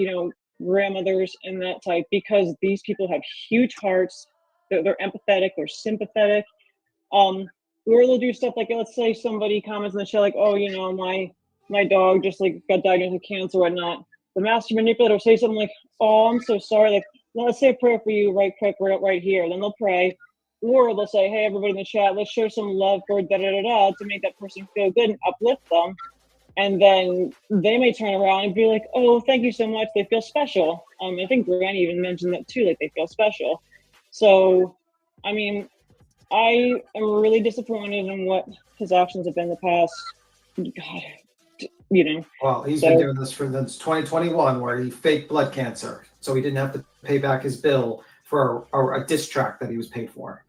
grandmothers and that type, because these people have huge hearts. They're empathetic, they're sympathetic. Or they'll do stuff like, let's say somebody comments in the chat like, oh, my dog just like got diagnosed with cancer or whatnot. The master manipulator will say something like, oh, I'm so sorry. Like, let's say a prayer for you right quick, right here. Then they'll pray. Or they'll say, hey, everybody in the chat, let's show some love for da-da-da-da to make that person feel good and uplift them. And then they may turn around and be like, oh, thank you so much. They feel special. I think Granny even mentioned that too, like they feel special. So, I mean, I am really disappointed in what his actions have been the past, God, Well, he's been doing this since 2021, where he faked blood cancer, so he didn't have to pay back his bill for a diss track that he was paid for.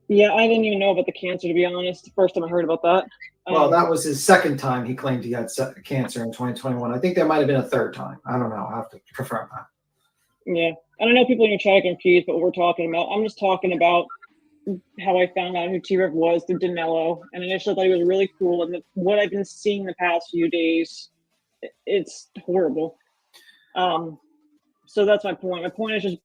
Yeah, I didn't even know about the cancer, to be honest. The first time I heard about that. Well, that was his second time he claimed he had cancer in 2021. I think there might have been a third time. I don't know. I'll have to confirm that. Yeah. I don't know, people in your chat are confused what we're talking about. I'm just talking about how I found out who T-Rev was through Danilo. And initially I thought he was really cool. And what I've been seeing the past few days, it's horrible. So that's my point. My point is just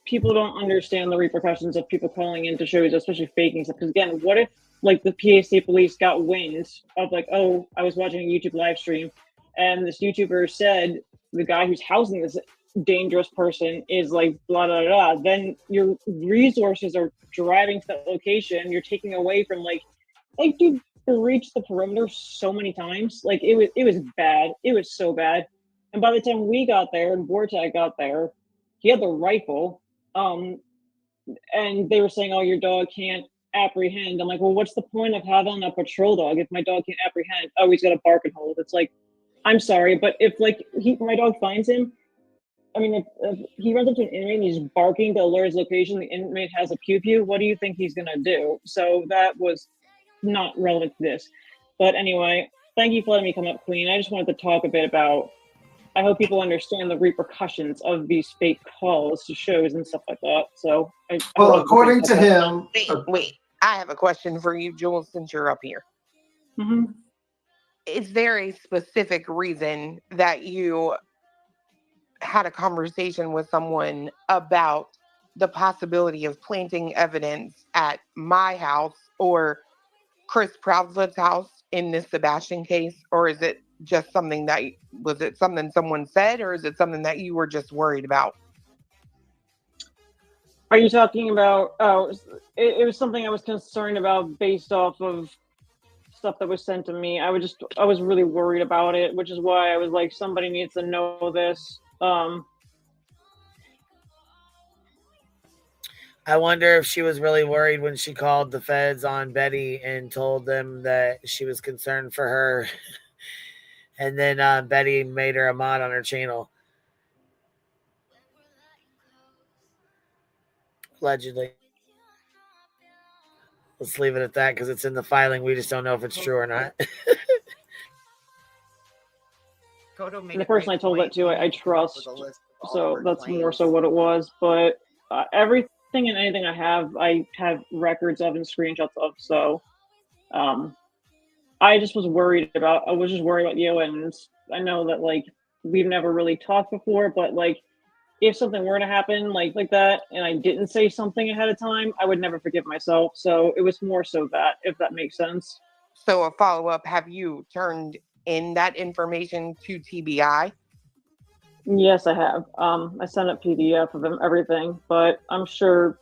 people don't understand the repercussions of people calling into shows, especially faking stuff. Because again, what if like the PAC police got wind of like, oh, I was watching a YouTube live stream and this YouTuber said the guy who's housing this dangerous person is like blah, blah, blah. Then your resources are driving to that location. You're taking away from like dude, reached the perimeter so many times. Like it was bad. It was so bad. And by the time we got there and BORTAC got there, he had the rifle. And they were saying, oh, your dog can't apprehend. I'm like, well, what's the point of having a patrol dog if my dog can't apprehend? Oh, he's got a bark and hold. It's like, I'm sorry, but if like my dog finds him, I mean, if he runs up to an inmate and he's barking to alert his location, the inmate has a pew-pew, what do you think he's gonna do? So that was not relevant to this. But anyway, thank you for letting me come up, Queen. I just wanted to talk a bit about, I hope people understand the repercussions of these fake calls to shows and stuff like that. So, well, according to him, wait, I have a question for you, Jules, since you're up here. Mm-hmm. Is there a specific reason that you had a conversation with someone about the possibility of planting evidence at my house or Chris Proudfoot's house in this Sebastian case? Or is it just something that, was it something someone said, or is it something that you were just worried about? Are you talking about, it was something I was concerned about based off of stuff that was sent to me. I was really worried about it, which is why I was like, somebody needs to know this. I wonder if she was really worried when she called the feds on Betty and told them that she was concerned for her. And then Betty made her a mod on her channel. Allegedly. Let's leave it at that because it's in the filing. We just don't know if it's true or not. And the person I told that to, I trust. So that's more so what it was. But everything and anything I have records of and screenshots of. So I just was worried about, you. And I know that like we've never really talked before, but like if something were to happen like that, and I didn't say something ahead of time, I would never forgive myself. So it was more so that, if that makes sense. So a follow-up, have you turned in that information to TBI? Yes, I have. I sent a PDF of everything, but I'm sure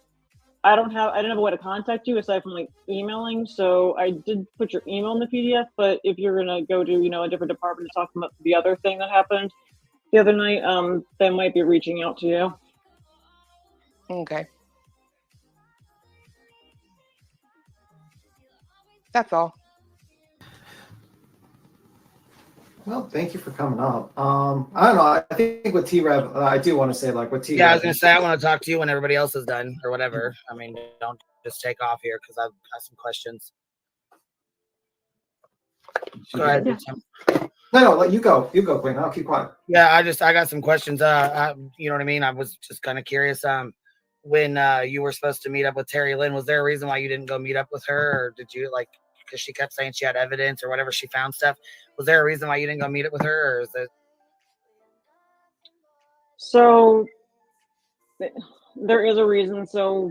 I didn't have a way to contact you aside from like emailing. So I did put your email in the PDF, but if you're gonna go to, a different department to talk about the other thing that happened the other night, they might be reaching out to you. Okay. That's all. Well, thank you for coming up. I don't know. I think with T-Rev, I do want to say, like, with T-Rev. Yeah, I was gonna say I want to talk to you when everybody else is done or whatever. I mean, don't just take off here because I've got some questions. Go ahead. No, let you go. You go, Queen. I'll keep quiet. Yeah, I got some questions. You know what I mean? I was just kind of curious. When you were supposed to meet up with Terry Lynn, was there a reason why you didn't go meet up with her, or did you because she kept saying she had evidence or whatever, she found stuff? Was there a reason why you didn't go meet up with her, or is it? So there is a reason. So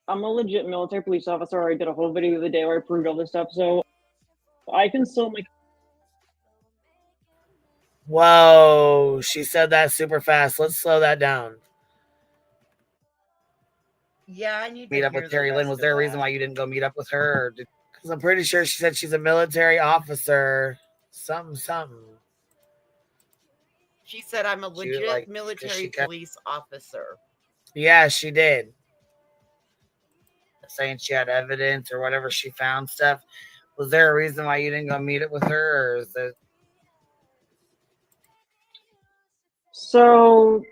I'm a legit military police officer. I did a whole video the day where I proved all this stuff. So I can still make. Whoa, she said that super fast. Let's slow that down. Yeah, I need to meet up hear with the Terry Lynn. rest Was of there a that. reason why you didn't go meet up with her? Or because I'm pretty sure she said she's a military officer. Something. She said I'm a legit military kept- police officer. Yeah, she did. Saying she had evidence or whatever, she found stuff. Was there a reason why you didn't go meet up with her, or is it? So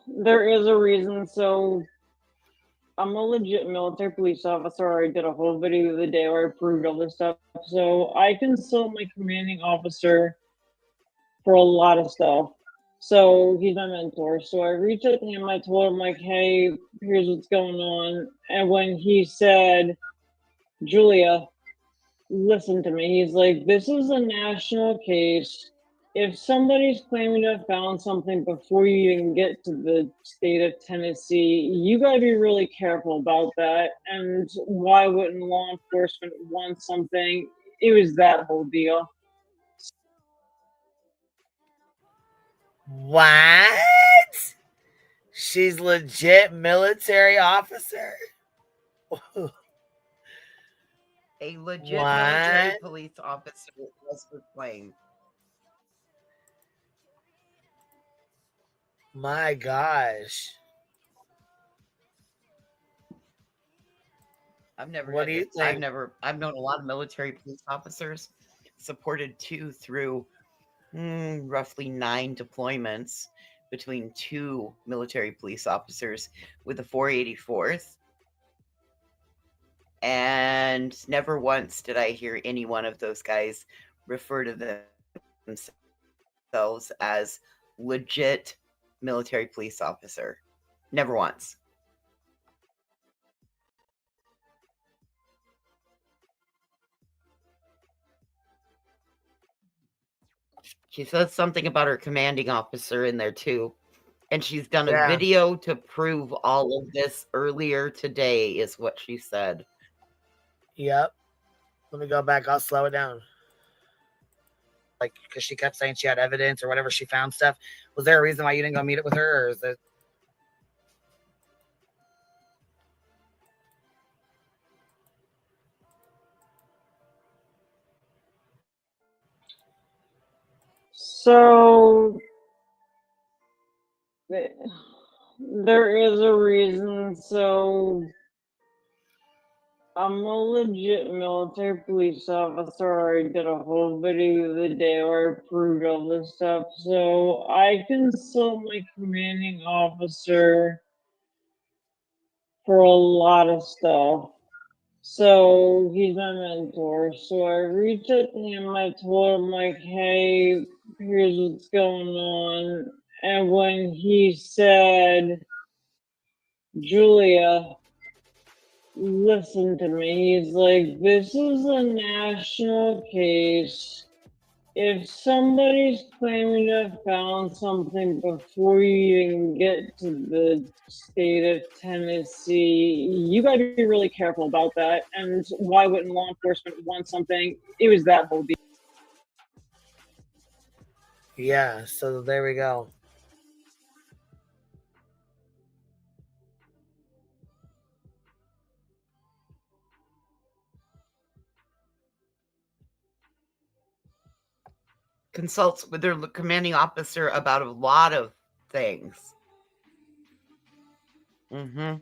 there is a reason. So I'm a legit military police officer. I did a whole video the day where I proved all this stuff. So I consult my commanding officer for a lot of stuff. So he's my mentor. So I reached out to him. I told him, like, hey, here's what's going on. And when he said, Julia, listen to me, he's like, this is a national case. If somebody's claiming to have found something before you even get to the state of Tennessee, you got to be really careful about that. And why wouldn't law enforcement want something? It was that whole deal. What? She's legit military officer. A legit military police officer was her claim. My gosh. I've never. What do you think? I've known a lot of military police officers. Supported 2 through roughly 9 deployments between 2 military police officers with the 484th. And never once did I hear any one of those guys refer to themselves as legit military police officer. Never once. She says something about her commanding officer in there too. And she's done a video to prove all of this earlier today, is what she said. Yep. Let me go back. I'll slow it down. Because she kept saying she had evidence or whatever, she found stuff. Was there a reason why you didn't go meet up with her, or is it? So there is a reason. So I'm a legit military police officer. I did a whole video the day where I proved all this stuff. So I consult my commanding officer for a lot of stuff. So he's my mentor. So I reached out to him. I told him, like, hey, here's what's going on. And when he said, Julia, listen to me, he's like, this is a national case. if somebody's claiming to have found something before you even get to the state of Tennessee, you got to be really careful about that. And why wouldn't law enforcement want something? It was that whole deal. Yeah, so there we go. Consults with their commanding officer about a lot of things. Mm-hmm.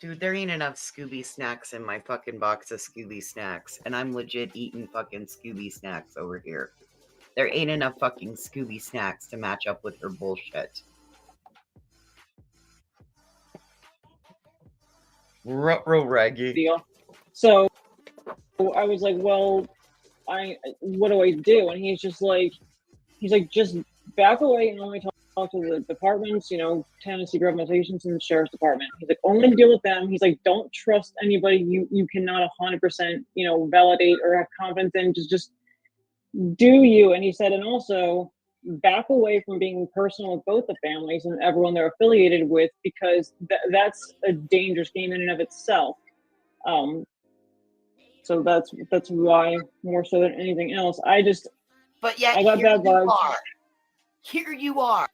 Dude, there ain't enough Scooby snacks in my fucking box of Scooby snacks, and I'm legit eating fucking Scooby snacks over here. There ain't enough fucking Scooby snacks to match up with her bullshit. Real raggy. So I was like, well, what do I do? And he's like, just back away and only talk to the departments, Tennessee government agents and the sheriff's department. He's like, only deal with them. He's like, don't trust anybody you cannot 100%, validate or have confidence in. Just do you. And he said, and also back away from being personal with both the families and everyone they're affiliated with, because that's a dangerous game in and of itself. So that's why, more so than anything else, But yet, I got here bad vibes. you are. Here you are.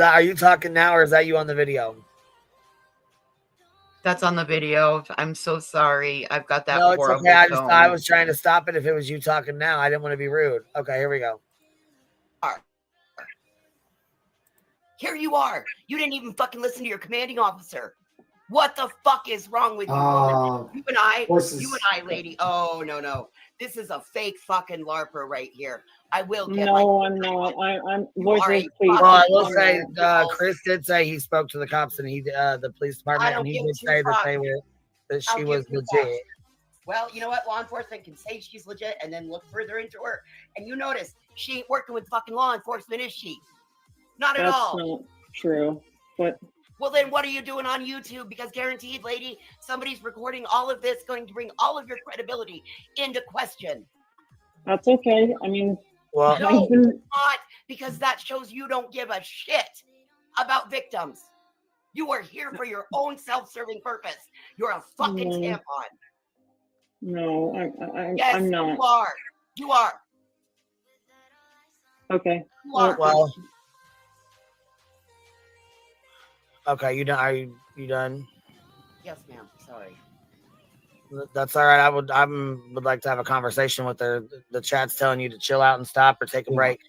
Are you talking now, or is that you on the video? That's on the video. I'm so sorry. I've got that No, it's horrible okay. tone. I was trying to stop it if it was you talking now. I didn't want to be rude. Okay, here we go. Here you are. You didn't even fucking listen to your commanding officer. What the fuck is wrong with you, woman? You and I, lady. Oh, no. This is a fake fucking LARPer right here. I will get I'm not. I'm voices, please. Well, I will say, Chris did say he spoke to the cops and the police department, and he did say that she was legit. Well, you know what? Law enforcement can say she's legit and then look further into her. And you notice she ain't working with fucking law enforcement, is she? Not at all. That's not true. But well, then what are you doing on YouTube? Because guaranteed, lady, somebody's recording all of this, going to bring all of your credibility into question. That's okay. I mean, well, no, it's not, because that shows you don't give a shit about victims. You are here for your own self-serving purpose. You're a fucking tampon. No, yes, I'm not. You are. Okay. You are. Well. Okay, you done? Are you done? Yes, ma'am. Sorry. That's all right. I would like to have a conversation with her. The chat's telling you to chill out and stop or take a break.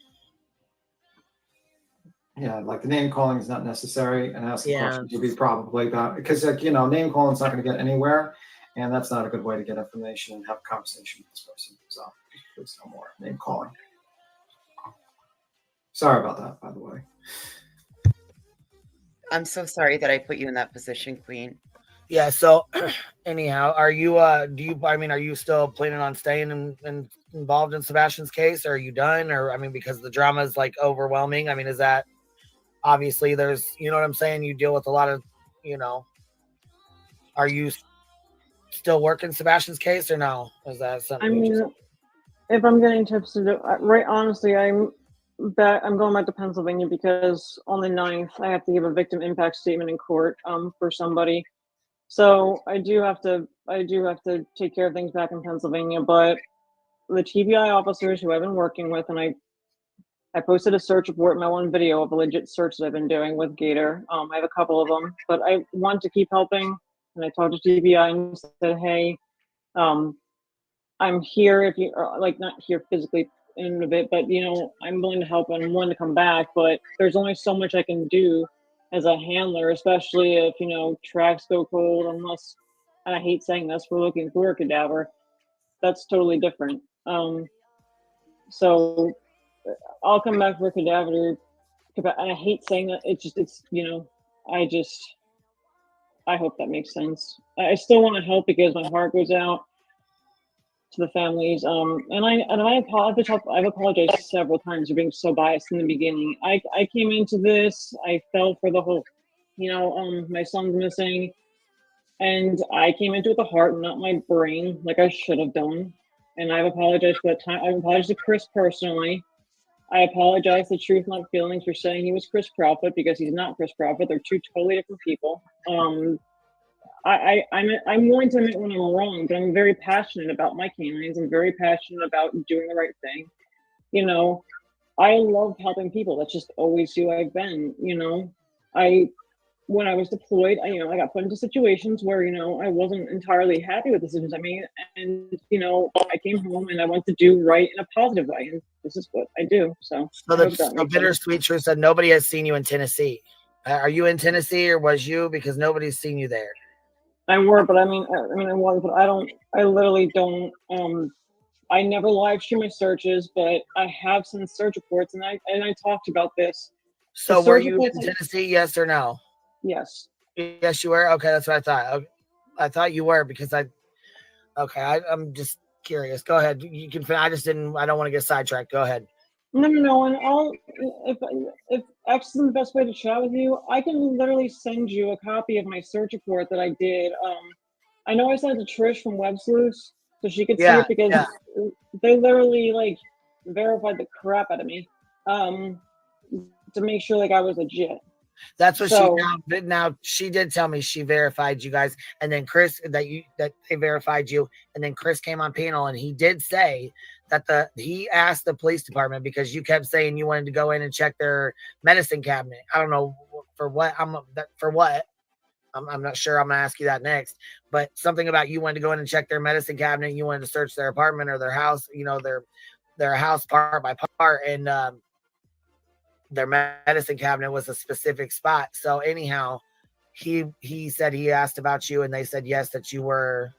Yeah, like the name calling is not necessary, and asking questions would be probably about, because name calling is not going to get anywhere, and that's not a good way to get information and have a conversation with this person. So please no more name calling. Sorry about that, by the way. I'm so sorry that I put you in that position, Queen. Yeah. So, anyhow, are you? Are you still planning on staying involved in Sebastian's case? Or are you done? Or because the drama is like overwhelming. Is that obviously there's, you know what I'm saying? You deal with a lot of, Are you still working Sebastian's case or no? Is that something? If I'm getting tips to do, right? Honestly, I'm going back to Pennsylvania because on the 9th I have to give a victim impact statement in court for somebody. So I do have to take care of things back in Pennsylvania. But the TBI officers who I've been working with, and I posted a search report in my one video of a legit search that I've been doing with Gator. I have a couple of them, but I want to keep helping. And I talked to TBI and said, hey, I'm here if you are, like, not here physically in a bit, but I'm willing to help and I'm willing to come back, but there's only so much I can do as a handler, especially if tracks go cold, unless, and I hate saying this, we're looking for a cadaver. That's totally different. So I'll come back for a cadaver, and I hate saying that. I hope that makes sense. I still want to help because my heart goes out to the families. I've apologized several times for being so biased in the beginning. I came into this, I fell for the whole My son's missing. And I came into it with the heart, not my brain, like I should have done. And I've apologized for that time. I've apologized to Chris personally. I apologize to Truth Not Feelings for saying he was Chris Profit, because he's not Chris Profit. They're two totally different people. I'm willing to admit when I'm wrong, but I'm very passionate about my canines. I'm very passionate about doing the right thing. I love helping people. That's just always who I've been. When I was deployed, I got put into situations where, I wasn't entirely happy with the decisions I made. And, I came home and I went to do right in a positive way. And this is what I do. So the bittersweet truth said nobody has seen you in Tennessee. Are you in Tennessee, or was you? Because nobody's seen you there. I were, but I was, but I literally don't, I never live stream my searches, but I have sent search reports, and I talked about this. So were you in Tennessee? Yes or no? Yes. Yes, you were. Okay, that's what I thought. Okay. I thought you were, because I'm just curious. Go ahead. You can. I don't want to get sidetracked. Go ahead. No. And if X is the best way to chat with you, I can literally send you a copy of my search report that I did. I know I sent it to Trish from Web Sleuths, so she could see it, because they literally verified the crap out of me to make sure I was legit. That's what now she did tell me she verified you guys, and then Chris that they verified you, and then Chris came on panel and he did say that he asked the police department, because you kept saying you wanted to go in and check their medicine cabinet. I don't know for what. I'm not sure. I'm gonna ask you that next, but something about you wanted to go in and check their medicine cabinet. You wanted to search their apartment or their house, their house part by part, and their medicine cabinet was a specific spot. So anyhow, he said he asked about you, and they said yes, that you were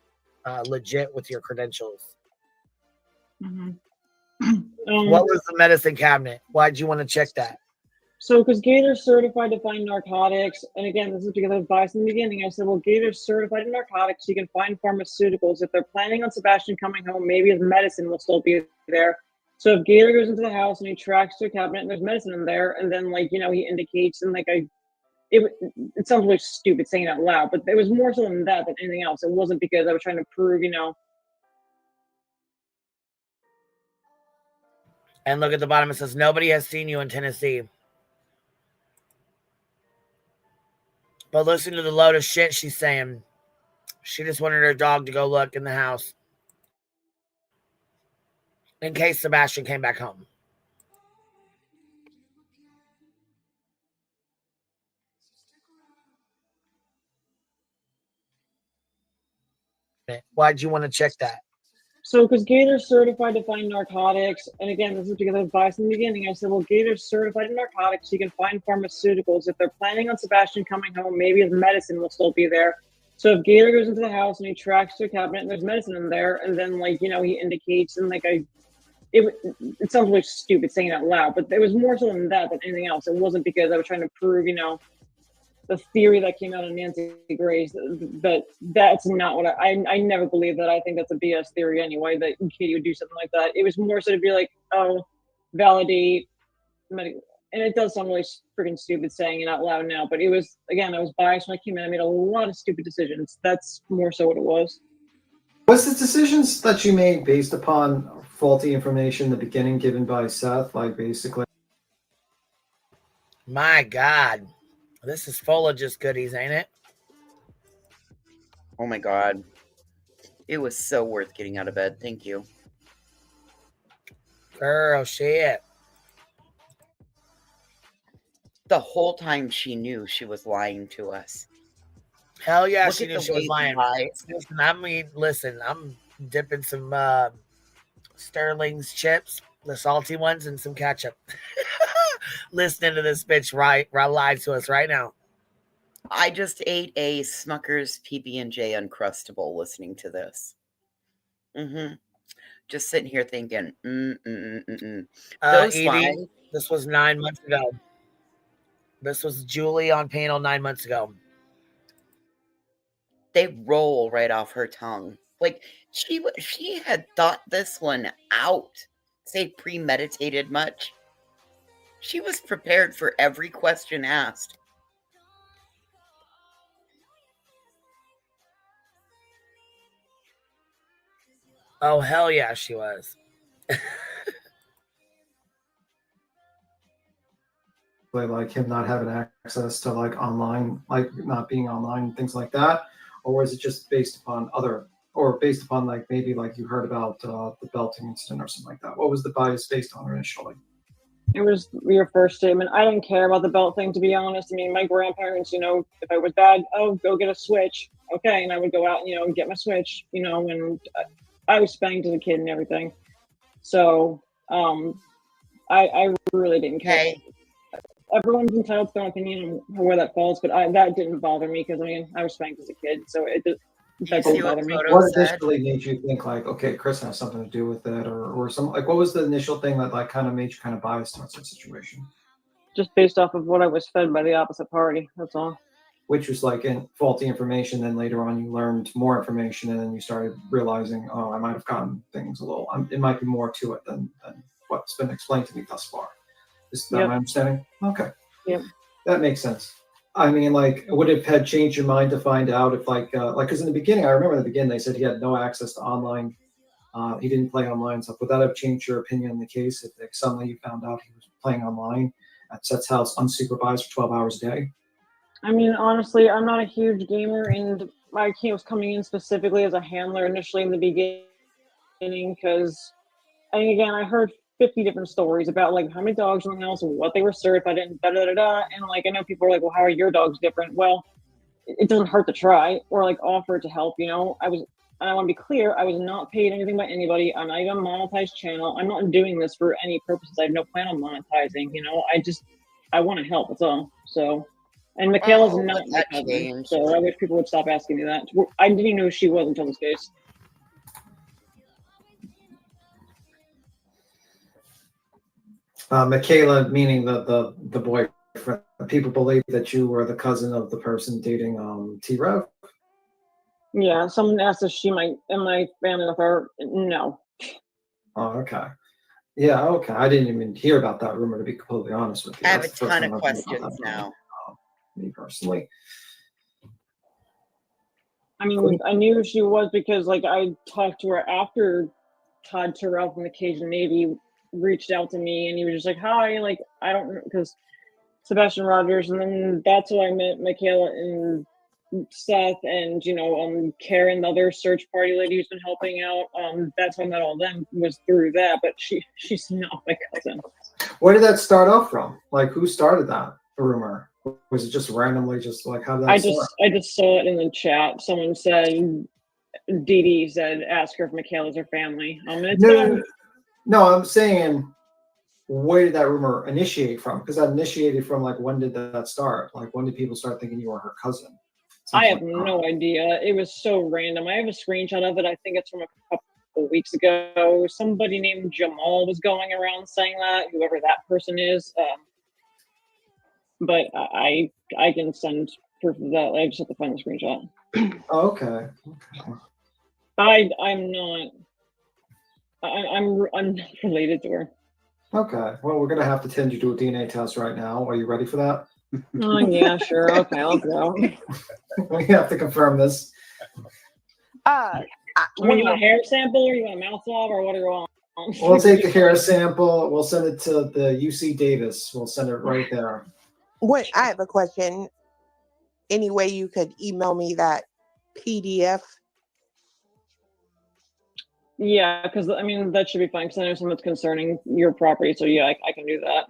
legit with your credentials. Mm-hmm. What was the medicine cabinet? Why'd you want to check that? So, because Gator's certified to find narcotics, and again, this is because I was biased in the beginning. I said, well, Gator's certified in narcotics. You can find pharmaceuticals. If they're planning on Sebastian coming home, maybe his medicine will still be there. So if Gator goes into the house and he tracks to a cabinet and there's medicine in there, and then he indicates, and it sounds really stupid saying it out loud, but it was more so than that than anything else. It wasn't because I was trying to prove, And look at the bottom. It says nobody has seen you in Tennessee. But listen to the load of shit she's saying. She just wanted her dog to go look in the house in case Sebastian came back home. Why'd you want to check that? So, because Gator's certified to find narcotics, and again, this is because I was biased in the beginning. I said, well, Gator's certified in narcotics. You can find pharmaceuticals. If they're planning on Sebastian coming home, maybe his medicine will still be there. So if Gator goes into the house and he tracks to a cabinet and there's medicine in there, and then he indicates, and it sounds really stupid saying it out loud, but it was more so than that than anything else. It wasn't because I was trying to prove, the theory that came out of Nancy Grace, but that's not what I never believed that. I think that's a BS theory anyway, that Katie would do something like that. It was more so to be like, oh, validate medical. And it does sound really freaking stupid saying it out loud now, but it was, again, I was biased when I came in. I made a lot of stupid decisions. That's more so what it was. Was the decisions that you made based upon faulty information in the beginning given by Seth, basically? My God. This is full of just goodies, ain't it? Oh my God. It was so worth getting out of bed. Thank you. Girl, shit. The whole time she knew she was lying to us. Hell yeah, she knew she was lying. Listen, I'm dipping some Sterling's chips, the salty ones, and some ketchup. Listening to this bitch lie to us right now. I just ate a Smucker's PB&J Uncrustable listening to this. Just sitting here thinking, Those Edie, this was 9 months ago. This was Julie on panel 9 months ago. They roll right off her tongue. She had thought this one out. Say premeditated much. She was prepared for every question asked. Oh, hell yeah, she was. Like him not having access to like online, like not being online and things like that? Or was it just based upon based upon like maybe like you heard about the belting incident or something like that? What was the bias based on initially? It was your first statement. I didn't care about the belt thing, to be honest. I mean, my grandparents, if I was bad, oh, go get a Switch. Okay. And I would go out, and get my Switch, and I was spanked as a kid and everything. So I really didn't care. Hey. Everyone's entitled to their own opinion on where that falls, but that didn't bother me because, I was spanked as a kid. So that didn't bother me. What initially made you think like, okay, Chris has something to do with it, or some like what was the initial thing that like kind of made you kind of biased towards that situation? Just based off of what I was fed by the opposite party. That's all. Which was like faulty information. Then later on, you learned more information, and then you started realizing, oh, I might have gotten things a little. It might be more to it than what's been explained to me thus far. Is that my understanding? Okay. Yep. That makes sense. I mean, like, would it have changed your mind to find out if, because in the beginning, I remember in the beginning, they said he had no access to online. He didn't play online stuff. Would that have changed your opinion on the case if like, suddenly you found out he was playing online at Seth's house unsupervised for 12 hours a day? I mean, honestly, I'm not a huge gamer, and my kid was coming in specifically as a handler initially in the beginning because, again, I heard 50 different stories about like how many dogs were in the house and what they were certified in, and like I know people are like, well, how are your dogs different? Well, it doesn't hurt to try or like offer to help. I want to be clear, I was not paid anything by anybody. I'm not even a monetized channel. I'm not doing this for any purposes. I have no plan on monetizing. I want to help. That's all. So, and Michaela's not my cousin, so I wish people would stop asking me that. I didn't even know who she was until this case. Michaela, meaning the boyfriend. People believe that you were the cousin of the person dating T-Rev. Yeah, someone asked if am I family with her? No. Oh, okay. Yeah, okay. I didn't even hear about that rumor, to be completely honest with you. I have a ton of questions now. Me personally. I mean, I knew who she was because, like, I talked to her after Todd Terrell from the Cajun Navy reached out to me, and he was just like, hi, like, I don't know, because Sebastian Rogers, and then that's how I met Michaela and Seth and, Karen, the other search party lady who's been helping out. That's how I met all of them, was through that, but she's not my cousin. Where did that start off from? Like, who started that rumor? Was it just randomly just like, how did that start? I just saw it in the chat. Someone said, Dee Dee said, ask her if Michaela's her family. No, I'm saying, where did that rumor initiate from? Because that initiated from, like, when did that start? Like, when did people start thinking you were her cousin? I have no idea. It was so random. I have a screenshot of it. I think it's from a couple weeks ago. Somebody named Jamal was going around saying that, whoever that person is. But I can send proof of that. I just have to find the screenshot. Okay. I'm not related to her. Okay. Well, we're gonna have to tend you to a DNA test right now. Are you ready for that? Oh yeah, sure. Okay, I'll go. We have to confirm this. You want a hair sample, or you want a mouth swab, or what do you want? We'll take the hair sample. We'll send it to the UC Davis. We'll send it right there. Wait, I have a question. Any way you could email me that PDF? Yeah, because I mean that should be fine. Because I know something that's concerning your property, so yeah, I can do that.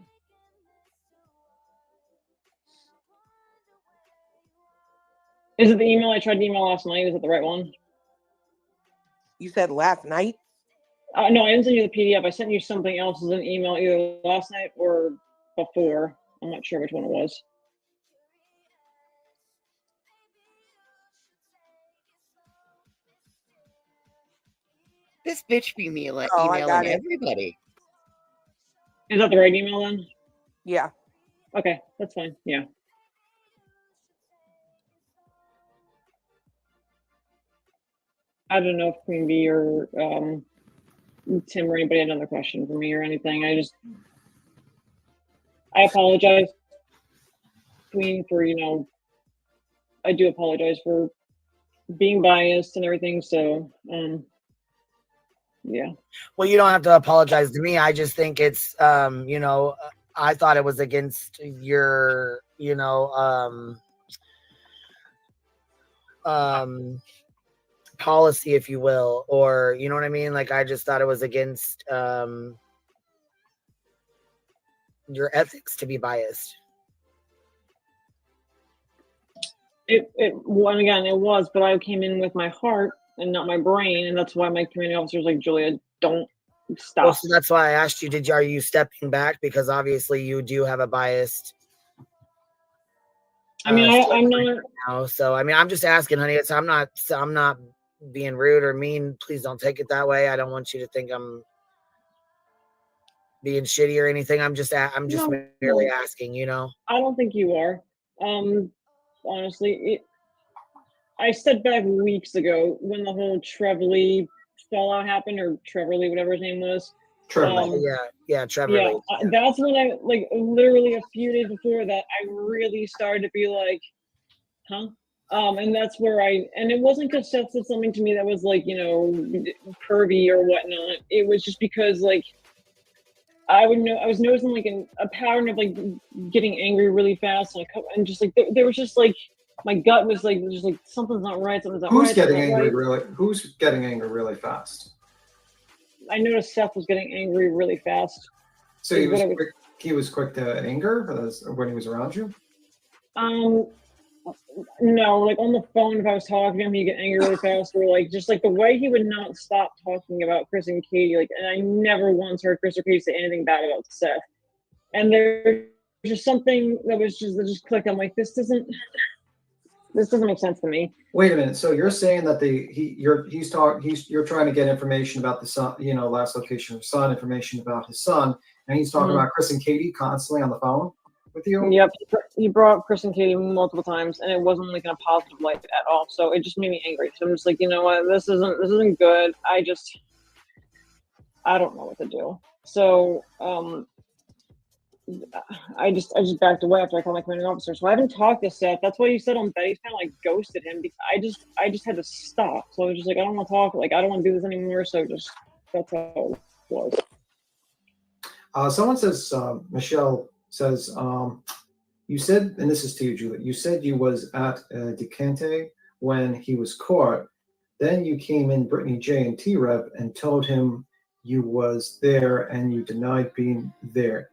Is it the email I tried to email last night? Is it the right one? You said last night? No, I didn't send you the PDF. I sent you something else as an email either last night or before. I'm not sure which one it was. This bitch be emailing everybody. Is that the right email then? Yeah. Okay, that's fine. Yeah. I don't know if Queen Bee or Tim or anybody had another question for me or anything. I apologize, Queen, for, I do apologize for being biased and everything. So, Yeah. Well, you don't have to apologize to me. I just think it's, you know, I thought it was against your, you know, policy, if you will, or you know what I mean? Like, I just thought it was against your ethics to be biased. Well, again, it was, but I came in with my heart and not my brain, and that's why my community officer was like, Julia, don't stop. Well, so that's why I asked you, are you stepping back? Because obviously you do have a biased. I mean, I'm not. Now, so I mean, I'm just asking, honey. I'm not being rude or mean. Please don't take it that way. I don't want you to think I'm being shitty or anything. I'm just merely asking, you know. I don't think you are. Honestly, I stepped back weeks ago when the whole Trevorley fallout happened, or Trevorley, whatever his name was. Trevor. Yeah, Trevor. Yeah, that's when I, like, literally a few days before that, I really started to be like, huh? And that's where and it wasn't because Seth said something to me that was like, you know, pervy or whatnot. It was just because, like, I was noticing like a pattern of like getting angry really fast, and just like there was just like my gut was like just like something's not right. Who's getting angry really? Who's getting angry really fast? I noticed Seth was getting angry really fast. So he was quick to anger when he was around you? No, like on the phone, if I was talking to him, he'd get angry really fast, or like just like the way he would not stop talking about Chris and Katie. Like, and I never once heard Chris or Katie say anything bad about Seth. And there's just something that just clicked. I'm like, this doesn't make sense to me. Wait a minute. So you're saying that you're trying to get information about the son, you know, last location of son, information about his son, and he's talking about Chris and Katie constantly on the phone with you? Yep. He brought up Chris and Katie multiple times, and it wasn't like in a positive light at all. So it just made me angry. So I'm just like, you know what, this isn't good. I don't know what to do. So I just backed away after I called my commanding officer. So I haven't talked to Seth. That's why you said on Betty's kind of like ghosted him. Because I just had to stop. So I was just like, I don't want to talk. Like, I don't want to do this anymore. So that's how it was. Someone says, Michelle says, you said, and this is to you, Julie, you said you was at Decante when he was caught. Then you came in Brittany J and T-Rev and told him you was there, and you denied being there.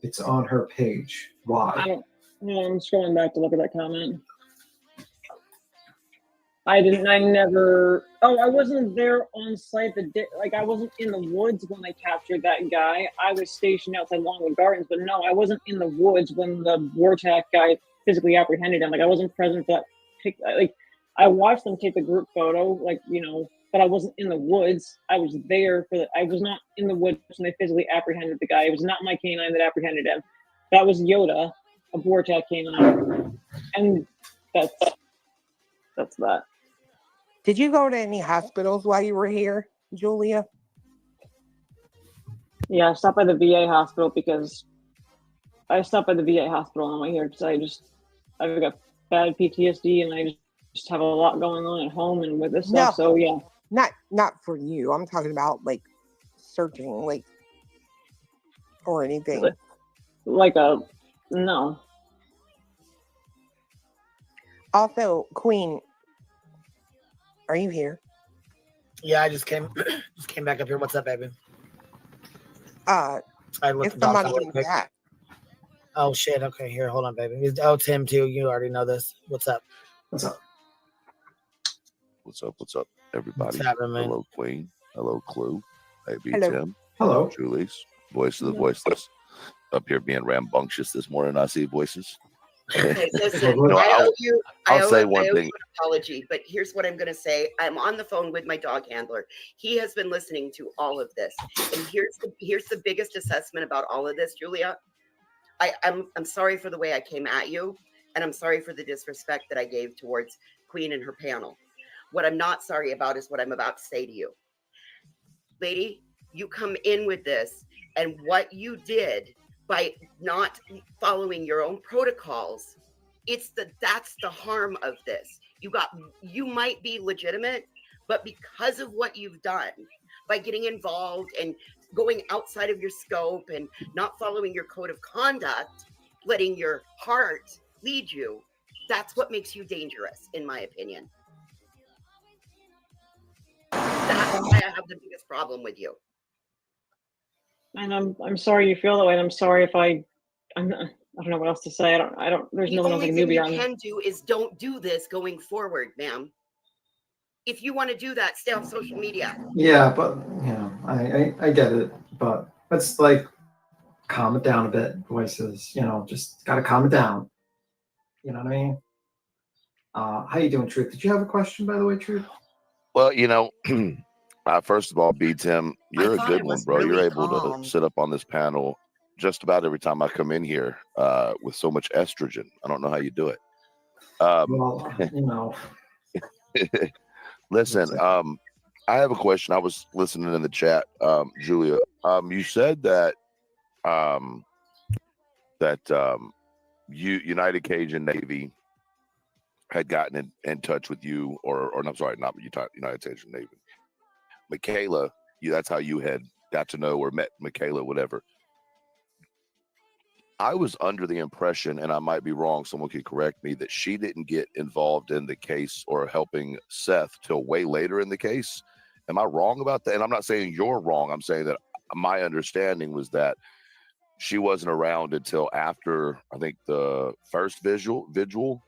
It's on her page. Why? I'm scrolling back to look at that comment. I wasn't there on site I wasn't in the woods when they captured that guy. I was stationed outside Longwood Gardens, but no, I wasn't in the woods when the Wartak guy physically apprehended him. Like, I wasn't present for that. Like, I watched them take the group photo, like, you know, but I wasn't in the woods. I was there I was not in the woods when they physically apprehended the guy. It was not my canine that apprehended him. That was Yoda, a Vortex canine. And that's that. Did you go to any hospitals while you were here, Julia? Yeah, I stopped by the VA hospital because on my way here because I've got bad PTSD and I just have a lot going on at home and with this stuff. So yeah. Not for you. I'm talking about like searching, like, or anything. No. Also, Queen, are you here? Yeah, I just came back up here. What's up, baby? I looked somebody in the back. Oh shit. Okay, here, hold on, baby. It's him too. You already know this. What's up? What's up? What's up, everybody? What's happening, man? Hello, Queen. Hello, Clue. Hey, Hello. Tim. Hello. Julie's voice of the voiceless. Up here being rambunctious this morning. I see voices. Okay, listen, No, I'll say owe one you thing. an apology, but here's what I'm going to say. I'm on the phone with my dog handler. He has been listening to all of this, and here's the biggest assessment about all of this, Julia. I'm sorry for the way I came at you, and I'm sorry for the disrespect that I gave towards Queen and her panel. What I'm not sorry about is what I'm about to say to you. Lady, you come in with this, and what you did by not following your own protocols, that's the harm of this. You might be legitimate, but because of what you've done, by getting involved and going outside of your scope and not following your code of conduct, letting your heart lead you. That's what makes you dangerous, in my opinion. That's why I have the biggest problem with you. And I'm sorry you feel that way. And I'm sorry if I don't know what else to say. I don't. There's The nothing else I only can do thing you beyond. can do is don't do this going forward, ma'am. If you want to do that, stay off social media. Yeah, but I get it, but let's like calm it down a bit, voices. Just gotta calm it down. You know what I mean? How you doing, Truth? Did you have a question, by the way, Truth? Well, first of all, B Tim, you're a good one, bro. You're able to sit up on this panel just about every time I come in here with so much estrogen. I don't know how you do it. Well, Listen, I have a question. I was listening in the chat, Julia. You said that United Cajun Navy had gotten in touch with you, or I'm sorry, not United Cajun Navy. Michaela, that's how you had got to know or met Michaela, whatever. I was under the impression, and I might be wrong, someone could correct me, that she didn't get involved in the case or helping Seth till way later in the case. Am I wrong about that? And I'm not saying you're wrong. I'm saying that my understanding was that she wasn't around until after, I think, the first vigil.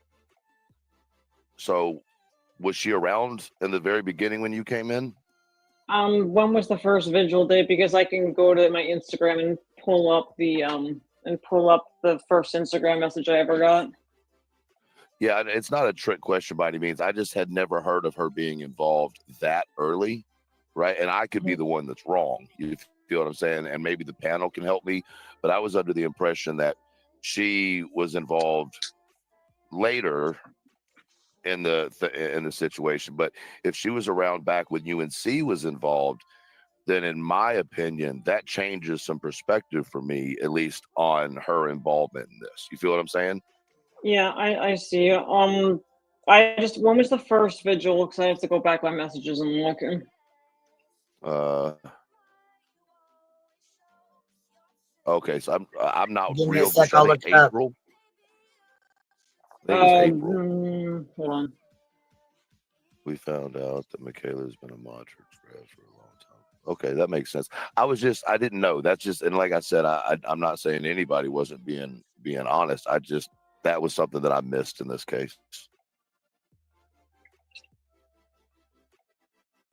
So was she around in the very beginning when you came in? When was the first vigil day? Because I can go to my Instagram and pull up the first Instagram message I ever got. Yeah, it's not a trick question by any means. I just had never heard of her being involved that early, right? And I could be the one that's wrong. You feel what I'm saying? And maybe the panel can help me. But I was under the impression that she was involved later in the situation. But if she was around back when UNC was involved, then in my opinion, that changes some perspective for me, at least on her involvement in this. You feel what I'm saying? Yeah, I see. When was the first vigil? Because I have to go back my messages and look. Okay, so I'm not Give me a real sec, sure. I'll I think look it up. April. I think it was April. Hold on. We found out that Michaela's been a mod for a long time. Okay, that makes sense. I didn't know. That's just, and like I said, I'm not saying anybody wasn't being honest. That was something that I missed in this case.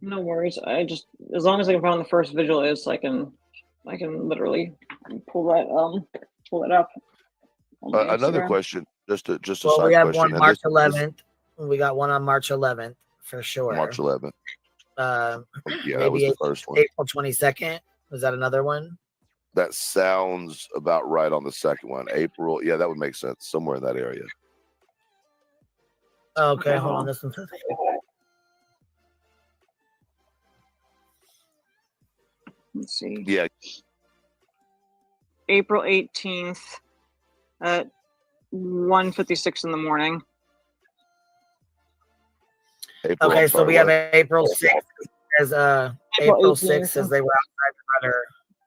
No worries. As long as I can find the first vigil is, I can literally pull that up. Another question, just a Well, side we have question. one and March this- 11th. We got one on March 11th for sure. March 11th. Yeah, that was Maybe the first one. April 22nd. Was that another one? That sounds about right on the second one. April. Yeah, that would make sense. Somewhere in that area. Okay, hold on. This one says Let's see. Yeah. April 18th at 1:56 in the morning. April, okay, I'm so sorry, we have what? April 6th as April 6th as they were outside the rudder.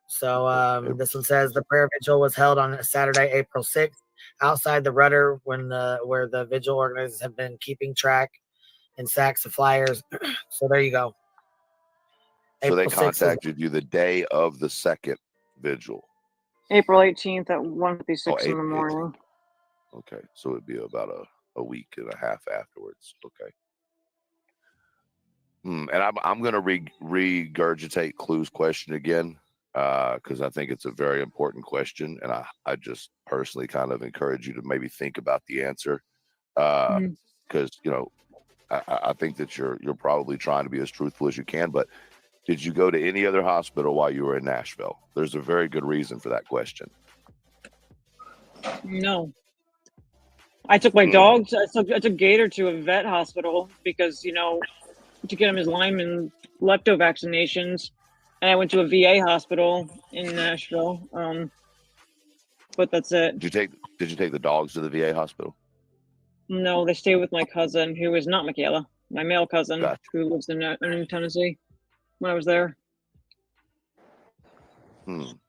So this one says the prayer vigil was held on Saturday, April 6th, outside the rudder where the vigil organizers have been keeping track in sacks of flyers. So there you go. So they April 6th contacted you the day of the second vigil. April 18th at 1:56 in the April morning. Okay, so it'd be about a week and a half afterwards. Okay. And I'm going to regurgitate Clue's question again because I think it's a very important question, and I just personally kind of encourage you to maybe think about the answer because I think that you're probably trying to be as truthful as you can. But did you go to any other hospital while you were in Nashville? There's a very good reason for that question. No. I took my dogs. I took Gator to a vet hospital because, to get him his Lyme and lepto vaccinations. And I went to a VA hospital in Nashville. But that's it. Did you take the dogs to the VA hospital? No, they stayed with my cousin, who is not Michaela, my male cousin, Gotcha. who lives in Tennessee when I was there.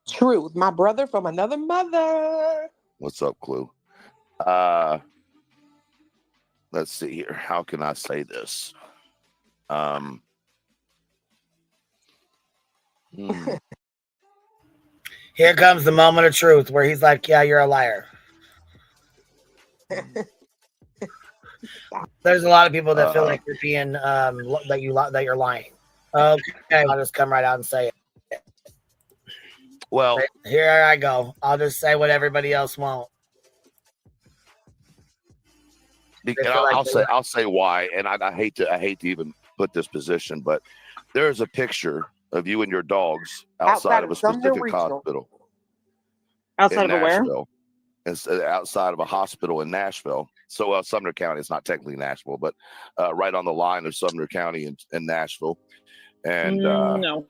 Truth, my brother from another mother. What's up, Clue? Let's see here. How can I say this? Here comes the moment of truth where he's like, yeah, you're a liar. There's a lot of people that feel like you're being that you're lying. Okay, I'll just come right out and say it. Well, here I go. I'll just say what everybody else won't. I'll say why, and I hate to even put this position, but there's a picture of you and your dogs outside of a specific hospital. Outside of where? It's outside of a hospital in Nashville. So Sumner County, it's not technically Nashville, but right on the line of Sumner County and Nashville. And no,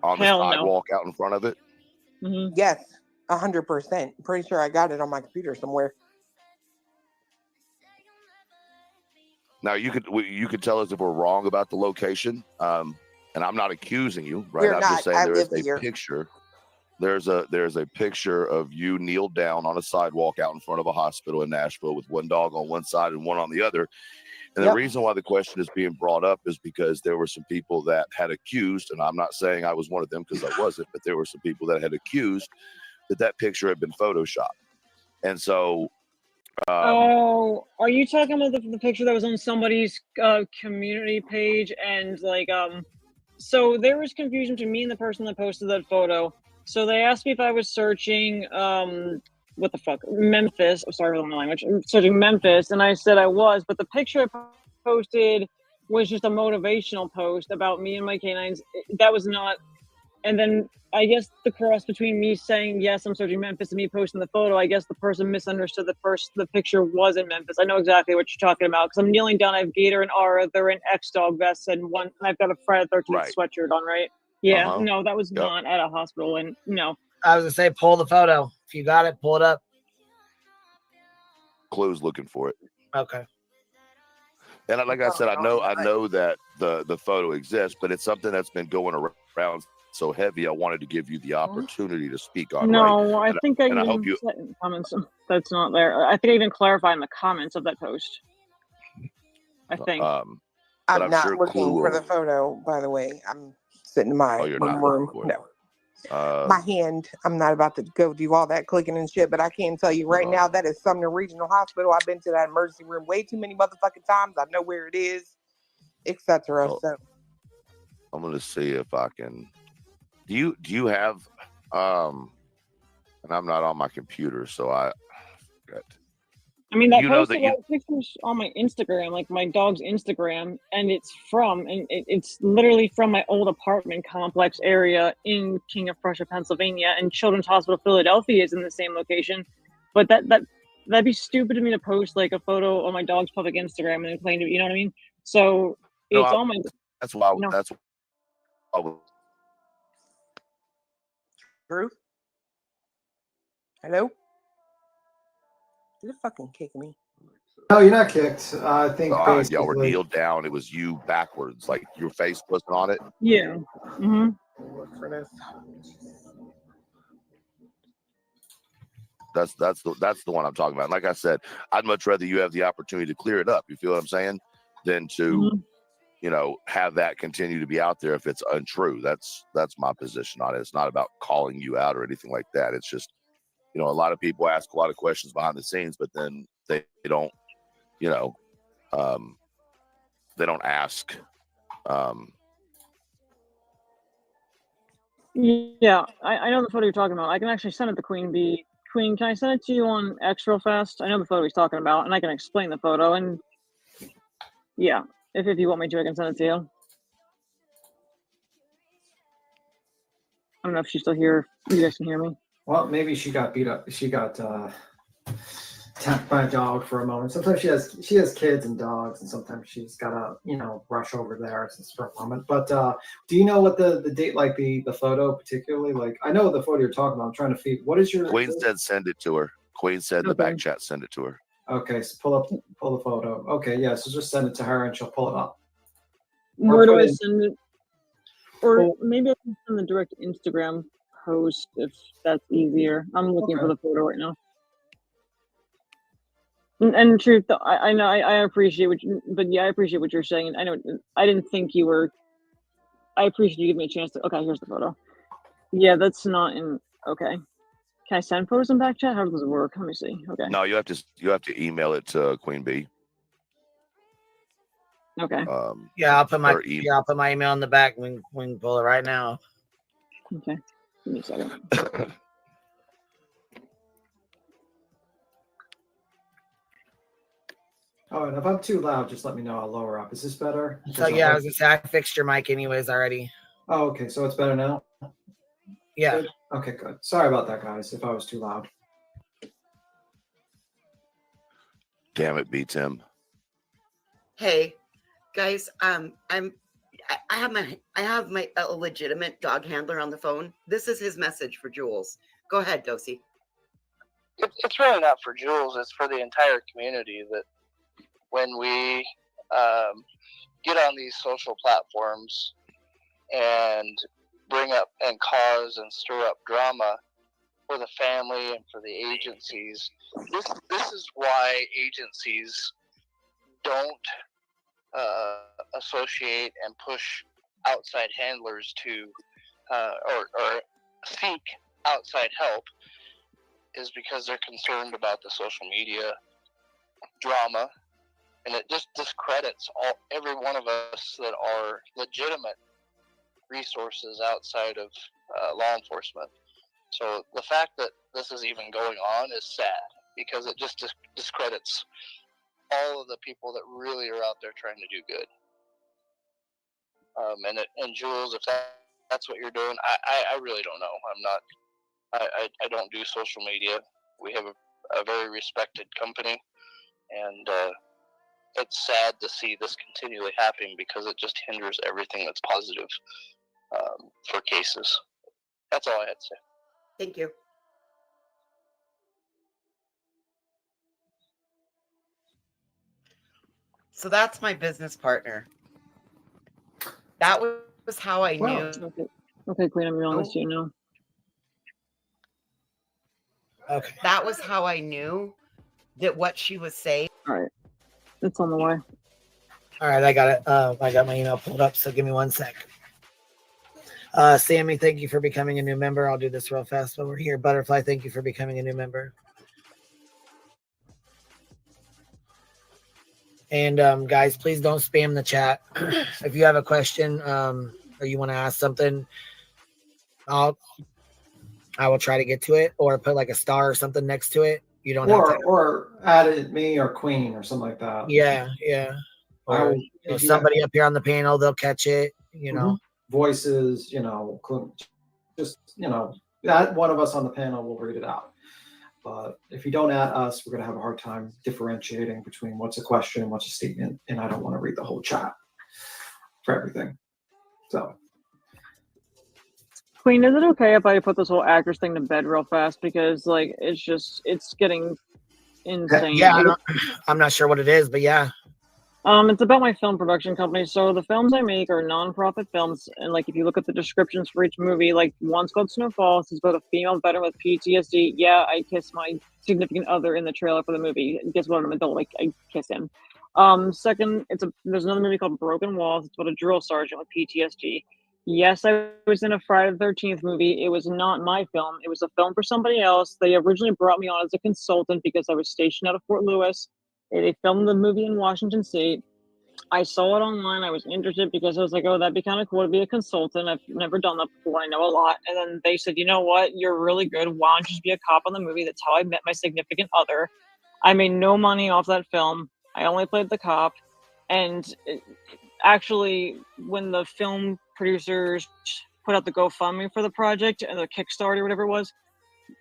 on the sidewalk out in front of it. Yes, 100%. Pretty sure I got it on my computer somewhere. Now you could tell us if we're wrong about the location, and I'm not accusing you, right? I'm just saying there is a picture. There's a picture of you kneeled down on a sidewalk out in front of a hospital in Nashville with one dog on one side and one on the other. And the reason why the question is being brought up is because there were some people that had accused, and I'm not saying I was one of them because I wasn't, but there were some people that had accused that picture had been photoshopped, and so. Are you talking about the picture that was on somebody's community page? And so there was confusion between me and the person that posted that photo. So they asked me if I was searching what the fuck, Memphis. I'm sorry for the language. I'm searching Memphis, and I said I was, but the picture I posted was just a motivational post about me and my canines. That was not. And then I guess the cross between me saying yes, I'm searching Memphis, and me posting the photo, I guess the person misunderstood the picture was in Memphis. I know exactly what you're talking about because I'm kneeling down. I have Gator and Ara. They're in X-Dog vests and I've got a Friday the 13th sweatshirt on, right? Yeah, no, that was not at a hospital. And no. I was going to say, pull the photo. If you got it, pull it up. Clue's looking for it. Okay. And like I said, I know that the photo exists, but it's something that's been going around so heavy. I wanted to give you the opportunity to speak on. No, right? I think I hope you said in comments that's not there. I think I even clarified in the comments of that post. I think. I'm not sure looking for the photo, by the way. I'm sitting in my room. No. My hand, I'm not about to go do all that clicking and shit, but I can tell you right now that is Sumner Regional Hospital. I've been to that emergency room way too many motherfucking times. I know where it is, etc. So I'm gonna see if I can. Do you have and I'm not on my computer, so I forgot. I mean, that picture's on my Instagram, like my dog's Instagram, and it's literally from my old apartment complex area in King of Prussia, Pennsylvania, and Children's Hospital Philadelphia is in the same location. But that'd be stupid of me to post like a photo on my dog's public Instagram and then claim to, you know what I mean? So it's on my. That's why. That's why. Drew? Hello? You're fucking kicking me. No, you're not kicked. I think y'all were kneeled down. It was you backwards, like your face wasn't on it. Yeah. Mm-hmm. That's the one I'm talking about. Like I said, I'd much rather you have the opportunity to clear it up. You feel what I'm saying? Than to, have that continue to be out there if it's untrue. That's my position on it. It's not about calling you out or anything like that. It's just, a lot of people ask a lot of questions behind the scenes, but then they don't, they don't ask. Yeah, I know the photo you're talking about. I can actually send it to Queen Bee. Queen, can I send it to you on X real fast? I know the photo he's talking about, and I can explain the photo. And yeah, if you want me to, I can send it to you. I don't know if she's still here. You guys can hear me. Well, maybe she got beat up. She got attacked by a dog for a moment. Sometimes she has kids and dogs, and sometimes she's got to rush over there for a moment. But do you know what the date, like the photo particularly? Like, I know the photo you're talking about. I'm trying to feed. What is your? Queen said send it to her. Queen said the back chat send it to her. Okay, so pull the photo. Okay, yeah, so just send it to her and she'll pull it up. Where do I send it? Or maybe I can send the direct Instagram post if that's easier. I'm looking for the photo right now. And truth, I know I appreciate but yeah, I appreciate what you're saying. I know I didn't think you were. I appreciate you giving me a chance to. Okay, here's the photo. Yeah, that's not in. Okay, can I send photos in back chat? How does it work? Let me see. Okay. No, you have to email it to Queen Bee. Okay. Yeah, I'll put my or I'll put my email in the back. We can pull it right now. Okay. Give me a second. Oh, and if I'm too loud, just let me know. I'll lower up. Is this better? So yeah, I was gonna say I fixed your mic anyways already. Oh, okay. So it's better now? Yeah. Good? Okay, good. Sorry about that, guys, if I was too loud. Damn it, beats him. Hey, guys, I have my a legitimate dog handler on the phone. This is his message for Jules. Go ahead, Dosi. It's really not for Jules. It's for the entire community that when we get on these social platforms and bring up and cause and stir up drama for the family and for the agencies, this is why agencies don't associate and push outside handlers to or seek outside help, is because they're concerned about the social media drama, and it just discredits every one of us that are legitimate resources outside of law enforcement. So the fact that this is even going on is sad, because it just discredits all of the people that really are out there trying to do good. And Jules, if that's what you're doing, I really don't know. I'm not. I don't do social media. We have a very respected company, and it's sad to see this continually happening, because it just hinders everything that's positive for cases. That's all I had to say. Thank you. So that's my business partner. That was how I knew. Okay, Queen, I'm your on this too now. Okay. That was how I knew that what she was saying. All right. It's on the way. All right, I got it. I got my email pulled up, so give me 1 sec. Sammy, thank you for becoming a new member. I'll do this real fast while we're here. Butterfly, thank you for becoming a new member. And guys, please don't spam the chat. If you have a question or you want to ask something, I will try to get to it, or put like a star or something next to it. You don't have to. Or add it me or Queen or something like that. Yeah. Or somebody up here on the panel, they'll catch it. You know, voices. Just that one of us on the panel will read it out. But if you don't add us, we're going to have a hard time differentiating between what's a question and what's a statement. And I don't want to read the whole chat for everything. So, Queen, is it okay if I put this whole actors thing to bed real fast? Because like it's getting insane. Yeah, I'm not sure what it is, but yeah. It's about my film production company. So the films I make are nonprofit films, and like if you look at the descriptions for each movie, like one's called Snowfall. It's about a female veteran with PTSD. Yeah, I kiss my significant other in the trailer for the movie. Guess what? I'm an adult. Like I kiss him. Second, there's another movie called Broken Walls. It's about a drill sergeant with PTSD. Yes, I was in a Friday the 13th movie. It was not my film. It was a film for somebody else. They originally brought me on as a consultant because I was stationed out of Fort Lewis. They filmed the movie in Washington State. I saw it online. I was interested because I was like, oh, that'd be kind of cool to be a consultant. I've never done that before. I know a lot. And then they said, you know what? You're really good. Why don't you just be a cop on the movie? That's how I met my significant other. I made no money off that film. I only played the cop. And actually, when the film producers put out the GoFundMe for the project and the Kickstarter, whatever it was,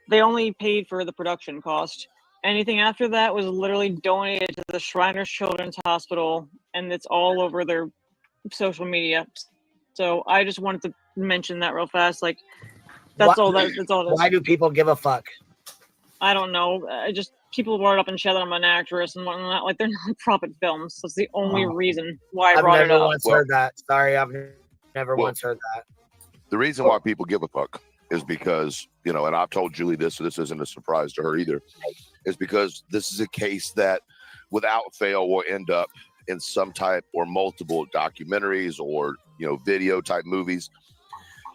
they only paid for the production cost. Anything after that was literally donated to the Shriners Children's Hospital, and it's all over their social media. So I just wanted to mention that real fast. Like, that's all it is. Why do people give a fuck? I don't know. People brought it up and said that I'm an actress and whatnot. Like, they're nonprofit films. That's the only reason why I brought it up. I've never once heard that. Sorry, I've Never Well, once heard that. The reason why people give a fuck is because, you know, and I've told Julie this, so this isn't a surprise to her either, is because this is a case that without fail will end up in some type or multiple documentaries or, you know, video type movies.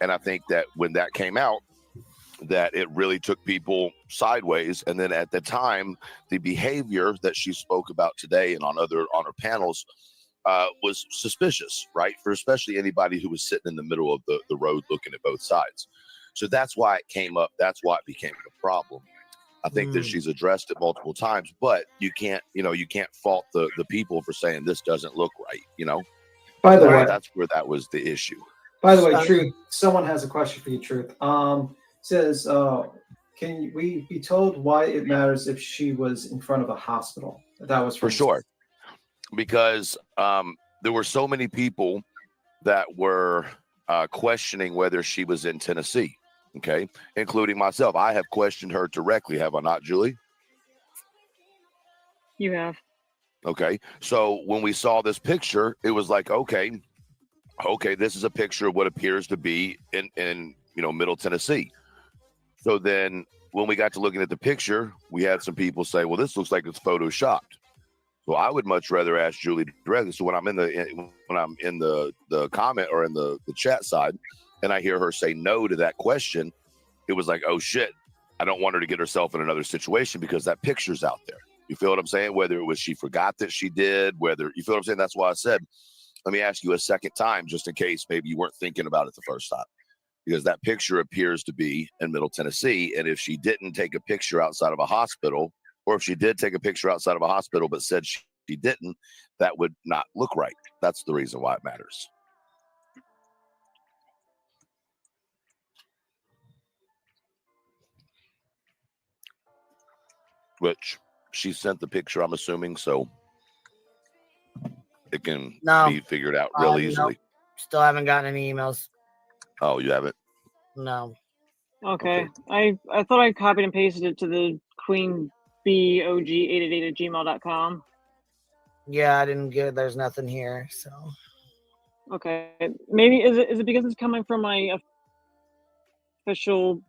And I think that when that came out, that it really took people sideways. And then at the time, the behavior that she spoke about today and on her panels was suspicious, right? For especially anybody who was sitting in the middle of the road looking at both sides. So that's why it came up. That's why it became a problem. I think that she's addressed it multiple times, but you can't fault the people for saying this doesn't look right, you know? By the way, that's where that was the issue. By the way, Truth, someone has a question for you, Truth. Says, can we be told why it matters if she was in front of a hospital? That was for sure. Because there were so many people that were questioning whether she was in Tennessee, okay, including myself. I have questioned her directly, have I not, Julie? You have. Okay, so when we saw this picture, it was like, okay, this is a picture of what appears to be in Middle Tennessee. So then when we got to looking at the picture, we had some people say, well, this looks like it's photoshopped. So I would much rather ask Julie directly. So when I'm in the comment or in the chat side, and I hear her say no to that question, it was like, oh shit, I don't want her to get herself in another situation because that picture's out there. You feel what I'm saying? Whether it was she forgot that she did, whether you feel what I'm saying. That's why I said, let me ask you a second time, just in case maybe you weren't thinking about it the first time, because that picture appears to be in Middle Tennessee, and if she didn't take a picture outside of a hospital. Or if she did take a picture outside of a hospital but said she didn't, that would not look right. That's the reason why it matters. Which she sent the picture, I'm assuming, so it can be figured out real easily. No. Still haven't gotten any emails. Oh, you haven't? No. Okay. I thought I copied and pasted it to the Queen BOG888@gmail.com. Yeah, I didn't get. There's nothing here. So. Okay. Maybe is it because it's coming from my official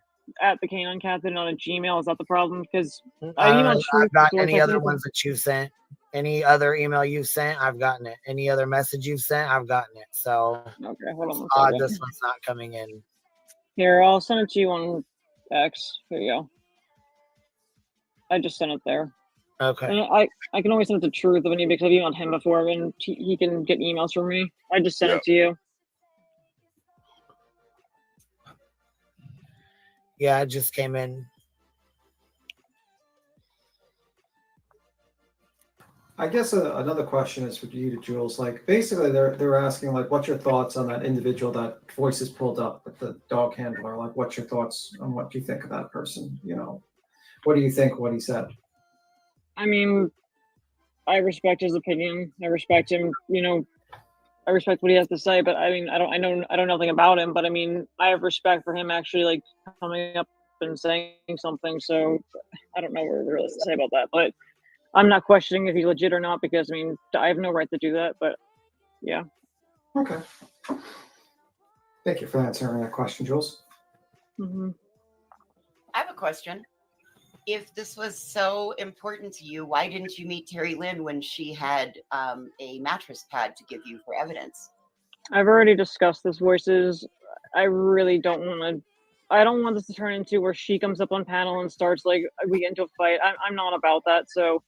@theCanonCaptain on a Gmail? Is that the problem? Because I emailed I've got any other ones that you sent. Any other email you've sent, I've gotten it. Any other message you've sent, I've gotten it. So okay, hold on. Odd, this one's not coming in. Here, I'll send it to you on X. Here you go. I just sent it there. Okay. And I can always send it to Truth if I need, because I've emailed him before and he can get emails from me. I just sent it to you. Yeah, it just came in. I guess another question is for you to Jules. Like, basically, they're asking, like, what's your thoughts on that individual that voices pulled up with the dog handler? Like, what's your thoughts on what you think of that person? You know, what do you think of what he said? I mean, I respect his opinion. I respect him. You know, I respect what he has to say. But I mean, I know nothing about him. But I mean, I have respect for him actually, like, coming up and saying something. So I don't know what really to say about that. But I'm not questioning if he's legit or not, because I mean, I have no right to do that. But yeah. Okay. Thank you for answering that question, Jules. Mm-hmm. I have a question. If this was so important to you, why didn't you meet Terry Lynn when she had a mattress pad to give you for evidence? I've already discussed this, Voices. I really don't want to. I don't want this to turn into where she comes up on panel and starts, like, we get into a fight. I'm not about that. So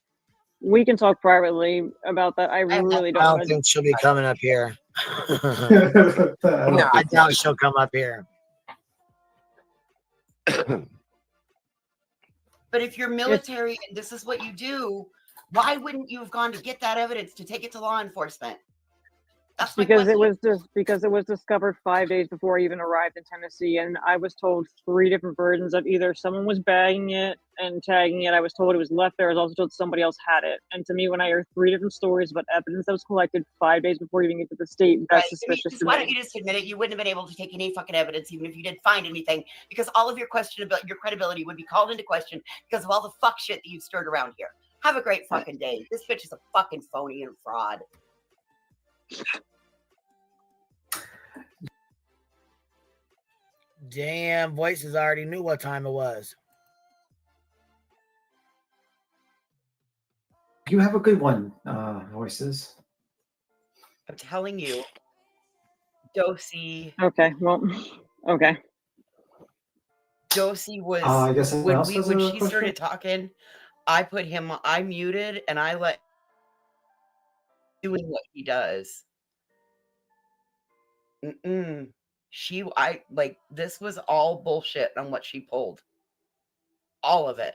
we can talk privately about that. I really don't. I don't think she'll be coming up here. I doubt she'll come up here. But if you're military and this is what you do, why wouldn't you have gone to get that evidence to take it to law enforcement? That's because it was discovered 5 days before I even arrived in Tennessee, and I was told 3 different versions of either someone was bagging it and tagging it. I was told it was left there. I was also told somebody else had it. And to me, when I hear 3 different stories about evidence that was collected 5 days before you even get to the state, that's suspicious to me. Why don't you just admit it? You wouldn't have been able to take any fucking evidence, even if you did find anything, because all of your credibility would be called into question because of all the fuck shit that you've stirred around here. Have a great fucking day. This bitch is a fucking phony and fraud. Damn, Voices already knew what time it was. You have a good one, Voices. I'm telling you, Dosey. Okay, well, okay. Dosey was I guess someone else has when a she question? started talking, I muted and I let doing what he does. This was all bullshit on what she pulled. All of it.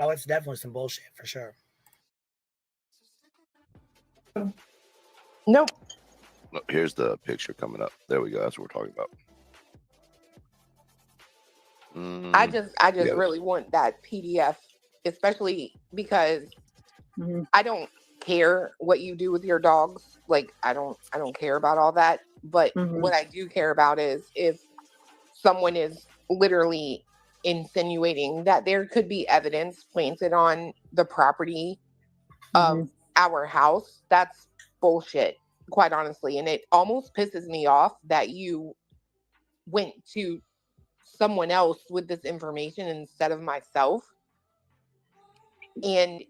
Oh, it's definitely some bullshit for sure. Nope. Look, here's the picture coming up. There we go. That's what we're talking about. I just yeah. really want that PDF, especially because I don't care what you do with your dogs. Like I don't care about all that. But what I do care about is if someone is literally insinuating that there could be evidence planted on the property of our house, that's bullshit, quite honestly. And it almost pisses me off that you went to someone else with this information instead of myself. And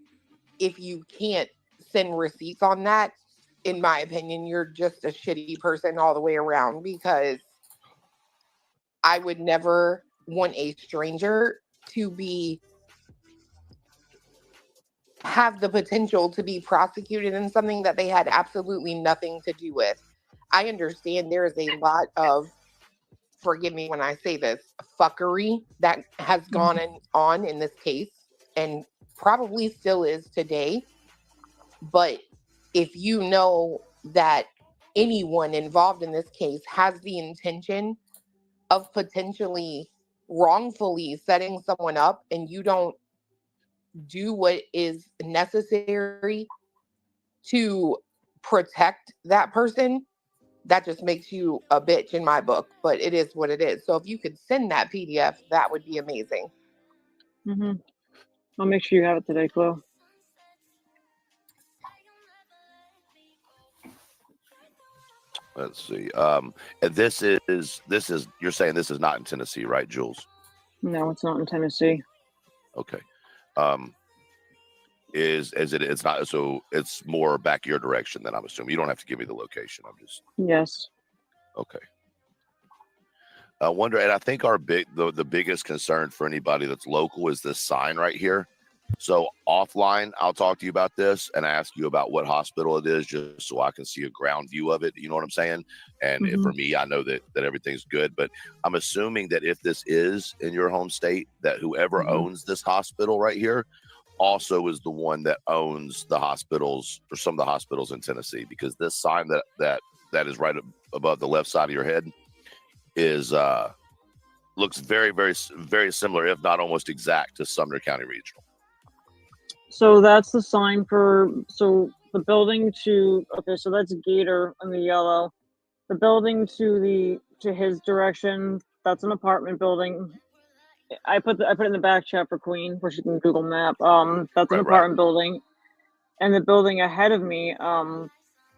if you can't send receipts on that, in my opinion, you're just a shitty person all the way around, because I would never want a stranger to have the potential to be prosecuted in something that they had absolutely nothing to do with. I understand there is a lot of, forgive me when I say this, fuckery that has gone on in this case and probably still is today. But if you know that anyone involved in this case has the intention of potentially wrongfully setting someone up, and you don't do what is necessary to protect that person, that just makes you a bitch in my book. But it is what it is. So if you could send that PDF, that would be amazing. I'll make sure you have it today, Chloe. Let's see. And this is you're saying this is not in Tennessee, right, Jules? No, it's not in Tennessee. Okay. Is it? It's not. So it's more back your direction than I'm assuming. You don't have to give me the location. I'm just. Yes. Okay. I wonder, and I think the biggest concern for anybody that's local is this sign right here. So offline, I'll talk to you about this and ask you about what hospital it is, just so I can see a ground view of it. You know what I'm saying? And if for me, I know that everything's good, but I'm assuming that if this is in your home state, that whoever owns this hospital right here also is the one that owns the hospitals, or some of the hospitals in Tennessee, because this sign that is right above the left side of your head is looks very, very, very similar, if not almost exact, to Sumner County Regional. So that's the sign for, so the building to, okay, so that's Gator in the yellow. The building to his direction, that's an apartment building. I put it in the back chat for Queen, where she can Google map. That's an apartment building. And the building ahead of me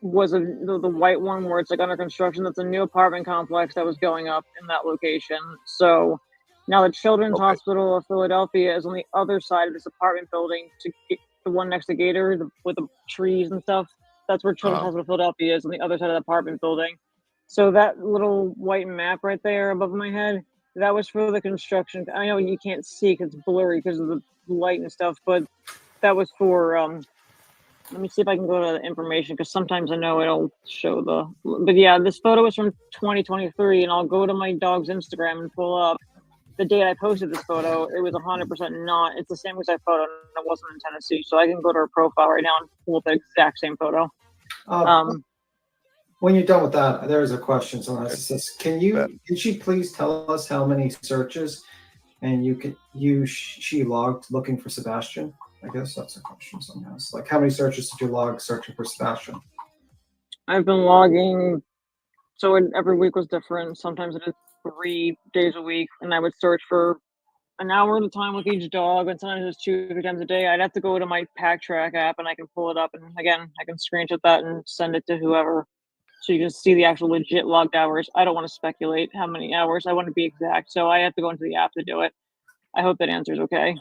was the white one where it's like under construction. That's a new apartment complex that was going up in that location. So now the Children's Hospital of Philadelphia is on the other side of this apartment building, to the one next to Gator with the trees and stuff. That's where Children's Hospital of Philadelphia is, on the other side of the apartment building. So that little white map right there above my head, that was for the construction. I know you can't see because it's blurry because of the light and stuff, but that was for let me see if I can go to the information, because sometimes I know it'll show but yeah, this photo is from 2023, and I'll go to my dog's Instagram and pull up the day I posted this photo. It was 100% not. It's the same exact photo, and it wasn't in Tennessee. So I can go to her profile right now and pull up the exact same photo. When you're done with that, there's a question. Someone says, can she please tell us how many searches and she logged looking for Sebastian? I guess that's a question someone has. Like, how many searches did you log searching for Sebastian? I've been logging, so every week was different. Sometimes it is 3 days a week, and I would search for an hour at a time with each dog, and sometimes it's 2 or 3 times a day. I'd have to go to my Pack Track app and I can pull it up, and again, I can screenshot that and send it to whoever, so you can see the actual legit logged hours. I don't want to speculate how many hours. I want to be exact, so I have to go into the app to do it. I hope that answers okay.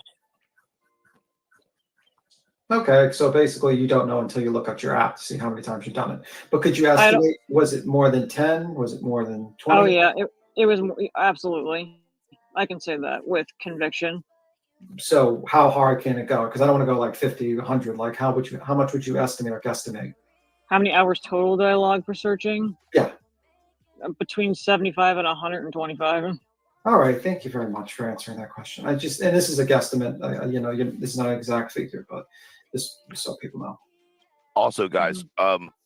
Okay, so basically you don't know until you look up your app to see how many times you've done it. But could you estimate, was it more than 10? Was it more than 20? Oh yeah, it was absolutely. I can say that with conviction. So how hard can it go? Because I don't want to go like 50, 100. Like how much would you estimate or guesstimate? How many hours total did I log for searching? Yeah. Between 75 and 125. All right, thank you very much for answering that question. And this is a guesstimate. This is not an exact figure, but this so people know. Also, guys,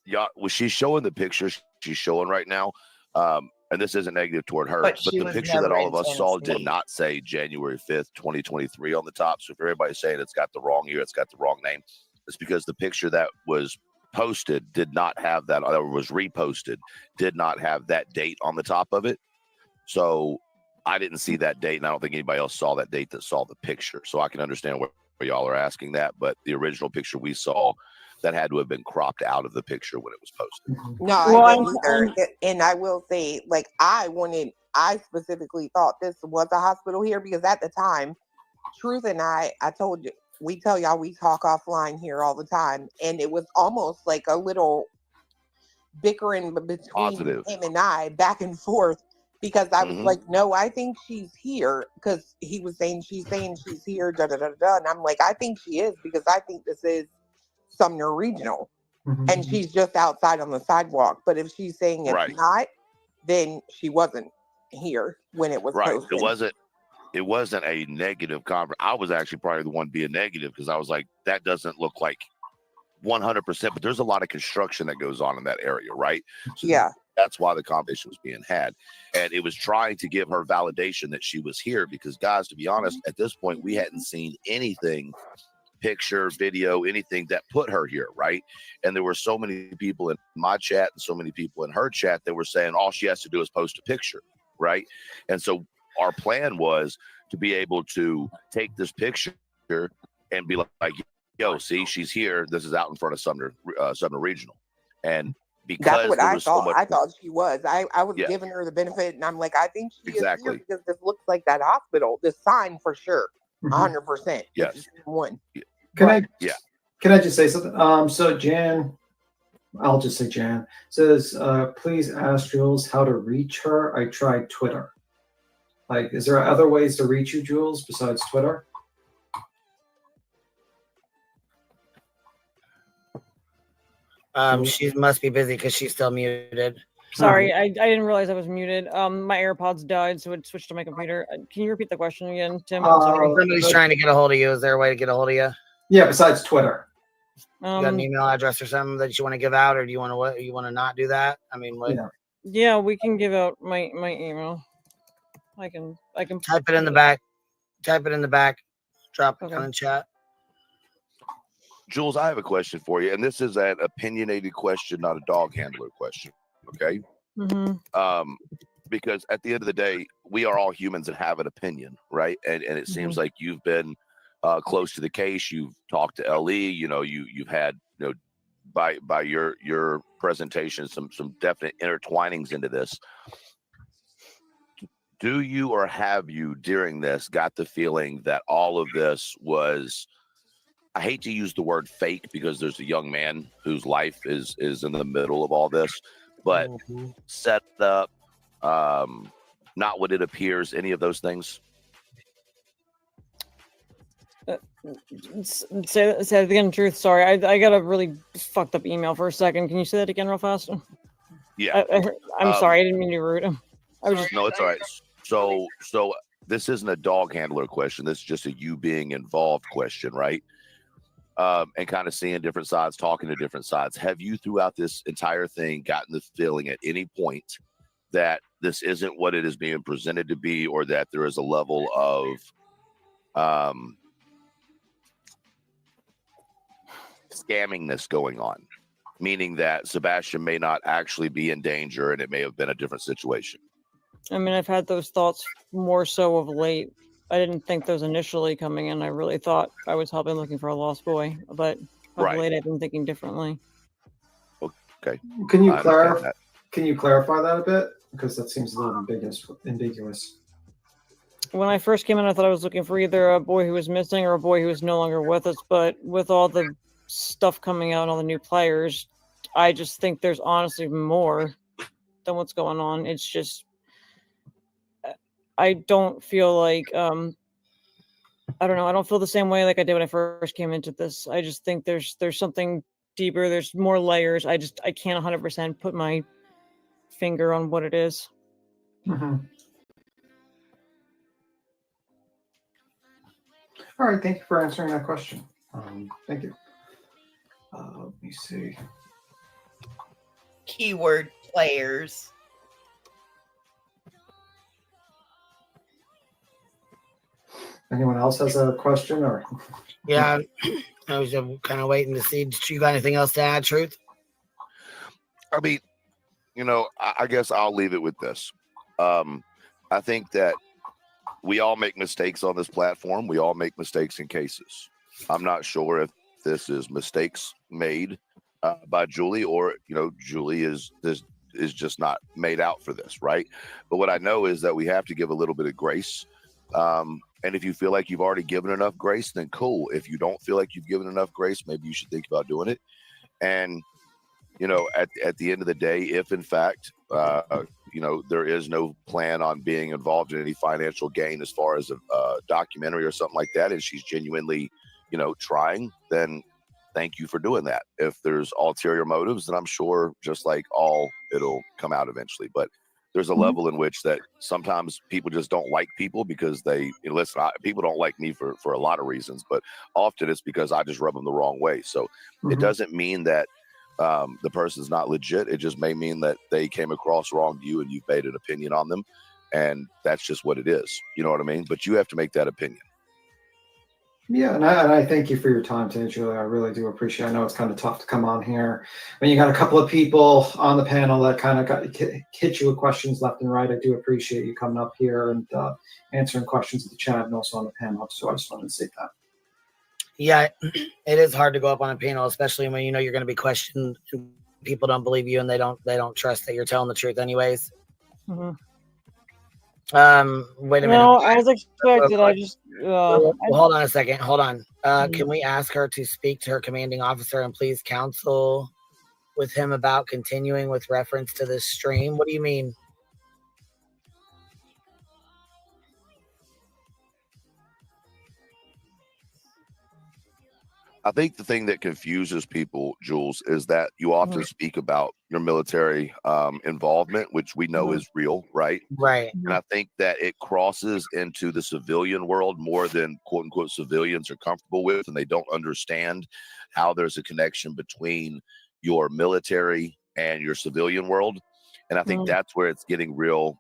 yeah, was she showing the pictures she's showing right now? And this isn't negative toward her, but the picture that all of us saw did not say January 5th, 2023 on the top. So if everybody's saying it's got the wrong year, it's got the wrong name, it's because the picture that was posted did not have that, or was reposted, did not have that date on the top of it. So I didn't see that date, and I don't think anybody else saw that date that saw the picture. So I can understand where y'all are asking that, but the original picture we saw, that had to have been cropped out of the picture when it was posted. No, I didn't either. And I will say, like, I specifically thought this was a hospital here because at the time, Truth and I told you, we tell y'all we talk offline here all the time, and it was almost like a little bickering between him and I, back and forth, because I was like, no, I think she's here, because he was saying she's here, da da da da, and I'm like, I think she is, because I think this is Sumner Regional, and she's just outside on the sidewalk. But if she's saying it's not, then she wasn't here when it was posted. It wasn't a negative conversation. I was actually probably the one being negative because I was like, that doesn't look like 100%. But there's a lot of construction that goes on in that area, right? So yeah, that's why the conversation was being had, and it was trying to give her validation that she was here. Because, guys, to be honest, at this point, we hadn't seen anything. Picture, video, anything that put her here, right? And there were so many people in my chat and so many people in her chat that were saying all she has to do is post a picture, right? And so our plan was to be able to take this picture and be like, yo, see, she's here. This is out in front of Sumner Regional. And because that's what I thought. I thought she was. I was giving her the benefit, and I'm like, I think she is here because this looks like that hospital. This sign for sure, 100%. Yes. One. Can I just say something? So Jan, I'll just say Jan, says, please ask Jules how to reach her. I tried Twitter. Like, is there other ways to reach you, Jules, besides Twitter? She must be busy because she's still muted. Sorry, I didn't realize I was muted. My AirPods died, so it switched to my computer. Can you repeat the question again, Tim? Somebody's trying to get a hold of you. Is there a way to get a hold of you? Yeah, besides Twitter. You got an email address or something that you want to give out, or do you want to not do that? I mean, what? Yeah, we can give out my email. I can type it in the back. Type it in the back. Drop it on the chat. Jules, I have a question for you, and this is an opinionated question, not a dog handler question. Okay. Because at the end of the day, we are all humans and have an opinion, right? And it seems like you've been close to the case. You've talked to LE. You've had by your presentation some definite intertwinings into this. Do you or have you during this got the feeling that all of this was, I hate to use the word fake because there's a young man whose life is in the middle of all this, but set up, not what it appears, any of those things? Say it again, Truth. Sorry, I got a really fucked up email for a second. Can you say that again real fast? Yeah. I'm sorry, I didn't mean to be rude. No, it's all right. So this isn't a dog handler question. This is just a you being involved question, right? And kind of seeing different sides, talking to different sides. Have you throughout this entire thing gotten the feeling at any point that this isn't what it is being presented to be, or that there is a level of scammingness going on, meaning that Sebastian may not actually be in danger and it may have been a different situation? I mean, I've had those thoughts more so of late. I didn't think those initially coming in. I really thought I was helping looking for a lost boy, but of Right. late I've been thinking differently. Okay. Can you I understand clarify? that. Can you clarify that a bit? Because that seems a little ambiguous. When I first came in, I thought I was looking for either a boy who was missing or a boy who was no longer with us. But with all the stuff coming out and all the new players, I just think there's honestly more than what's going on. It's just, I don't feel like, I don't know. I don't feel the same way like I did when I first came into this. I just think there's something deeper. There's more layers. I can't 100% put my finger on what it is. Mm-hmm. All right, thank you for answering that question. Thank you. Let me see. Keyword players. Anyone else has a question or? Yeah, I was kind of waiting to see. Did you got anything else to add, Truth? I mean, I guess I'll leave it with this. I think that we all make mistakes on this platform. We all make mistakes in cases. I'm not sure if this is mistakes made by Julie, or Julie is just not made out for this, right? But what I know is that we have to give a little bit of grace. And if you feel like you've already given enough grace, then cool. If you don't feel like you've given enough grace, maybe you should think about doing it. And at the end of the day, if in fact there is no plan on being involved in any financial gain as far as a documentary or something like that, and she's genuinely trying, then thank you for doing that. If there's ulterior motives, then I'm sure just like all, it'll come out eventually. But there's a level in which that sometimes people just don't like people because they people don't like me for a lot of reasons, but often it's because I just rub them the wrong way. So it doesn't mean that the person's not legit. It just may mean that they came across wrong to you and you've made an opinion on them, and that's just what it is. You know what I mean? But you have to make that opinion. Yeah, and I thank you for your time today, Julie. I really do appreciate it. I know it's kind of tough to come on here when you got a couple of people on the panel that kind of hit you with questions left and right. I do appreciate you coming up here and answering questions in the chat and also on the panel. So I just wanted to say that. Yeah, it is hard to go up on a panel, especially when you're going to be questioned. And people don't believe you, and they don't trust that you're telling the truth, anyways. Mm-hmm. Wait a minute. No, as expected. I just hold on a second. Hold on. Can we ask her to speak to her commanding officer and please counsel with him about continuing with reference to this stream? What do you mean? I think the thing that confuses people, Jules, is that you often speak about your military involvement, which we know is real, right? Right. And I think that it crosses into the civilian world more than quote unquote civilians are comfortable with, and they don't understand how there's a connection between your military and your civilian world. And I think that's where it's getting real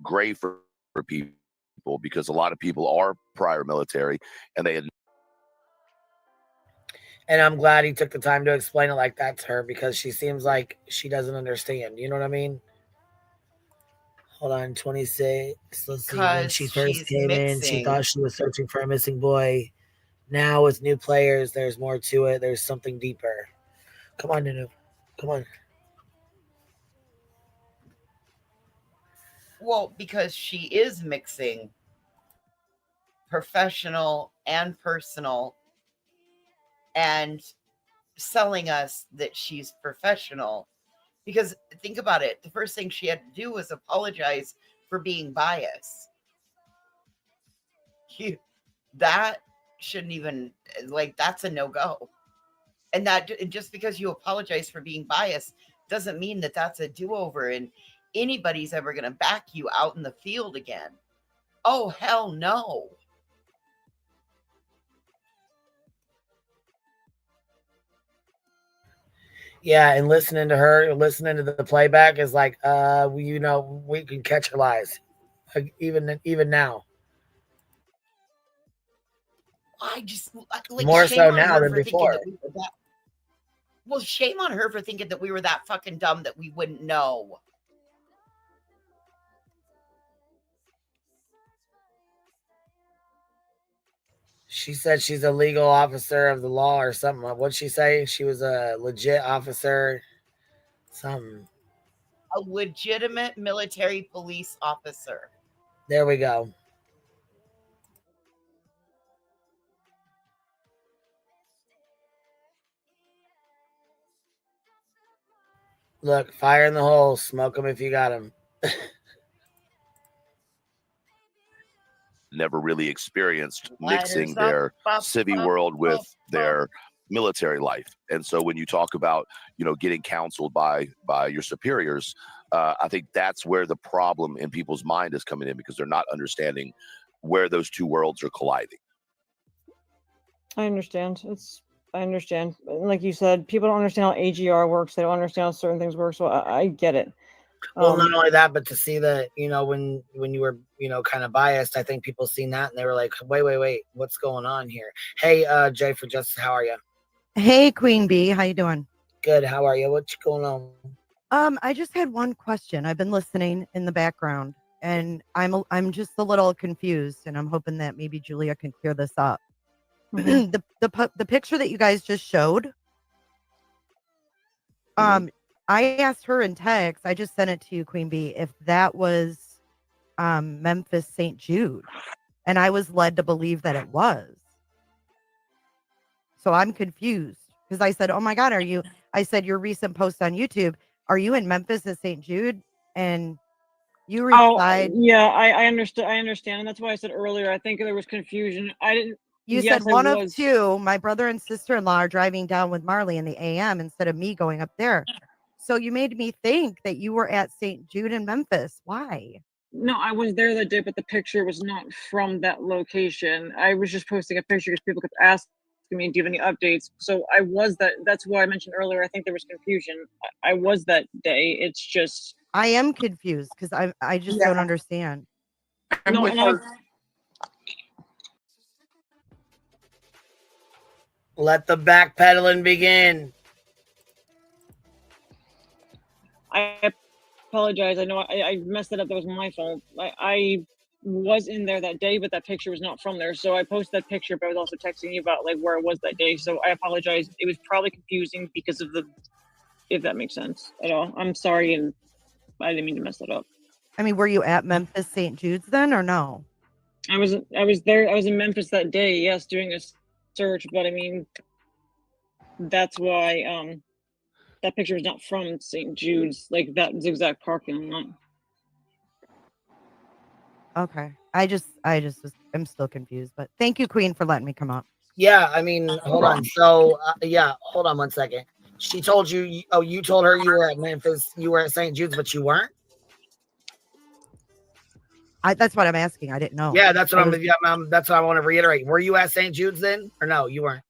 gray for people, because a lot of people are prior military and they had. And I'm glad he took the time to explain it like that to her, because she seems like she doesn't understand. You know what I mean? Hold on, 26. Let's see. When she first came in, she thought she was searching for a missing boy. Now with new players, there's more to it. There's something deeper. Come on, Nunu. Come on. Well, because she is mixing professional and personal and selling us that she's professional. Because think about it, the first thing she had to do was apologize for being biased. That shouldn't even, that's a no-go. And that just because you apologize for being biased doesn't mean that that's a do-over and anybody's ever going to back you out in the field again. Oh, hell no. Yeah, and listening to her, listening to the playback is like, we can catch her lies, even now. I just more so now than before. Well, shame on her for thinking that we were that fucking dumb that we wouldn't know. She said she's a legal officer of the law or something. What'd she say? She was a legit officer. Something. A legitimate military police officer. There we go. Look, fire in the hole. Smoke them if you got them. Never really experienced mixing their civvy world with their military life. And so when you talk about, getting counseled by your superiors, I think that's where the problem in people's mind is coming in, because they're not understanding where those two worlds are colliding. I understand. I understand. Like you said, people don't understand how AGR works. They don't understand how certain things work. So I get it. Well, not only that, but to see that, when you were, kind of biased, I think people seen that and they were like, wait, what's going on here? Hey, Jay for Justice, how are you? Hey, Queen Bee, how you doing? Good. How are you? What's going on? I just had one question. I've been listening in the background, and I'm just a little confused, and I'm hoping that maybe Julia can clear this up. Mm-hmm. The picture that you guys just showed. I asked her in text. I just sent it to you, Queen Bee, if that was Memphis St. Jude, and I was led to believe that it was. So I'm confused because I said, "Oh my God, are you?" I said, "Your recent post on YouTube, are you in Memphis at St. Jude?" And you replied, yeah, I understood. I understand, and that's why I said earlier. I think there was confusion. I didn't. You yes, said one of two. My brother and sister-in-law are driving down with Marley in the AM instead of me going up there. So you made me think that you were at St. Jude in Memphis. Why? No, I was there that day, but the picture was not from that location. I was just posting a picture because people kept asking me, "Do you have any updates?" So I was that. That's why I mentioned earlier. I think there was confusion. I was that day. It's just I am confused because I just don't understand. no, and Let the backpedaling begin. I apologize. I know I messed it up. That was my fault. I was in there that day, but that picture was not from there. So I posted that picture, but I was also texting you about where I was that day. So I apologize. It was probably confusing because of if that makes sense at all. I'm sorry, and I didn't mean to mess that up. I mean, were you at Memphis St. Jude's then or no? I was there. I was in Memphis that day, yes, doing a search, but I mean, that's why that picture is not from St. Jude's, that exact parking lot. Okay. I'm still confused, but thank you, Queen, for letting me come up. Yeah, I mean, hold on. So, hold on 1 second. She told you, you told her you were at Memphis, you were at St. Jude's, but you weren't? That's what I'm asking. I didn't know. Yeah, that's what that's what I want to reiterate. Were you at St. Jude's then, or no? You weren't.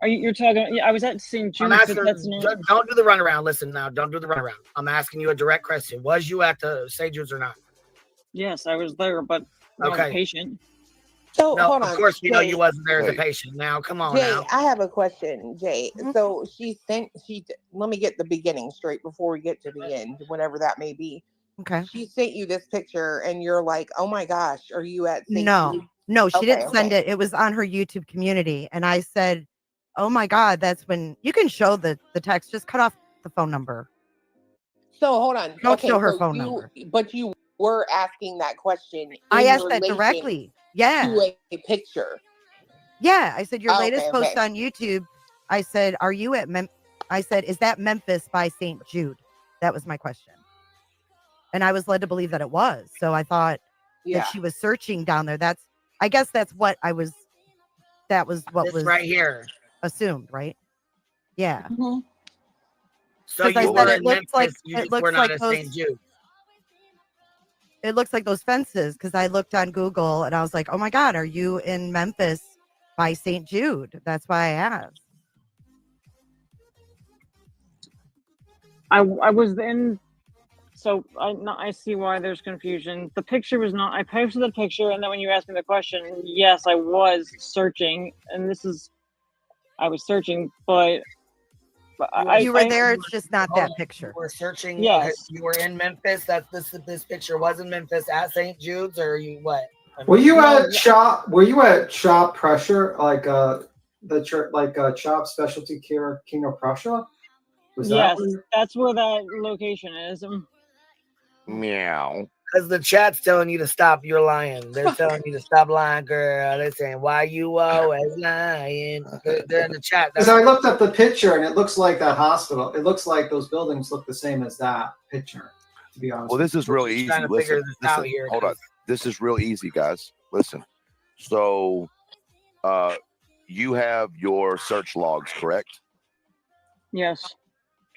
You're talking? Yeah, I was at St. Jude's. Don't do the runaround. Listen now, don't do the runaround. I'm asking you a direct question. Was you at the St. Jude's or not? Yes, I was there, but I was a patient. So no, hold on. Of course, we know Jay, you wasn't there as a patient. Now, come on. Jay, now. I have a question, Jay. So let me get the beginning straight before we get to the end, whatever that may be. Okay. She sent you this picture and you're like, "Oh my gosh, are you at St. Jude?" No, she didn't send it. It was on her YouTube community. And I said, "Oh my God, that's when you can show the text. Just cut off the phone number." So hold on. Don't show her phone number. But you were asking that question. I asked that directly. Yeah. To a picture. Yeah. I said, your latest post on YouTube. I said, "Are you at I said, "Is that Memphis by St. Jude?" That was my question. And I was led to believe that it was. So I thought that she was searching down there. I guess that's what I was. That was what this was right here assumed, right? Yeah. Mm-hmm. So you were in Memphis, you just were not at St. Jude. It looks like those fences because I looked on Google and I was like, "Oh my God, are you in Memphis by St. Jude?" That's why I asked. I was in. So I see why there's confusion. The picture was not. I posted the picture, and then when you asked me the question, yes, I was searching, and I was searching, but you were there. It's just not that picture. You were searching. Yes, you were in Memphis. This picture was in Memphis at St. Jude's, or you what? Were you at Shop? Were you at Shop Pressure, like Shop Specialty Care King of Prussia? Was Yes, that? that's where that location is. Meow. Because the chat's telling you to stop. You're lying. They're telling you to stop lying, girl. They're saying, why you always lying? They're in the chat. Because I looked up the picture and it looks like that hospital. It looks like those buildings look the same as that picture, to be honest. Well, this is real easy. Listen, hold on. This is real easy, guys. Listen. So, you have your search logs, correct? Yes.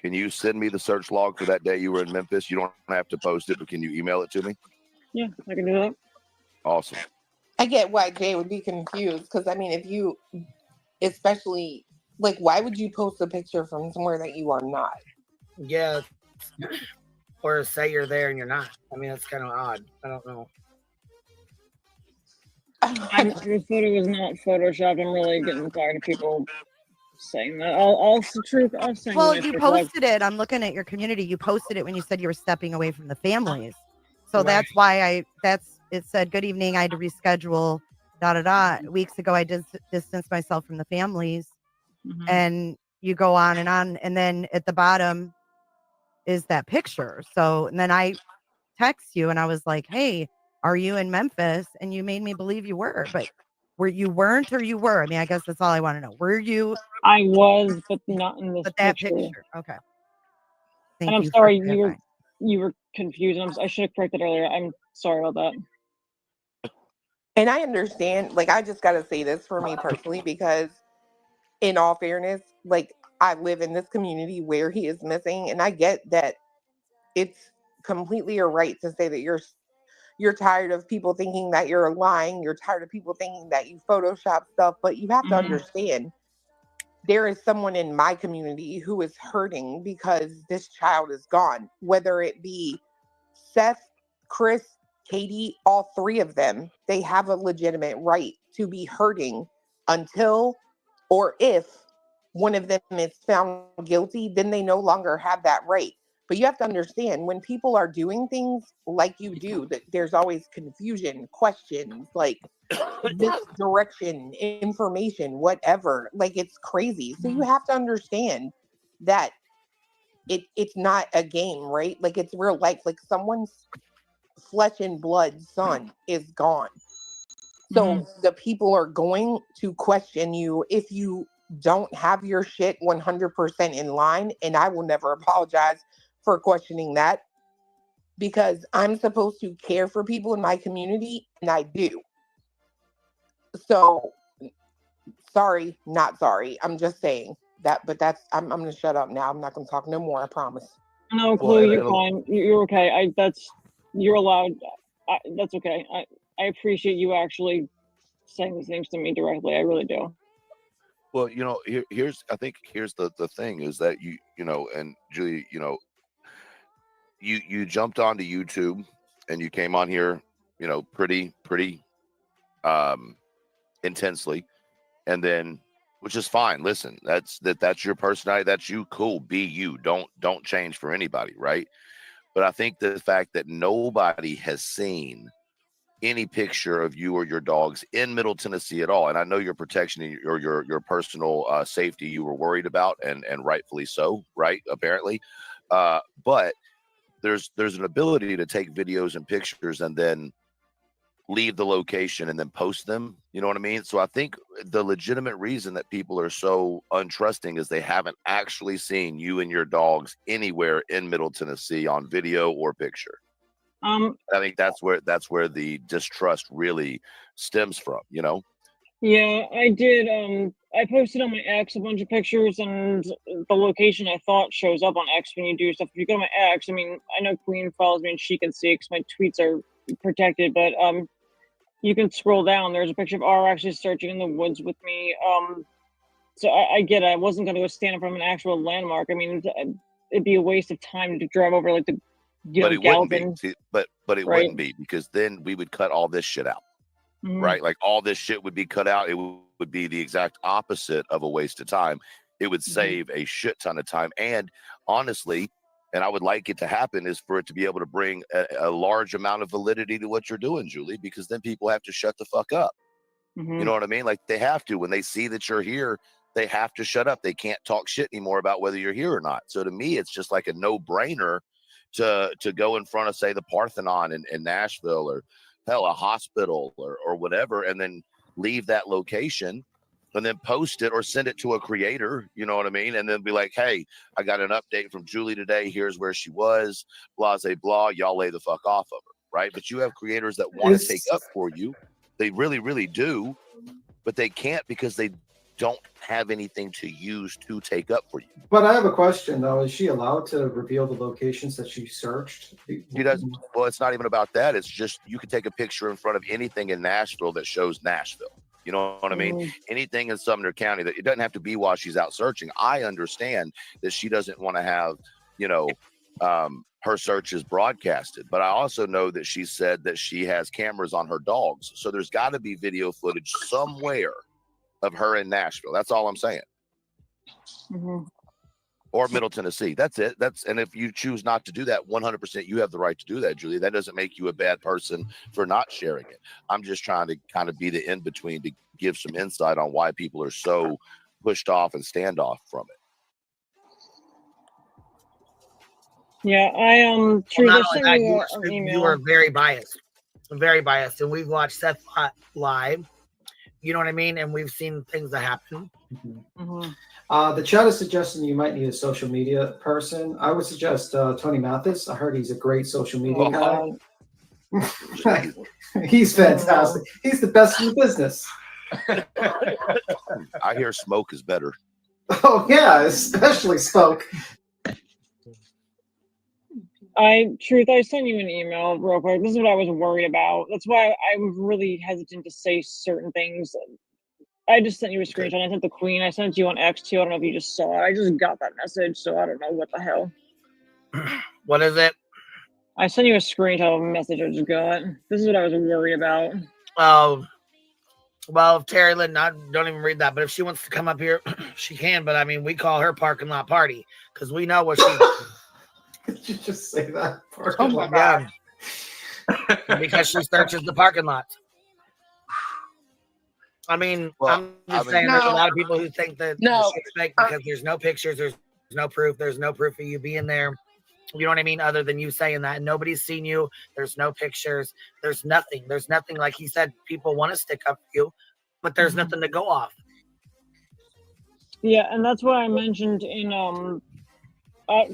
Can you send me the search log for that day you were in Memphis? You don't have to post it, but can you email it to me? Yeah, I can do that. Awesome. I get why Jay would be confused because I mean, if you, especially like, why would you post a picture from somewhere that you are not? Yeah, or say you're there and you're not. I mean, that's kind of odd. I don't know. The photo was not photoshopped. I'm really getting tired of people saying that. I'll send Well, you you my posted it. I'm looking at your community. You posted it when you said you were stepping away from the families. So Right. that's why it said, good evening. I had to reschedule, Weeks ago, I distanced myself from the families. Mhm. And you go on. And then at the bottom is that picture. So, and then I text you and I was like, hey, are you in Memphis? And you made me believe you were, but you weren't or you were? I mean, I guess that's all I want to know. Were you? I was, but not in this But that picture. Okay. And I'm sorry you were confused. I should have corrected earlier. I'm sorry about that. And I understand, like, I just got to say this for me personally, because in all fairness, like, I live in this community where he is missing. And I get that it's completely your right to say that you're tired of people thinking that you're lying. You're tired of people thinking that you Photoshop stuff, but you have to understand there is someone in my community who is hurting because this child is gone, whether it be Seth, Chris, Katie, all three of them. They have a legitimate right to be hurting until or if one of them is found guilty, then they no longer have that right. But you have to understand, when people are doing things like you do, that there's always confusion, questions, like misdirection, information, whatever. Like, it's crazy. So you have to understand that it's not a game, right? Like, it's real life. Like, someone's flesh and blood son is gone. So the people are going to question you if you don't have your shit 100% in line. And I will never apologize for questioning that, because I'm supposed to care for people in my community, and I do. So sorry, not sorry. I'm just saying that, but I'm going to shut up now. I'm not going to talk no more. I promise. No, Chloe, you're fine. You're okay. You're allowed. That's okay. I appreciate you actually saying these things to me directly. I really do. Well, here's the thing is that you know, and Julie, you jumped onto YouTube and you came on here, pretty intensely, and then, which is fine. Listen, that's your personality. That's you. Cool. Be you. Don't change for anybody, right? But I think the fact that nobody has seen any picture of you or your dogs in Middle Tennessee at all, and I know your protection or your personal safety you were worried about, and rightfully so, right? Apparently, but there's an ability to take videos and pictures and then leave the location and then post them. You know what I mean? So I think the legitimate reason that people are so untrusting is they haven't actually seen you and your dogs anywhere in Middle Tennessee on video or picture. I think that's where the distrust really stems from, Yeah, I did. I posted on my X a bunch of pictures, and the location I thought shows up on X when you do stuff. If you go to my X, I mean, I know Queen follows me and she can see because my tweets are protected, but you can scroll down. There's a picture of R actually searching in the woods with me. So I get it. I wasn't going to go stand in front of an actual landmark. I mean, it'd be a waste of time to drive over like the but it wouldn't be. Galvin. See, but it Right. wouldn't be, because then we would cut all this shit out, right? Like, all this shit would be cut out. It would be the exact opposite of a waste of time. It would save a shit ton of time. And honestly, and I would like it to happen, is for it to be able to bring a large amount of validity to what you're doing, Julie, because then people have to shut the fuck up. Mm-hmm. You know what I mean? Like, they have to. When they see that you're here, they have to shut up. They can't talk shit anymore about whether you're here or not. So to me, it's just like a no-brainer to go in front of, say, the Parthenon in Nashville, or hell, a hospital or whatever, and then leave that location and then post it or send it to a creator, you know what I mean? And then be like, hey, I got an update from Julie today. Here's where she was, blah, blah, blah. Y'all lay the fuck off of her, right? But you have creators that want to take up for you. They really, really do, but they can't because they don't have anything to use to take up for you. But I have a question, though. Is she allowed to reveal the locations that she searched? She doesn't. Well, it's not even about that. It's just you can take a picture in front of anything in Nashville that shows Nashville. You know what I mean? Anything in Sumner County, that it doesn't have to be while she's out searching. I understand that she doesn't want to have, you know, her searches broadcasted, but I also know that she said that she has cameras on her dogs. So there's got to be video footage somewhere of her in Nashville. That's all I'm saying. Mm-hmm. Or Middle Tennessee. That's it. And if you choose not to do that, 100% you have the right to do that, Julie. That doesn't make you a bad person for not sharing it. I'm just trying to kind of be the in-between to give some insight on why people are so pushed off and standoff from it. Yeah, True, Well, I not only sent that, you an you email. are very biased, and we've watched Seth live. You know what I mean? And we've seen things that happen. Mm-hmm. The chat is suggesting you might need a social media person. I would suggest Tony Mathis. I heard he's a great social media guy. He's fantastic. He's the best in the business. I hear Smoke is better. Oh yeah, especially Smoke. Truth, I sent you an email real quick. This is what I was worried about. That's why I was really hesitant to say certain things. I just sent you a screenshot. I sent the Queen. I sent you on X too. I don't know if you just saw it. I just got that message, so I don't know what the hell. What is it? I sent you a screenshot of a message I just got. This is what I was worried about. Oh, well, if Terry Lynn, don't even read that. But if she wants to come up here, she can. But I mean, we call her parking lot party because we know what she. Did you just say that? Oh my God. Because she searches the parking lot. I mean, I'm just saying there's a lot of people who think that the shit's fake because there's no pictures, there's no proof, there's no proof of you being there. You know what I mean? Other than you saying that. Nobody's seen you. There's no pictures. There's nothing. There's nothing. Like he said, people want to stick up for you, but there's nothing to go off. Yeah, and that's what I mentioned in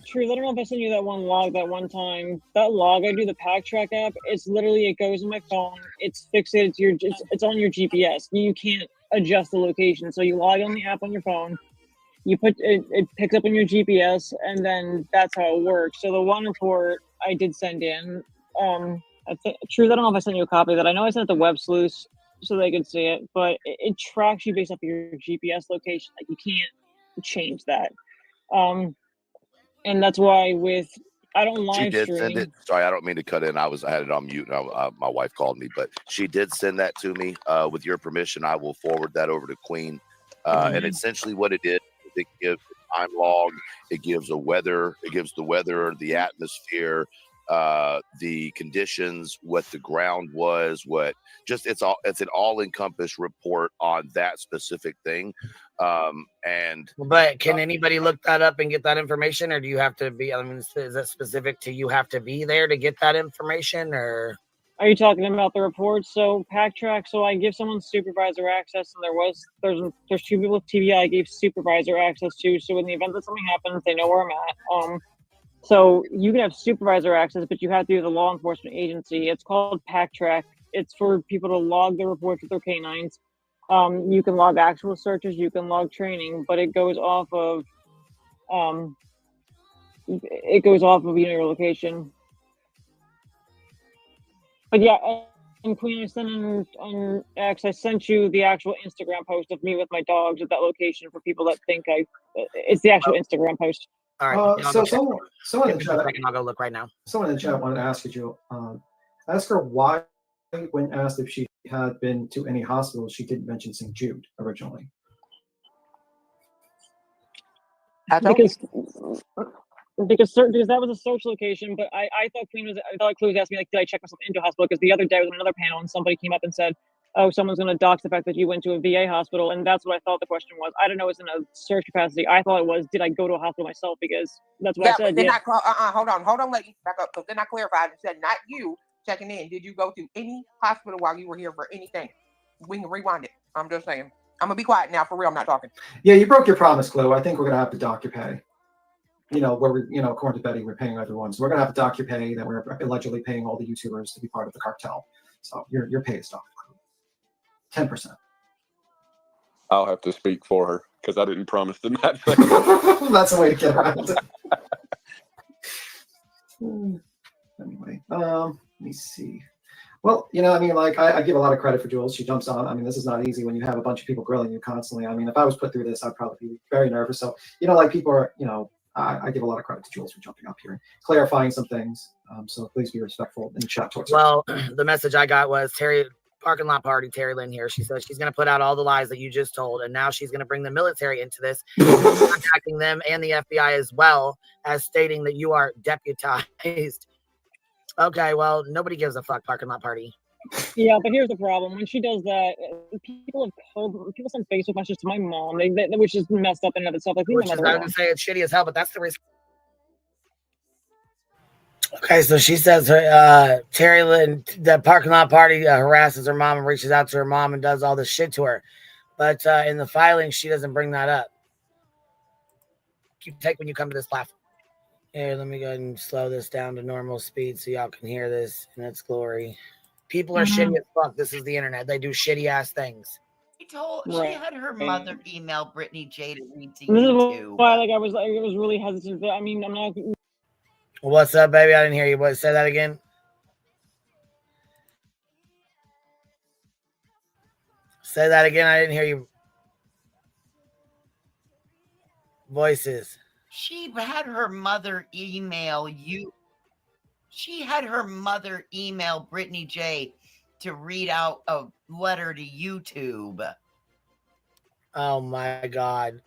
True, I don't know if I sent you that one log that one time. That log, I do the Pack Track app. It's literally, it goes in my phone. It's fixated to it's on your GPS. You can't adjust the location. So you log on the app on your phone. You put it picks up on your GPS, and then that's how it works. So the one report I did send in, True, I don't know if I sent you a copy of that. I know I sent it to Web Sleuths so they could see it, but it tracks you based off of your GPS location. Like, you can't change that. And that's why I don't live She did stream. send it. Sorry, I don't mean to cut in. I had it on mute. And my wife called me, but she did send that to me. With your permission, I will forward that over to Queen. And essentially, what it is, it gives a time log. It gives the weather, the atmosphere, the conditions, what the ground was, it's an all-encompassed report on that specific thing. But can anybody look that up and get that information, or do you have to be? I mean, is that specific to you have to be there to get that information, or? Are you talking about the reports? So Pack Track. So I give someone supervisor access, and there's two people with TBI I gave supervisor access to. So in the event that something happens, they know where I'm at. So you can have supervisor access, but you have to be the law enforcement agency. It's called Pack Track. It's for people to log their reports with their canines. You can log actual searches, you can log training, but it goes off of your location. But yeah, and Queen, I sent on X, I sent you the actual Instagram post of me with my dogs at that location for people that think it's the actual Instagram post. All right. So someone in the chat, I'll go look right now. Someone in the chat wanted to ask you, ask her why, when asked if she had been to any hospitals, she didn't mention St. Jude originally. Because because that was a search location. But I thought Queen was asking me, like, did I check myself into a hospital? Because the other day I was on another panel and somebody came up and said, oh, someone's going to dox the fact that you went to a VA hospital, and that's what I thought the question was. I don't know, it's in a search capacity. I thought it was, did I go to a hospital myself? Because that's what I said. But then hold on, lady, back up. So then I clarified and said, not you checking in. Did you go to any hospital while you were here for anything? We can rewind it. I'm just saying. I'm gonna be quiet now. For real, I'm not talking. Yeah, you broke your promise, Clue. I think we're gonna have to dock your pay. Where we, according to Betty, we're paying everyone. So we're gonna have to dock your pay that we're allegedly paying all the YouTubers to be part of the cartel. So your pay is docked. 10%. I'll have to speak for her because I didn't promise them that. That's a way to get around it. Anyway, let me see. Well, I give a lot of credit for Jules. She jumps on. This is not easy when you have a bunch of people grilling you constantly. If I was put through this, I'd probably be very nervous. So, people are, I give a lot of credit to Jules for jumping up here and clarifying some things. So please be respectful in the chat towards her. Well, the message I got was Parking Lot Party, Terry Lynn here. She says she's going to put out all the lies that you just told, and now she's going to bring the military into this, contacting them and the FBI as well as stating that you are deputized. Okay, well, nobody gives a fuck, Parking Lot Party. Yeah, but here's the problem. When she does that, people send Facebook messages to my mom, which is messed up in and of itself. I was going to say it's shitty as hell, but that's the reason. Okay, so she says Terry Lynn, the Parking Lot Party harasses her mom and reaches out to her mom and does all this shit to her. But in the filing, she doesn't bring that up. Take when you come to this platform. Here, let me go ahead and slow this down to normal speed so y'all can hear this in its glory. People are shitty as fuck. This is the internet. They do shitty ass things. She had her mother email Brittany J to read to This YouTube. is why I was really hesitant. I'm not. What's up, baby? I didn't hear you. What? Say that again. Say that again. I didn't hear you. Voices. She had her mother email you. She had her mother email Brittany J to read out a letter to YouTube. Oh my God.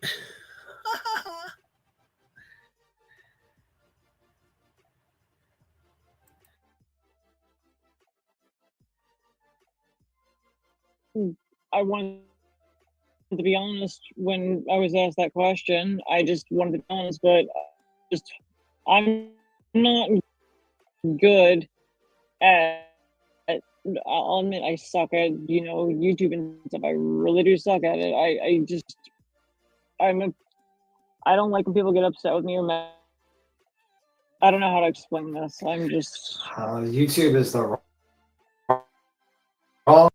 I wanted to be honest when I was asked that question. I just wanted to be honest, but I'm not good at. I'll admit I suck at YouTube and stuff. I really do suck at it. I don't like when people get upset with me or mad. I don't know how to explain this. I'm just YouTube is the wrong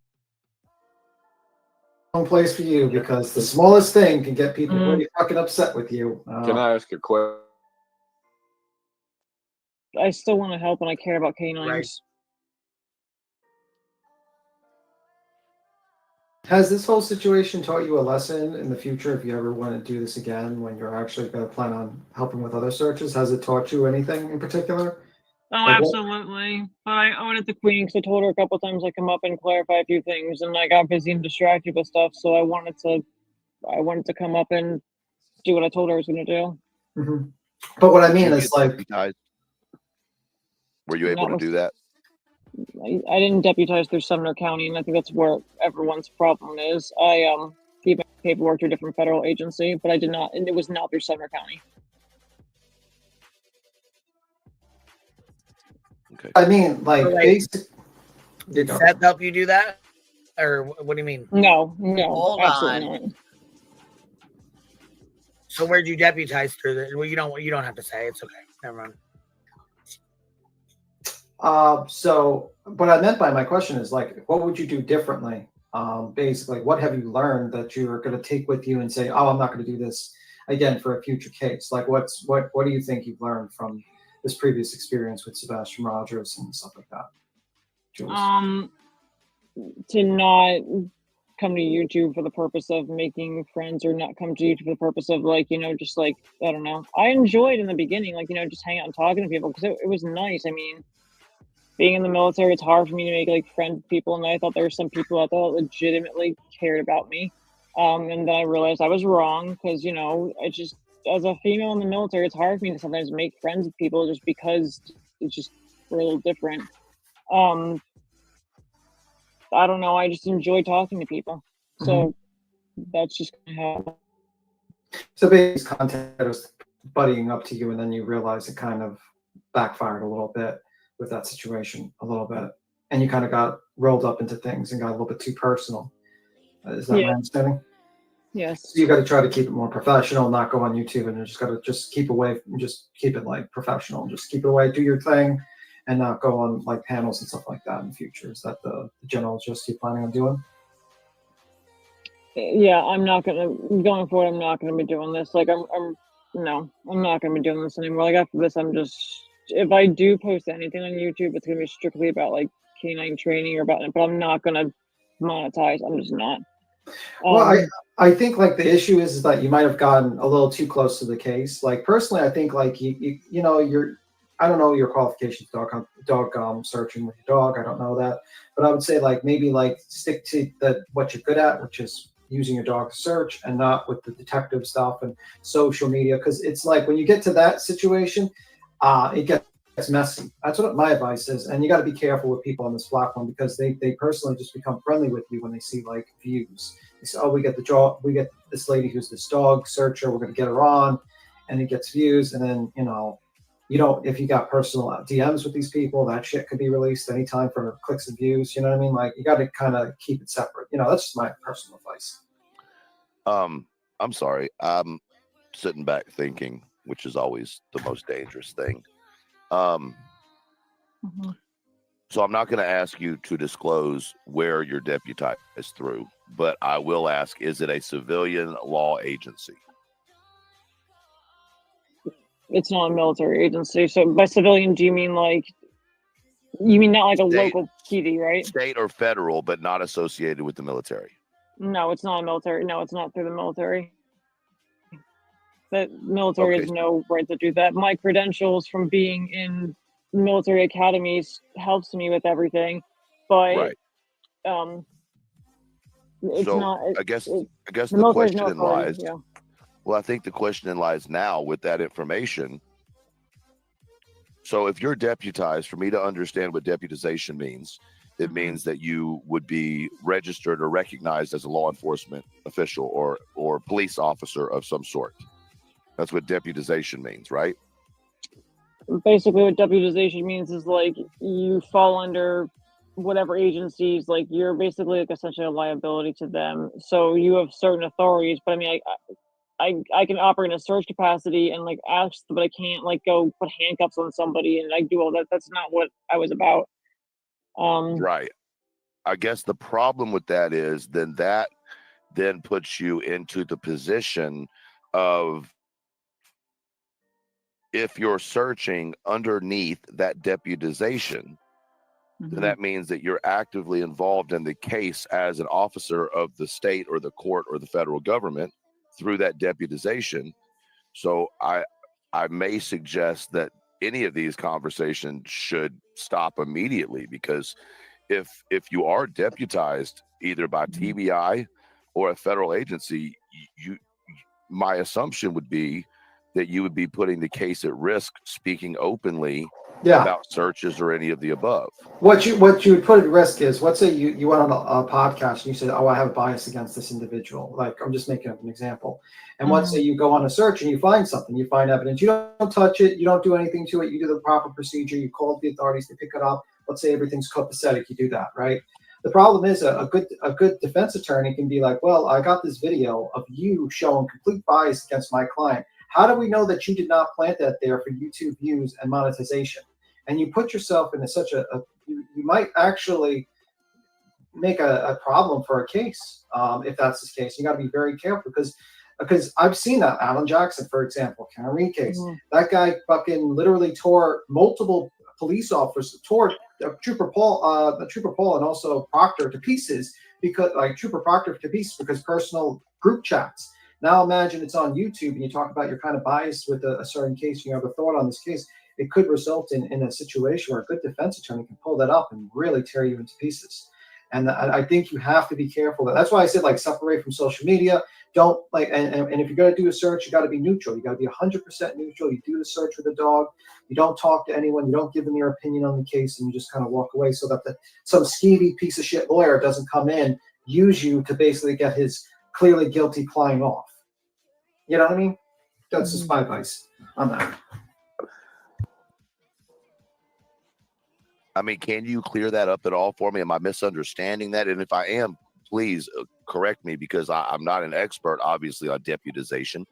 place for you because the smallest thing can get people really fucking upset with you. Can I ask a question? I still want to help and I care about canines. Right. Has this whole situation taught you a lesson in the future if you ever want to do this again when you're actually going to plan on helping with other searches? Has it taught you anything in particular? Oh, absolutely. But I went at the Queen because I told her a couple of times I come up and clarify a few things, and I got busy and distracted with stuff. So I wanted to come up and do what I told her I was going to do. Mm-hmm. But what I mean is were you able to do that? I didn't deputize through Sumner County, and I think that's where everyone's problem is. I gave my paperwork to a different federal agency, but I did not, and it was not through Sumner County. Okay. I mean, did Seth help you do that, or what do you mean? No, Hold absolutely on. not. So where'd you deputize through? Well, you don't have to say. It's okay. Never mind. So what I meant by my question is what would you do differently? Basically, what have you learned that you're going to take with you and say, oh, I'm not going to do this again for a future case? What do you think you've learned from this previous experience with Sebastian Rogers and stuff like that? Jules? To not come to YouTube for the purpose of making friends, or not come to YouTube for the purpose of I don't know. I enjoyed in the beginning, just hanging out and talking to people because it was nice. I mean, being in the military, it's hard for me to make friends with people, and I thought there were some people out there that legitimately cared about me. And then I realized I was wrong because as a female in the military, it's hard for me to sometimes make friends with people just because it's just a little different. I don't know. I just enjoy talking to people. So that's just how. So basically, content was buddying up to you, and then you realize it kind of backfired a little bit with that situation, a little bit, and you kind of got rolled up into things and got a little bit too personal. Is that my understanding? Yes. So you got to try to keep it more professional, not go on YouTube, and you just got to just keep away, just keep it like professional, just keep it away, do your thing, and not go on like panels and stuff like that in the future. Is that the general gist you're planning on doing? Yeah, I'm not going forward. I'm not gonna be doing this. Like I'm not gonna be doing this anymore. Like after this, I'm just, if I do post anything on YouTube, it's gonna be strictly about like canine training or about it, but I'm not gonna monetize. I'm just not. Well, I think like the issue is that you might have gotten a little too close to the case. Like personally, I think like you know, I don't know your qualifications, dog searching with your dog. I don't know that, but I would say like maybe like stick to what you're good at, which is using your dog to search, and not with the detective stuff and social media. Because it's like when you get to that situation, it gets messy. That's what my advice is, and you got to be careful with people on this platform because they personally just become friendly with you when they see like views. They say, oh, we get this lady who's this dog searcher, we're going to get her on, and it gets views, and then if you got personal DMs with these people, that shit could be released anytime for clicks and views. You know what I mean? Like you got to kind of keep it separate. That's just my personal advice. I'm sorry. I'm sitting back thinking, which is always the most dangerous thing. So I'm not going to ask you to disclose where you're deputized through, but I will ask, is it a civilian law agency? It's not a military agency. So by civilian, do you mean not like a local PD, right? State or federal, but not associated with the military. No, it's not a military. No, it's not through the military. The military has no right to do that. My credentials from being in military academies helps me with everything, but it's so not. I guess the question then lies. Yeah. Well, I think the question then lies now with that information. So if you're deputized, for me to understand what deputization means, it means that you would be registered or recognized as a law enforcement official or police officer of some sort. That's what deputization means, right? Basically, what deputization means is like you fall under whatever agencies, like you're basically like essentially a liability to them. So you have certain authorities, but I mean, I can operate in a search capacity and like ask, but I can't like go put handcuffs on somebody and like do all that. That's not what I was about. Right. I guess the problem with that is that puts you into the position of, if you're searching underneath that deputization, then that means that you're actively involved in the case as an officer of the state or the court or the federal government through that deputization. So I may suggest that any of these conversations should stop immediately, because if you are deputized either by TBI or a federal agency, my assumption would be that you would be putting the case at risk, speaking openly about searches or any of the above. What you would put at risk is, let's say you went on a podcast and you said, oh, I have a bias against this individual. Like, I'm just making up an example. And let's say you go on a search and you find something, you find evidence, you don't touch it, you don't do anything to it, you do the proper procedure, you call the authorities to pick it up. Let's say everything's copacetic, you do that, right? The problem is a good defense attorney can be like, well, I got this video of you showing complete bias against my client. How do we know that you did not plant that there for YouTube views and monetization? And you put yourself into such you might actually make a problem for a case if that's the case. You got to be very careful because I've seen that. Alan Jackson, for example, Karen case. That guy fucking literally tore multiple police officers, tore Trooper Paul and also Proctor to pieces because personal group chats. Now imagine it's on YouTube and you talk about you're kind of biased with a certain case, you have a thought on this case. It could result in a situation where a good defense attorney can pull that up and really tear you into pieces. And I think you have to be careful. That's why I said, like, separate from social media. Don't like, and if you're going to do a search, you got to be neutral. You got to be 100% neutral. You do the search with a dog. You don't talk to anyone. You don't give them your opinion on the case, and you just kind of walk away so that some skeevy piece of shit lawyer doesn't come in, use you to basically get his clearly guilty client off. You know what I mean? That's just my advice on that. I mean, can you clear that up at all for me? Am I misunderstanding that? And if I am, please correct me, because I'm not an expert, obviously, on deputization,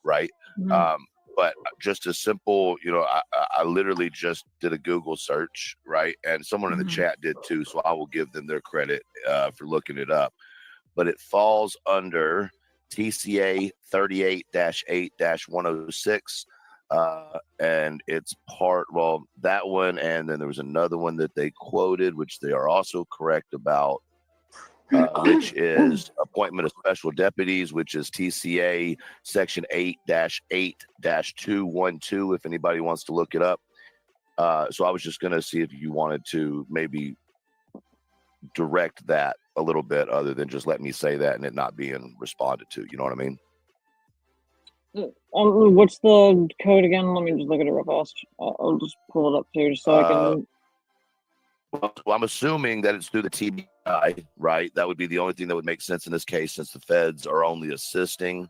right? Mhm. But just a simple, you know, I literally just did a Google search, right? And someone in the chat did too, so I will give them their credit for looking it up. But it falls under TCA 38-8-106. And it's part, well, that one, and then there was another one that they quoted, which they are also correct about, which is appointment of special deputies, which is TCA section 8-8-212, if anybody wants to look it up. So I was just going to see if you wanted to maybe direct that a little bit, other than just let me say that and it not being responded to. You know what I mean? What's the code again? Let me just look at it real fast. I'll just pull it up too, just so I can. Well, I'm assuming that it's through the TBI, right? That would be the only thing that would make sense in this case, since the feds are only assisting.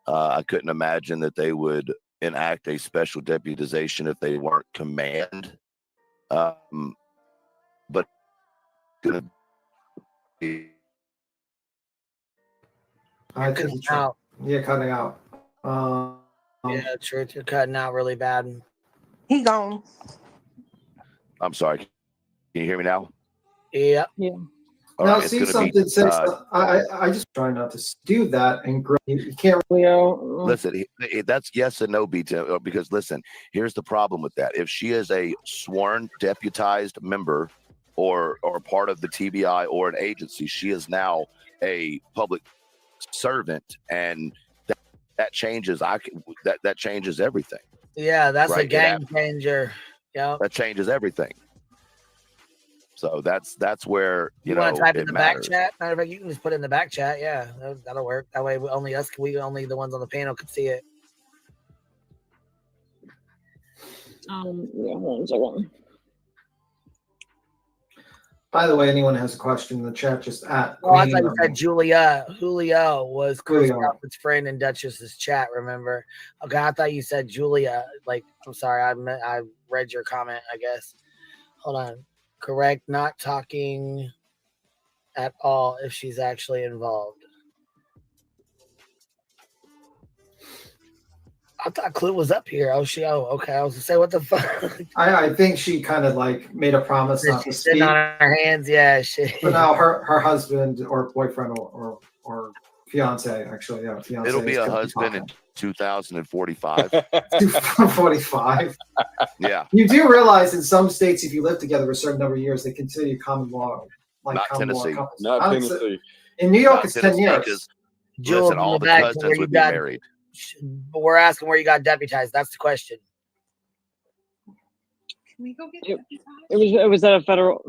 I couldn't imagine that they would enact a special deputization if they weren't command. But gonna be. I think you're cutting out. Yeah, Truth, you're cutting out really bad. He gone. I'm sorry. Can you hear me now? Yeah. Yeah. All now, right, it's see gonna something. be, Say I just try not to do that, and you can't. Listen, that's yes and no, BT, because listen, here's the problem with that. If she is a sworn deputized member or part of the TBI or an agency, she is now a public servant, and that changes. That changes everything. Yeah, that's right? a game changer. Yeah, that changes everything. So that's where you know want to type in it the matters. back chat? Matter of fact, you can just put it in the back chat. Yeah, that'll work. That way, only the ones on the panel can see it. Yeah, one second. By the way, anyone has a question in the chat, just at. Oh, I thought you said Julio was Chris Crawford's friend in Duchess's chat. Remember? Okay, I thought you said Julia. Like, I'm sorry, I read your comment. I guess. Hold on. Correct. Not talking at all if she's actually involved. I thought Clue was up here. Oh, okay. I was gonna say, what the fuck? I think she kind of like made a promise not to speak. Sitting on her hands, yeah. But now her husband or boyfriend or fiance, actually, yeah, fiance. It'll be a husband in 2045. 45. Yeah. You do realize in some states, if you live together a certain number of years, they consider common law. Like not common Tennessee. law couples. Not Tennessee. In New York, Not it's Tennessee, 10 years. Listen, all the cousins would be married. But we're asking where you got deputized. That's the question. Can we go get It was at a federal.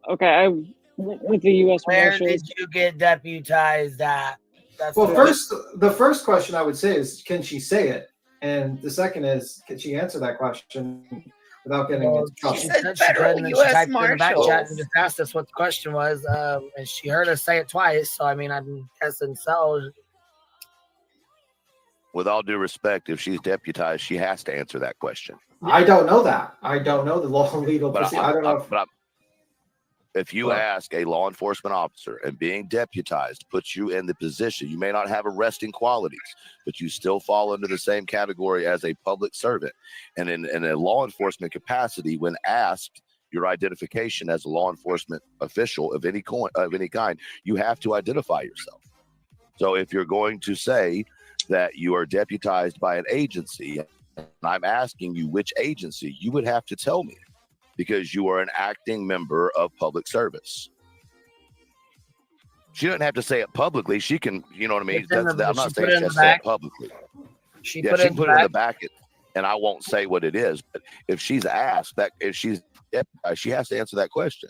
Okay, I went with the U.S. Where Marshals. did you get deputized at? That's Well, the first question I would say is, can she say it? And the second is, can she answer that question without getting into trouble? She said she could, and then she typed it in the back chat and just asked us what the question was. And she heard us say it twice. So, I mean, I'm guessing so. With all due respect, if she's deputized, she has to answer that question. I don't know that. I don't know the legal procedure. I don't know. If you ask a law enforcement officer, and being deputized puts you in the position, you may not have arresting qualities, but you still fall under the same category as a public servant. And in a law enforcement capacity, when asked your identification as a law enforcement official of any kind, you have to identify yourself. So if you're going to say that you are deputized by an agency, and I'm asking you which agency, you would have to tell me, because you are an acting member of public service. She doesn't have to say it publicly. She can, you know what I mean? I'm not saying she has to say it publicly. She can put it in the back, and I won't say what it is. But if she's asked that, if she's deputized, she has to answer that question.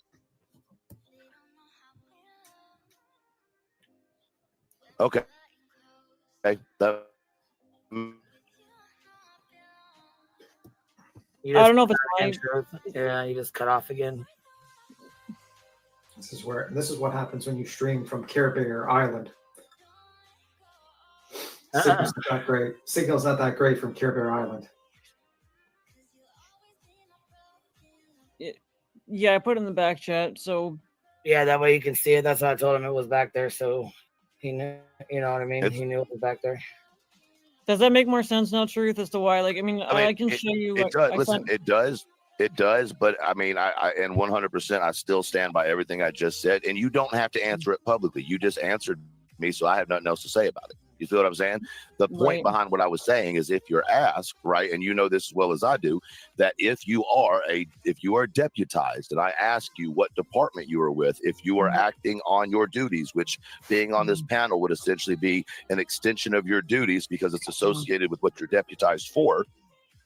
Okay. Okay. I don't know if it's mine. Yeah, you just cut off again. This is what happens when you stream from Care Bear Island. Signal's not that great. Signal's not that great from Care Bear Island. Yeah, I put it in the back chat, so yeah, that way you can see it. That's why I told him it was back there, so he knew. You know what I mean? He knew it was back there. Does that make more sense now, Truth, as to why? Like, I mean, I can show you. It does. Listen, it does. It does, but I mean, I and 100%, I still stand by everything I just said. And you don't have to answer it publicly. You just answered me, so I have nothing else to say about it. You feel what I'm saying? The point behind what I was saying is, if you're asked, right, and you know this as well as I do, that if you are deputized, and I ask you what department you are with, if you are acting on your duties, which being on this panel would essentially be an extension of your duties because it's associated with what you're deputized for,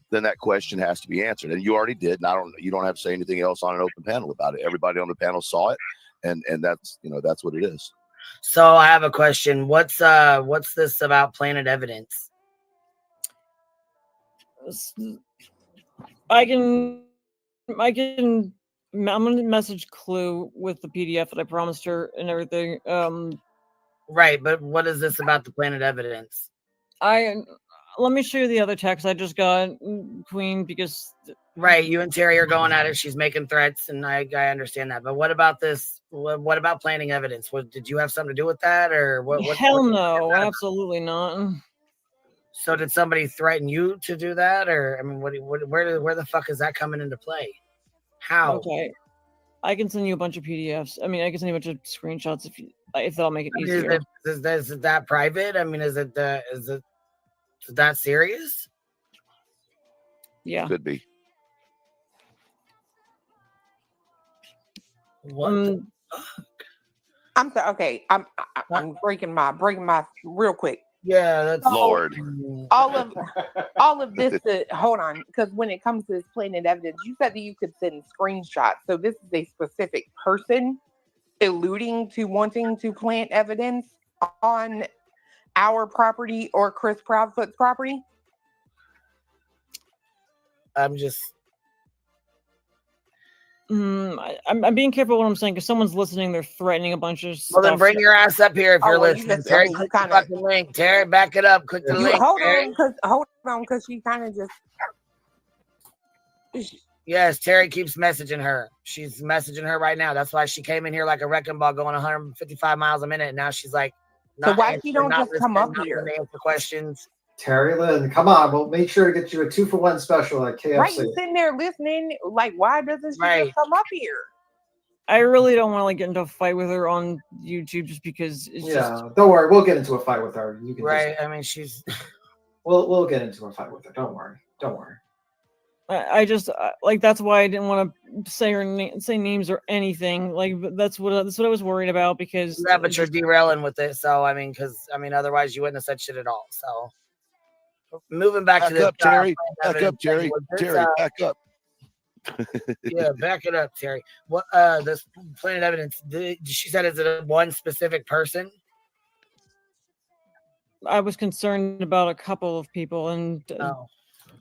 then that question has to be answered. And you already did. And you don't have to say anything else on an open panel about it. Everybody on the panel saw it, and that's that's what it is. So I have a question. What's this about planted evidence? I'm gonna message Clue with the PDF that I promised her and everything. Right, but what is this about the planted evidence? Let me show you the other text I just got, Queen, because right, you and Terry are going at it. She's making threats, and I understand that. But what about this? What about planting evidence? Did you have something to do with that, or what? Hell no, absolutely not. So did somebody threaten you to do that, or I mean, where the fuck is that coming into play? How? Okay, I can send you a bunch of PDFs. I mean, I can send you a bunch of screenshots if that'll make it easier. Is that private? I mean, is it that serious? Yeah, could be. What? I'm sorry. Okay, I'm breaking my real quick. Yeah, that's Lord. All of this. Hold on, because when it comes to this planted evidence, you said that you could send screenshots. So this is a specific person alluding to wanting to plant evidence on our property or Chris Proudfoot's property. I'm just. I'm being careful what I'm saying because someone's listening. They're threatening a bunch of stuff. Well, then bring your ass up here if you're listening. Terry, click the fucking link. Terry, back it up. Click the link. Hold on, because she kind of just. Yes, Terry keeps messaging her. She's messaging her right now. That's why she came in here like a wrecking ball going 155 miles a minute. And now she's like, so why she don't just come up here and answer questions? Terry Lynn, come on. We'll make sure to get you a 2-for-1 special at KFC. Right, you sitting there listening. Like, why doesn't she just come up here? I really don't want to get into a fight with her on YouTube just because it's just... don't worry. We'll get into a fight with her. You can I mean, she's... We'll get into a fight with her. Don't worry. I just like that's why I didn't want to say say names or anything. Like that's what I was worried about because but you're derailing with it. So I mean, otherwise you wouldn't have said shit at all. So moving back to the Terry. Back up, Terry. Terry, back up. Yeah, back it up, Terry. What this planted evidence? She said, is it one specific person? I was concerned about a couple of people, and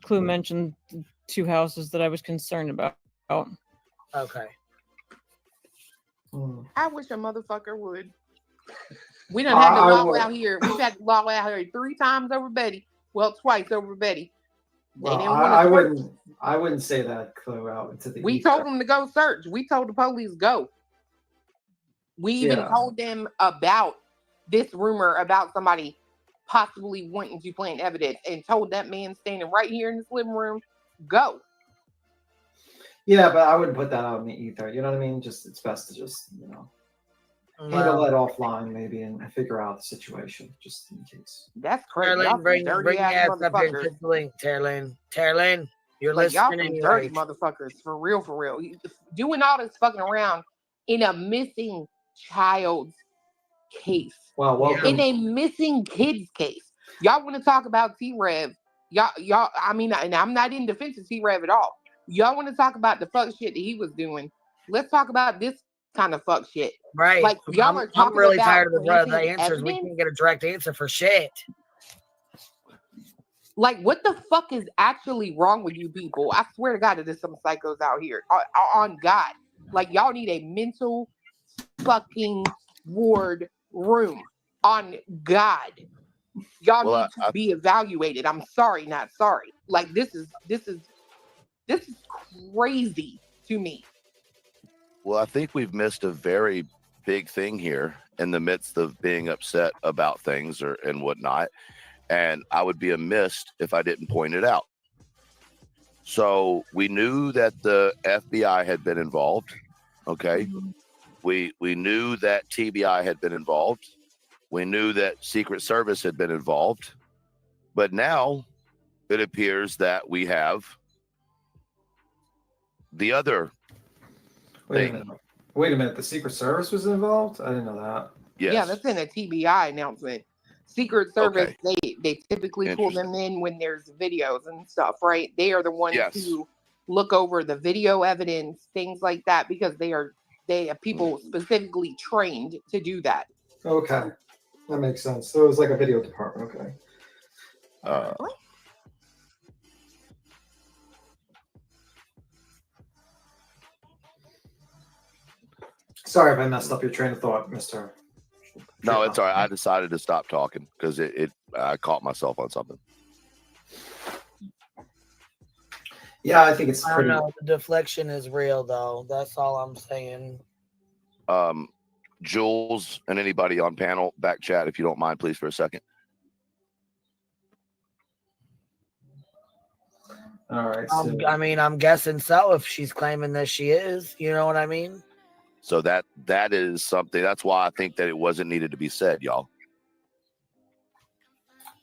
Clue mentioned 2 houses that I was concerned about. Okay. I wish a motherfucker would. We done had the law out here. We've had the law out here 3 times over Betty. Well, twice over Betty. Well, I wouldn't say that, Clue, out into the We told them to go search. We told the police go. We even told them about this rumor about somebody possibly wanting to plant evidence and told that man standing right here in this living room, go. Yeah, but I wouldn't put that out in the ether. You know what I mean? Just it's best to just, handle that offline maybe and figure out the situation just in case. That's crazy. Bring your ass up here and click the link, Terlyn, you're listening. Y'all dirty motherfuckers. For real. Doing all this fucking around in a missing child's case. Well, welcome. In a missing kid's case. Y'all want to talk about T-Rev. Y'all, I mean, and I'm not in defense of T-Rev at all. Y'all want to talk about the fuck shit that he was doing. Let's talk about this kind of fuck shit. Right. Like y'all are I'm talking really about tired of the planting answers. We evidence. can't get a direct answer for shit. Like, what the fuck is actually wrong with you people? I swear to God, there's some psychos out here. On God. Like, y'all need a mental fucking ward room. On God. Y'all need to be evaluated. I'm sorry, not sorry. Like, this is crazy to me. Well, I think we've missed a very big thing here in the midst of being upset about things and whatnot. And I would be amiss if I didn't point it out. So we knew that the FBI had been involved. Okay. We knew that TBI had been involved. We knew that Secret Service had been involved. But now it appears that we have the other thing. Wait a minute. The Secret Service was involved? I didn't know that. Yes. Yeah, that's in a TBI announcement. Secret Service, they typically pull them in when there's videos and stuff, right? They are the ones who look over the video evidence, things like that, because they have people specifically trained to do that. Okay. That makes sense. So it was like a video department. Okay. Sorry if I messed up your train of thought, Mr. No, it's all right. I decided to stop talking because I caught myself on something. Yeah, I think it's I don't know. The deflection is real, though. That's all I'm saying. Jules and anybody on panel, back chat if you don't mind, please, for a second. All right. I mean, I'm guessing so if she's claiming that she is. You know what I mean? So that is something. That's why I think that it wasn't needed to be said, y'all.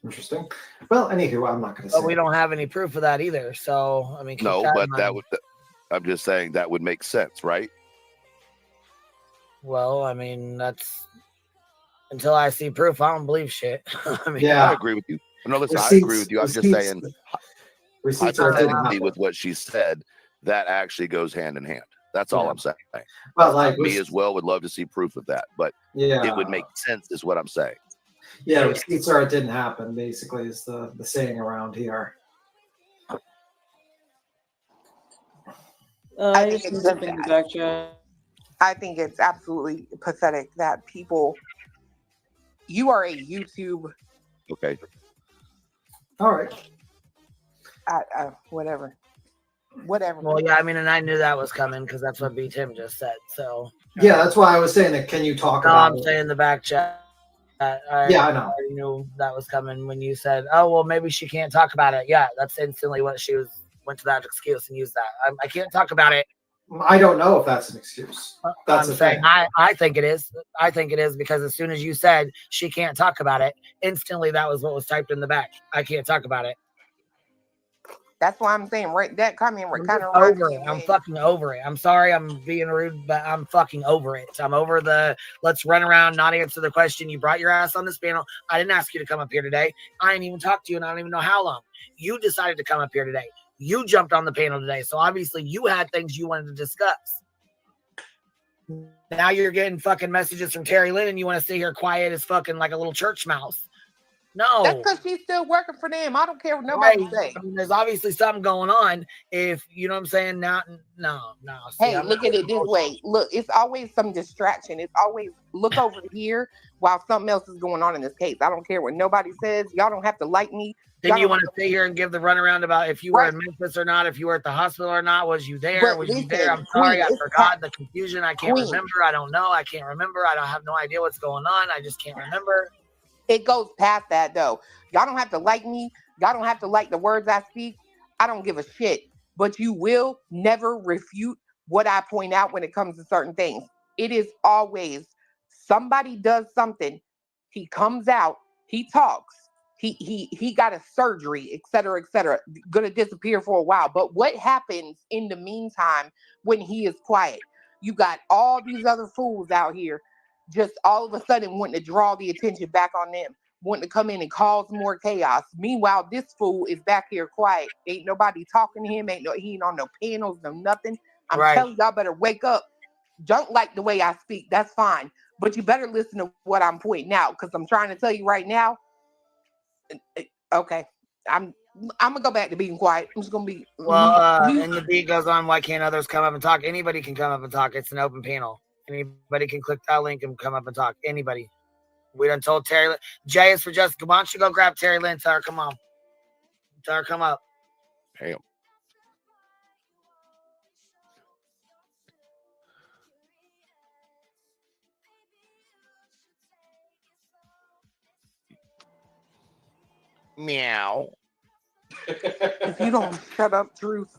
Interesting. Well, anywho, I'm not going to say. But we don't have any proof of that either. So, I mean, No, but I'm just saying that would make sense, right? Well, I mean, that's until I see proof, I don't believe shit. I mean, I agree with you. No, listen, I agree with you. I'm just saying, hypothetically, with what she said, that actually goes hand in hand. That's all I'm saying. Well, like me as well would love to see proof of that, but it would make sense, is what I'm saying. Yeah, receipts are it didn't happen. Basically, is the saying around here. I think it's something back chat. I think it's absolutely pathetic that people. You are a YouTube. Okay. All right. Whatever. Well, yeah, I mean, and I knew that was coming because that's what B Tim just said. So. Yeah, that's why I was saying that. Can you talk about? I'm saying the back chat. I know. I already knew that was coming when you said, "Oh, well, maybe she can't talk about it." Yeah, that's instantly what she went to that excuse and used that. I can't talk about it. I don't know if that's an excuse. That's the thing. I think it is. I think it is because as soon as you said she can't talk about it, instantly that was what was typed in the back. I can't talk about it. That's why I'm saying that comment kind of over it. I'm fucking over it. I'm sorry I'm being rude, but I'm fucking over it. I'm over the let's run around, not answer the question. You brought your ass on this panel. I didn't ask you to come up here today. I didn't even talk to you, and I don't even know how long. You decided to come up here today. You jumped on the panel today, so obviously you had things you wanted to discuss. Now you're getting fucking messages from Terry Lynn, and you want to sit here quiet as fucking like a little church mouse. No, that's because she's still working for them. I don't care what nobody say. I mean, there's obviously something going on. If you know what I'm saying, no. See, hey, look at it this way. Look, it's always some distraction. It's always look over here while something else is going on in this case. I don't care what nobody says. Y'all don't have to like me. Then you want to sit here and give the runaround about if you were in Memphis or not, if you were at the hospital or not. Was you there? Was you there? I'm sorry, I forgot the confusion. I can't remember. I don't know. I can't remember. I don't have no idea what's going on. I just can't remember. It goes past that, though. Y'all don't have to like me. Y'all don't have to like the words I speak. I don't give a shit. But you will never refute what I point out when it comes to certain things. It is always somebody does something. He comes out. He talks. He got a surgery, et cetera, gonna disappear for a while. But what happens in the meantime when he is quiet? You got all these other fools out here just all of a sudden wanting to draw the attention back on them, wanting to come in and cause more chaos. Meanwhile, this fool is back here quiet. Ain't nobody talking to him. He ain't on no panels, no nothing. I'm telling y'all better wake up. don't like the way I speak, that's fine. But you better listen to what I'm pointing out, because I'm trying to tell you right now. Okay, I'm gonna go back to being quiet. I'm just gonna be. Well, and the beat goes on. Why can't others come up and talk? Anybody can come up and talk. It's an open panel. Anybody can click that link and come up and talk. Anybody. We done told Terry. Jay is for Jessica. Why don't you go grab Terry Lynn? Tell her come on. Tell her come up. Damn. Meow. If you don't shut up, Truth.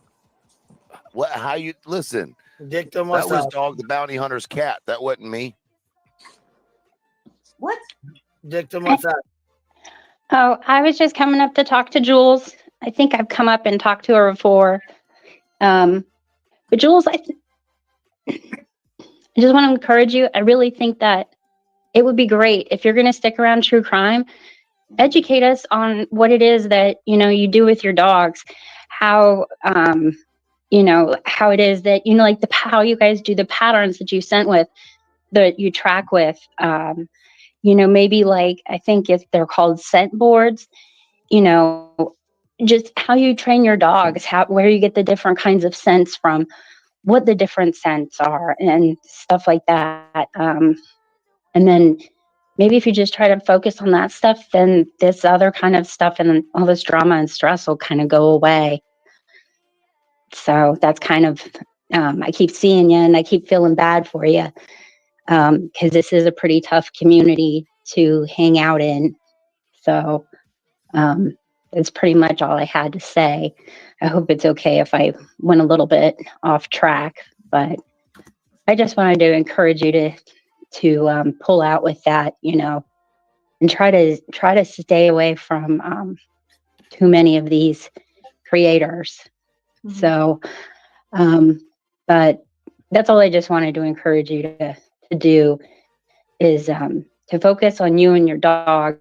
What? How you listen? Dictum, that was Dog the Bounty Hunter's cat. That wasn't me. What? Dictum, what's up? Oh, I was just coming up to talk to Jules. I think I've come up and talked to her before. But Jules, I just want to encourage you. I really think that it would be great if you're going to stick around true crime. Educate us on what it is that you do with your dogs, how how it is that like how you guys do the patterns that you sent with, that you track with. Maybe like I think if they're called scent boards. Just how you train your dogs, where you get the different kinds of scents from, what the different scents are, and stuff like that. And then maybe if you just try to focus on that stuff, then this other kind of stuff and all this drama and stress will kind of go away. So that's kind of, I keep seeing you and I keep feeling bad for you, because this is a pretty tough community to hang out in. So that's pretty much all I had to say. I hope it's okay if I went a little bit off track, but I just wanted to encourage you to pull out with that, and try to stay away from too many of these creators. Mm-hmm. So, but that's all I just wanted to encourage you to do is to focus on you and your dogs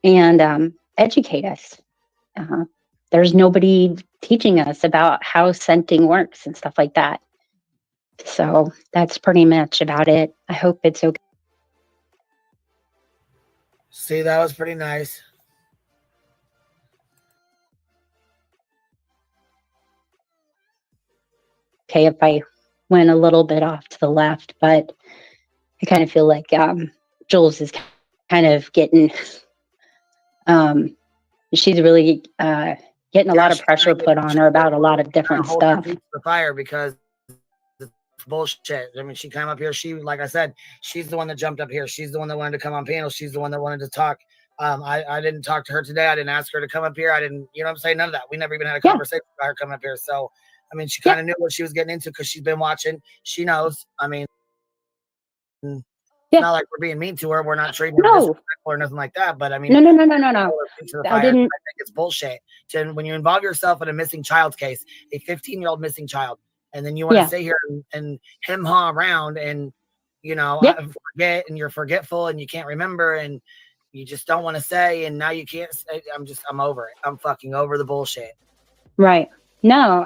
and educate us. There's nobody teaching us about how scenting works and stuff like that. So that's pretty much about it. I hope it's okay. See, that was pretty nice. Okay, if I went a little bit off to the left, but I kind of feel like Jules is kind of getting, she's really getting a lot of pressure put on her about a lot of different stuff. The fire because it's bullshit. I mean, she came up here. She, like I said, she's the one that jumped up here. She's the one that wanted to come on panel. She's the one that wanted to talk. I didn't talk to her today. I didn't ask her to come up here. I didn't, you know what I'm saying? None of that. We never even had a conversation about her coming up here. So, I mean, she kind of knew what she was getting into because she's been watching. She knows. I mean, it's not like we're being mean to her. We're not treating her disrespectful or nothing like that. But I mean, no. I think it's bullshit. When you involve yourself in a missing child case, a 15-year-old missing child, and then you want to sit here and hem-haw around and, forget, and you're forgetful and you can't remember and you just don't want to say, and now you can't say, I'm over it. I'm fucking over the bullshit. Right. No,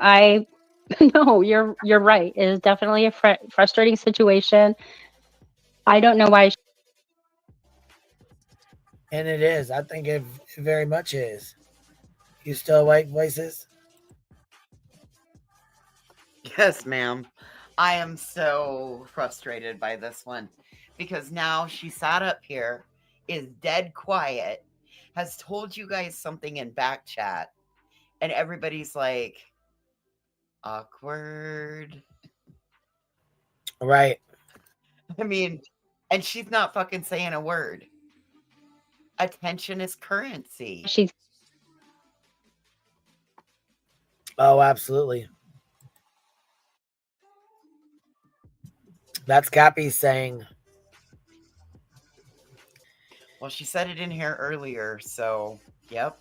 no, you're right. It is definitely a frustrating situation. I don't know why. And it is. I think it very much is. You still awake, Voices? Yes, ma'am. I am so frustrated by this one because now she sat up here, is dead quiet, has told you guys something in back chat, and everybody's like, awkward. Right. I mean, and she's not fucking saying a word. Attention is currency. Oh, absolutely. That's Cappy saying. Well, she said it in here earlier, so yep,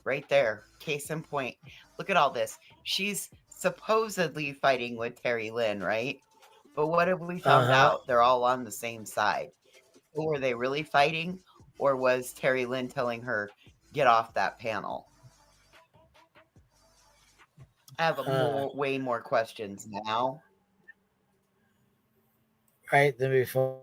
right there. Case in point. Look at all this. She's supposedly fighting with Terry Lynn, right? But what have we found out? They're all on the same side. So were they really fighting, or was Terry Lynn telling her, get off that panel? I have way more questions now. right than before.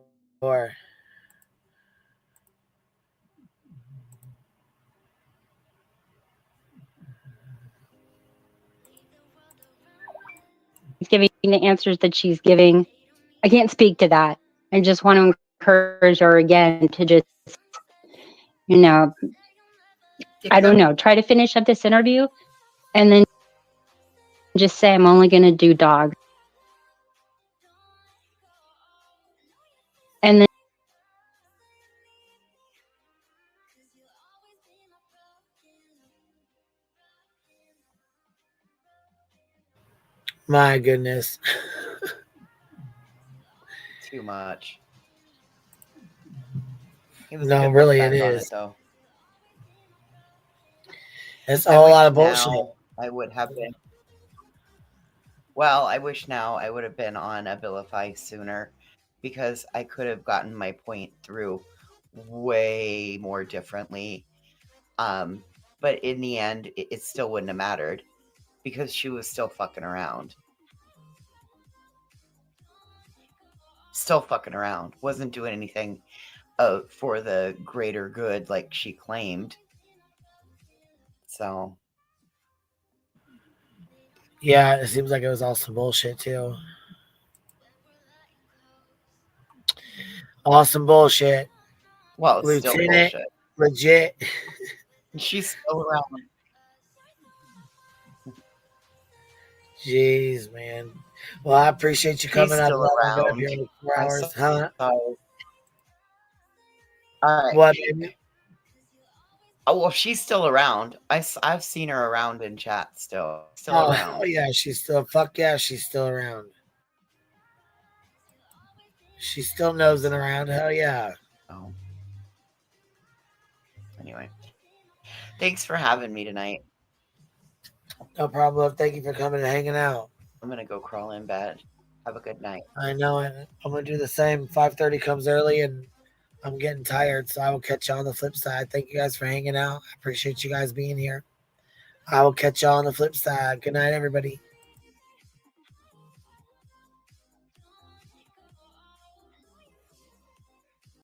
Giving the answers that she's giving. I can't speak to that. I just want to encourage her again to just, you know, I don't know, try to finish up this interview and then just say, I'm only going to do dogs. And then My goodness. Too much. No, really, it is. Though. It's a whole lot of now bullshit. I would have been. Well, I wish now I would have been on Abilify sooner because I could have gotten my point through way more differently. But in the end, it still wouldn't have mattered because she was still fucking around. Still fucking around. Wasn't doing anything for the greater good like she claimed. So. Yeah, it seems like it was all some bullshit too. Awesome bullshit. Well, it's Lieutenant, still bullshit. Legit. She's still around. Jeez, man. Well, I appreciate you coming up. Still around. Here in 4 hours, huh? All right. What, baby? Oh, well, she's still around. I've seen her around in chat still. Around. Oh, yeah, she's still, fuck yeah, she's still around. She's still nosing around. Hell yeah. Oh. Anyway. Thanks for having me tonight. No problem. Thank you for coming and hanging out. I'm going to go crawl in bed. Have a good night. I know it. I'm going to do the same. 5:30 comes early and I'm getting tired, so I will catch you on the flip side. Thank you guys for hanging out. I appreciate you guys being here. I will catch you on the flip side. Good night, everybody.